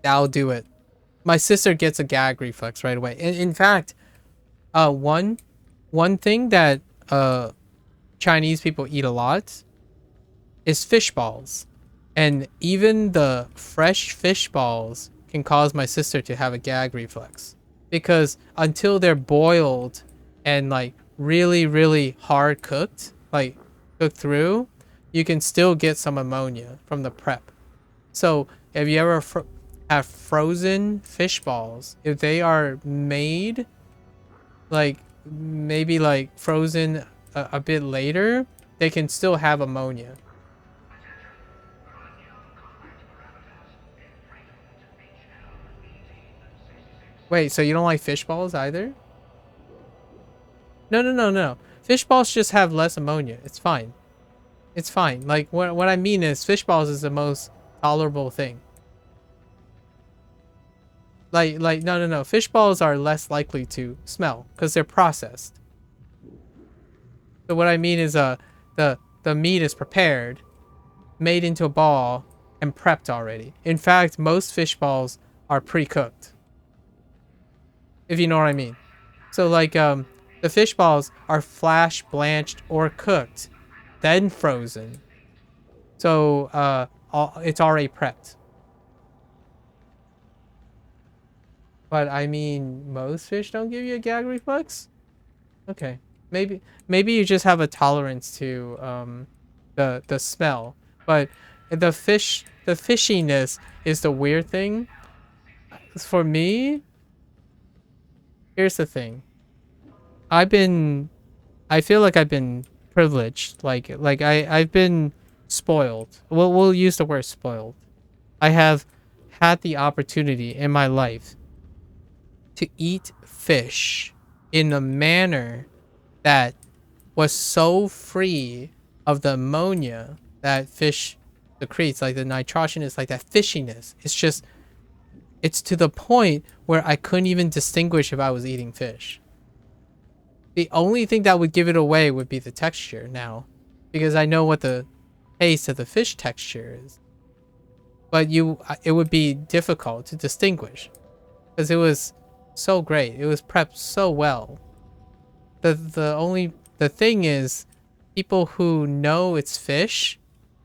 that'll do it. My sister gets a gag reflex right away. In fact, one thing that Chinese people eat a lot is fish balls. And even the fresh fish balls can cause my sister to have a gag reflex. Because until they're boiled and like really, really hard cooked, like cooked through, you can still get some ammonia from the prep. So have you ever have frozen fish balls? If they are made like maybe like frozen a bit later, they can still have ammonia. Wait, so you don't like fish balls either? No, no, no, no. Fish balls just have less ammonia. It's fine. It's fine. Like what I mean is fish balls is the most tolerable thing. Like no, no, no. Fish balls are less likely to smell because they're processed. So what I mean is the meat is prepared, made into a ball, and prepped already. In fact, most fish balls are pre-cooked. If you know what I mean. So like the fish balls are flash blanched or cooked, then frozen. So it's already prepped. But I mean, most fish don't give you a gag reflex. Okay, maybe you just have a tolerance to the smell. But the fishiness is the weird thing. For me, here's the thing. I feel like I've been privileged. Like I've been spoiled. We'll use the word spoiled. I have had the opportunity in my life to eat fish in a manner that was so free of the ammonia that fish secretes, like the nitrogenous, like that fishiness. It's to the point where I couldn't even distinguish if I was eating fish. The only thing that would give it away would be the texture now, because I know what the taste of the fish texture is. But it would be difficult to distinguish because it was so great. It was prepped so well. The thing is, people who know it's fish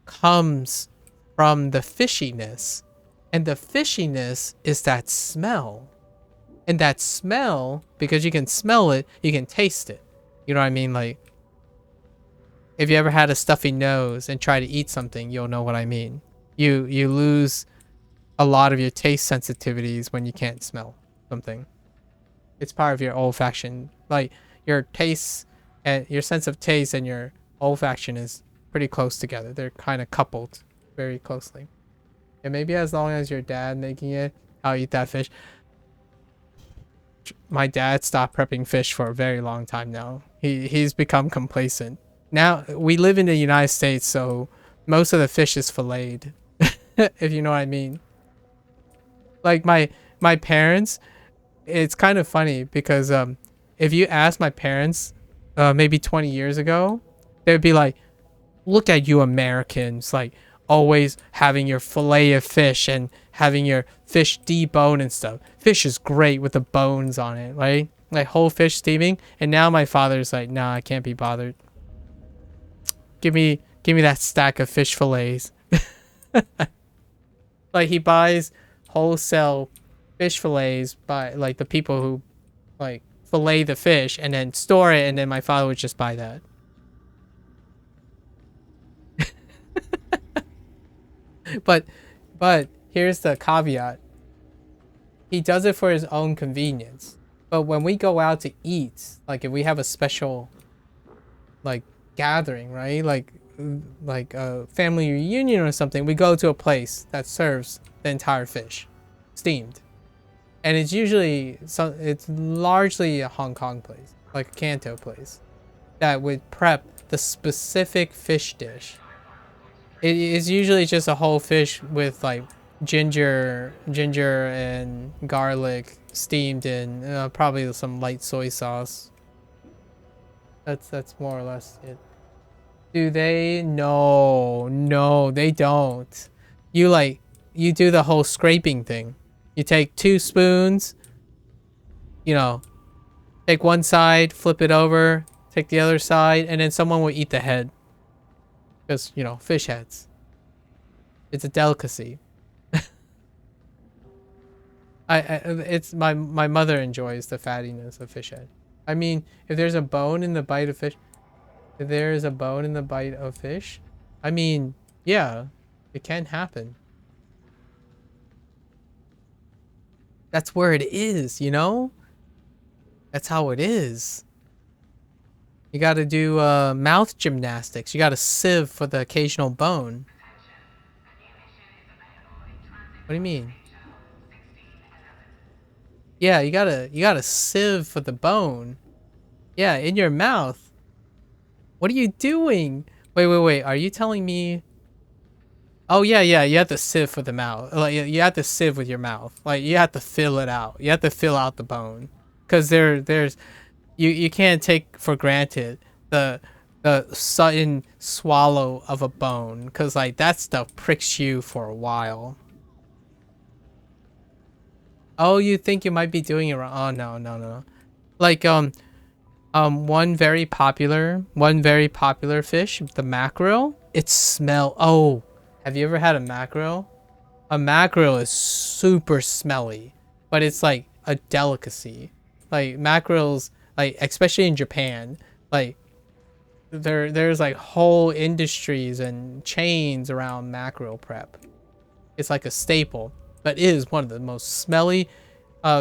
comes from the fishiness, and the fishiness is that smell. And that smell, because you can smell it, you can taste it. You know what I mean? Like, if you ever had a stuffy nose and try to eat something, you'll know what I mean. You lose a lot of your taste sensitivities when you can't smell something. It's part of your olfaction. Like, your taste and your sense of taste and your olfaction is pretty close together. They're kind of coupled very closely. And maybe as long as your dad making it, I'll eat that fish. My dad stopped prepping fish for a very long time now. He's become complacent. Now, we live in the United States, so most of the fish is filleted, if you know what I mean. Like, my parents, it's kind of funny because if you ask my parents maybe 20 years ago, they'd be like, look at you Americans, like, always having your fillet of fish and having your fish debone and stuff. Fish is great with the bones on it, right? Like whole fish steaming. And now my father's like, nah, I can't be bothered. Give me that stack of fish fillets. Like, he buys wholesale fish fillets by like the people who like fillet the fish and then store it, and then my father would just buy that. But here's the caveat. He does it for his own convenience. But when we go out to eat, like if we have a special like gathering, right? Like a family reunion or something, we go to a place that serves the entire fish steamed. And it's usually it's largely a Hong Kong place, like a Kanto place, that would prep the specific fish dish. It is usually just a whole fish with like ginger and garlic steamed in probably some light soy sauce. That's more or less it. Do they? No, they don't. You do the whole scraping thing. You take 2 spoons, you know, take one side, flip it over, take the other side, and then someone will eat the head. Because, you know, fish heads. It's a delicacy. It's my mother enjoys the fattiness of fish head. I mean, if there's a bone in the bite of fish, I mean, yeah, it can happen. That's where it is, you know? That's how it is. You gotta do mouth gymnastics. You gotta sieve for the occasional bone. What do you mean? Yeah, you gotta sieve for the bone. Yeah, in your mouth. What are you doing? Wait. Are you telling me? Oh yeah. You have to sieve for the mouth. Like, you have to sieve with your mouth. Like, you have to fill it out. You have to fill out the bone, because there's you can't take for granted the sudden swallow of a bone, because like that stuff pricks you for a while. Oh, you think you might be doing it wrong? Oh no. Like one very popular fish, the mackerel. It smell. Oh, have you ever had a mackerel? A mackerel is super smelly, but it's like a delicacy. Like mackerels, like especially in Japan, like there's like whole industries and chains around mackerel prep. It's like a staple, but it is one of the most smelly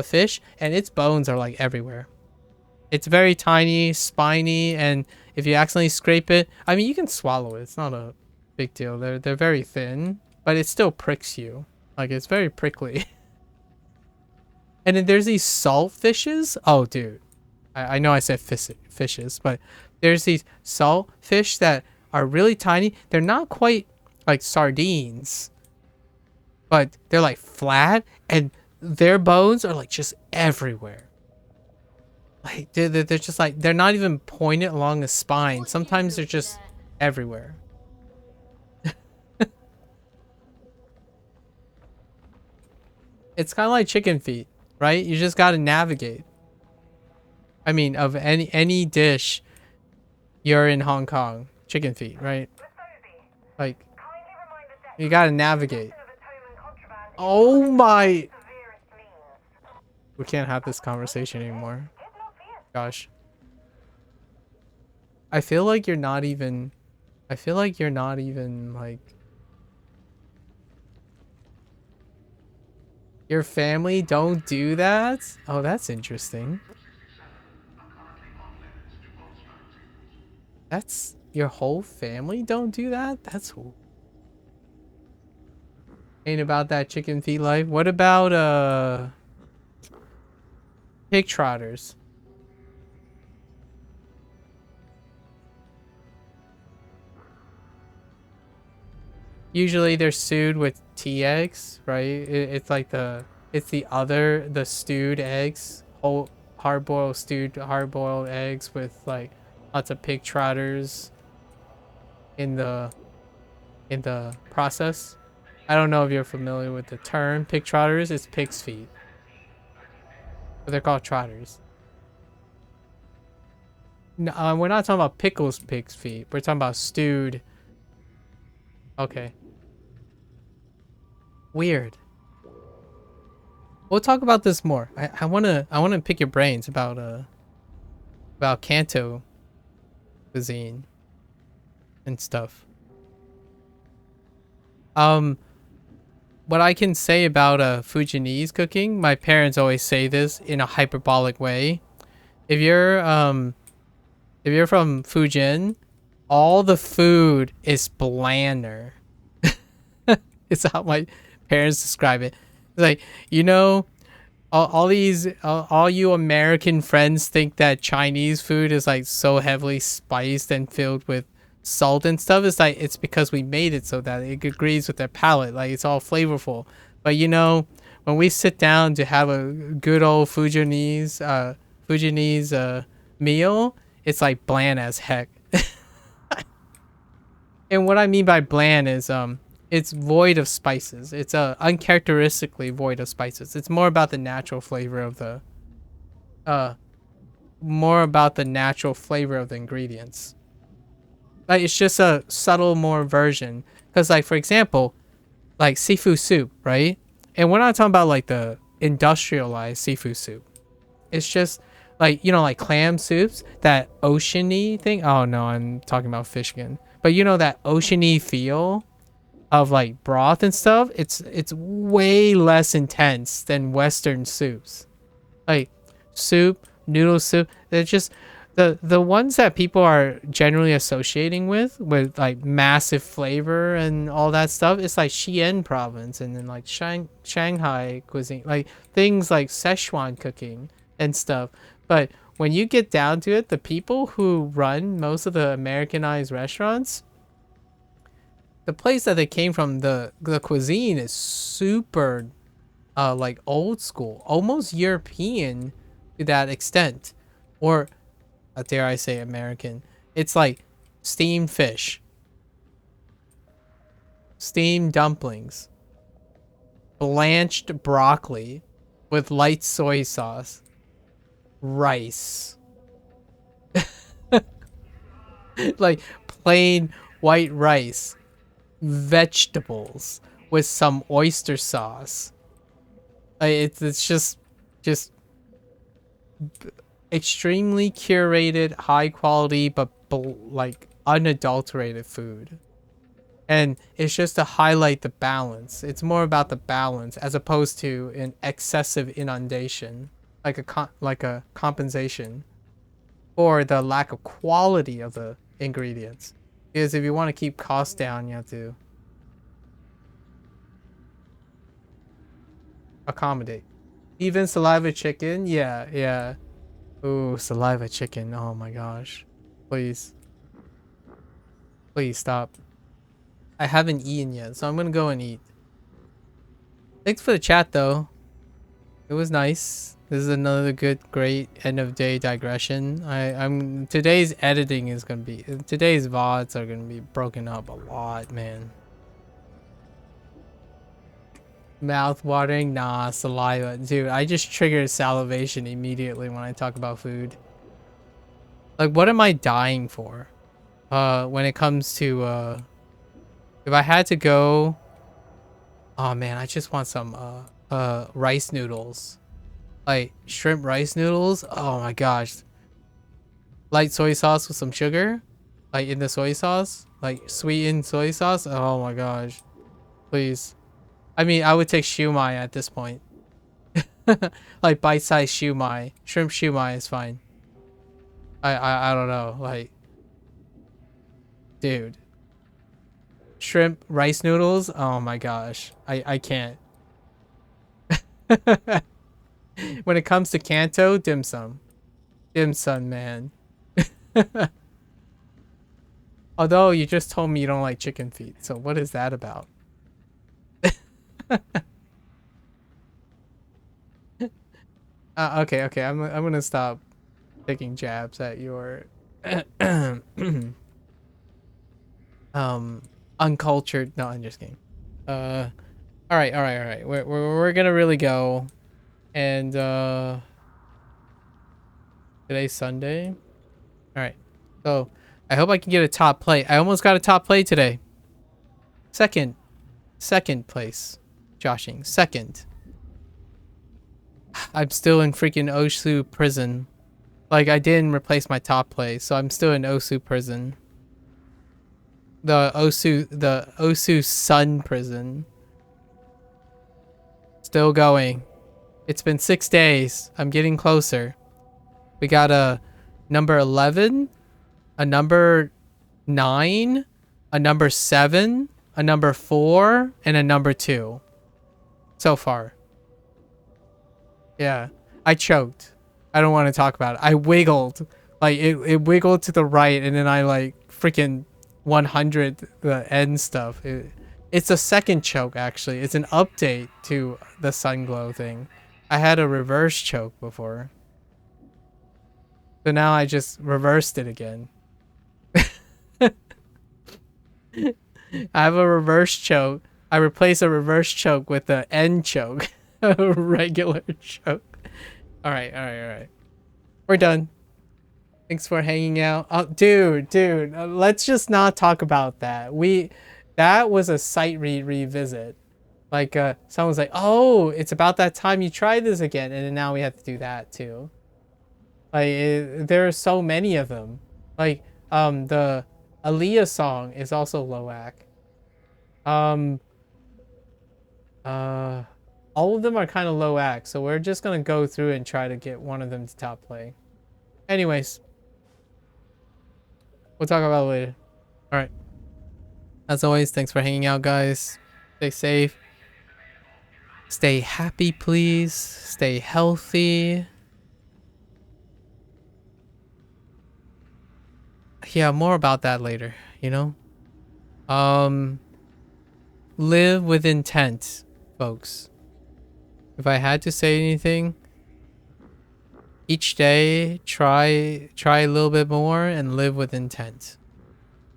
fish, and its bones are like everywhere. It's very tiny, spiny, and if you accidentally scrape it, I mean, you can swallow it. It's not a big deal. They're very thin, but it still pricks you. Like, it's very prickly. And then there's these salt fishes. Oh, dude. I know I said fishes, but there's these salt fish that are really tiny. They're not quite like sardines, but they're like flat, and their bones are like just everywhere. Like they're just like they're not even pointed along the spine. Sometimes they're just everywhere. It's kind of like chicken feet, right? You just got to navigate. I mean, of any dish, you're in Hong Kong, chicken feet, right? Like you got to navigate. Oh my! We can't have this conversation anymore. Gosh. I feel like you're not even. I feel like you're not even like. Your family don't do that? Oh, that's interesting. That's your whole family don't do that? That's ain't about that chicken feet life. What about pig trotters? Usually they're stewed with tea eggs, right? It's like the stewed eggs, whole hard boiled eggs with like lots of pig trotters in the process. I don't know if you're familiar with the term pig trotters. It's pig's feet, but they're called trotters. No, we're not talking about pickles pig's feet. We're talking about stewed. Okay, weird. We'll talk about this more. I wanna pick your brains about Kanto cuisine and stuff. Um, what I can say about Fujianese cooking, my parents always say this in a hyperbolic way. If you're from Fujian, all the food is blander. It's how my parents describe it. It's like, you know, all you American friends think that Chinese food is like so heavily spiced and filled with salt and stuff. It's like it's because we made it so that it agrees with their palate. Like it's all flavorful. But you know, when we sit down to have a good old Fujianese meal, it's like bland as heck. And what I mean by bland is it's void of spices. It's uncharacteristically void of spices. It's more about the natural flavor of the uh more about the natural flavor of the ingredients. Like it's just a subtle more version. Cause like for example, like seafood soup, right? And we're not talking about like the industrialized seafood soup. It's just like you know, like clam soups, that oceany thing. Oh no, I'm talking about fish again. But you know that oceany feel of like broth and stuff. It's way less intense than Western soups. Like soup, noodle soup. They're just the ones that people are generally associating with like massive flavor and all that stuff. It's like Xi'an province and then like Shanghai cuisine, like things like Szechuan cooking and stuff. But when you get down to it, the people who run most of the Americanized restaurants, the place that they came from, the cuisine is super like old school, almost European to that extent, or dare I say American. It's like steamed fish, steamed dumplings, blanched broccoli with light soy sauce, rice, like plain white rice, vegetables with some oyster sauce. Like, it's just extremely curated, high quality, but like unadulterated food. And it's just to highlight the balance. It's more about the balance as opposed to an excessive inundation, like like a compensation for the lack of quality of the ingredients. Because if you want to keep costs down, you have to accommodate. Even saliva chicken, yeah, yeah. Ooh, saliva chicken. Oh my gosh. Please. Please stop. I haven't eaten yet, so I'm gonna go and eat. Thanks for the chat though. It was nice. This is another great end of day digression. I'm today's editing is gonna be today's VODs are gonna be broken up a lot, man. Mouth watering, nah, saliva, dude. I just trigger salivation immediately when I talk about food. Like, what am I dying for? When it comes to if I had to go, oh man, I just want some rice noodles. Like shrimp rice noodles. Oh my gosh. Light soy sauce with some sugar. Like in the soy sauce. Like sweetened soy sauce. Oh my gosh. Please. I mean, I would take shumai at this point. Like bite-sized shumai. Shrimp shumai is fine. I don't know. Like, dude. Shrimp rice noodles. Oh my gosh. I can't. When it comes to Kanto, dim sum. Dim sum, man. Although you just told me you don't like chicken feet, so what is that about? Okay. I'm gonna stop taking jabs at your uncultured. No, I'm just kidding. All right. We're gonna really go, and today's Sunday. All right, so I hope I can get a top play. I almost got a top play today. Second place, joshing. Second. I'm still in freaking Osu prison. Like, I didn't replace my top play, so I'm still in Osu prison. The Osu Sun prison. Still going. It's been 6 days. I'm getting closer. We got a number 11, a number 9, a number 7, a number 4, and a number 2. So far. Yeah. I choked. I don't want to talk about it. I wiggled. Like, it wiggled to the right, and then I, like, freaking 100 the end stuff. It's a second choke, actually. It's an update to the sun glow thing. I had a reverse choke before. So now I just reversed it again. I have a reverse choke. I replace a reverse choke with the end choke. A regular choke. Alright. We're done. Thanks for hanging out. Oh, dude. Let's just not talk about that. That was a site revisit. Like, someone's like, oh, it's about that time you tried this again. And then now we have to do that too. Like, there are so many of them. Like, the Aaliyah song is also Loac. All of them are kind of Loac, so we're just gonna go through and try to get one of them to top play. Anyways, we'll talk about it later. All right. As always, thanks for hanging out, guys. Stay safe. Stay happy, please. Stay healthy. Yeah, more about that later, you know? Live with intent, folks. If I had to say anything, each day try a little bit more and live with intent.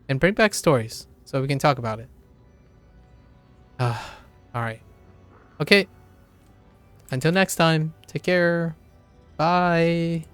And bring back stories so we can talk about it. All right. Okay. Until next time, take care. Bye.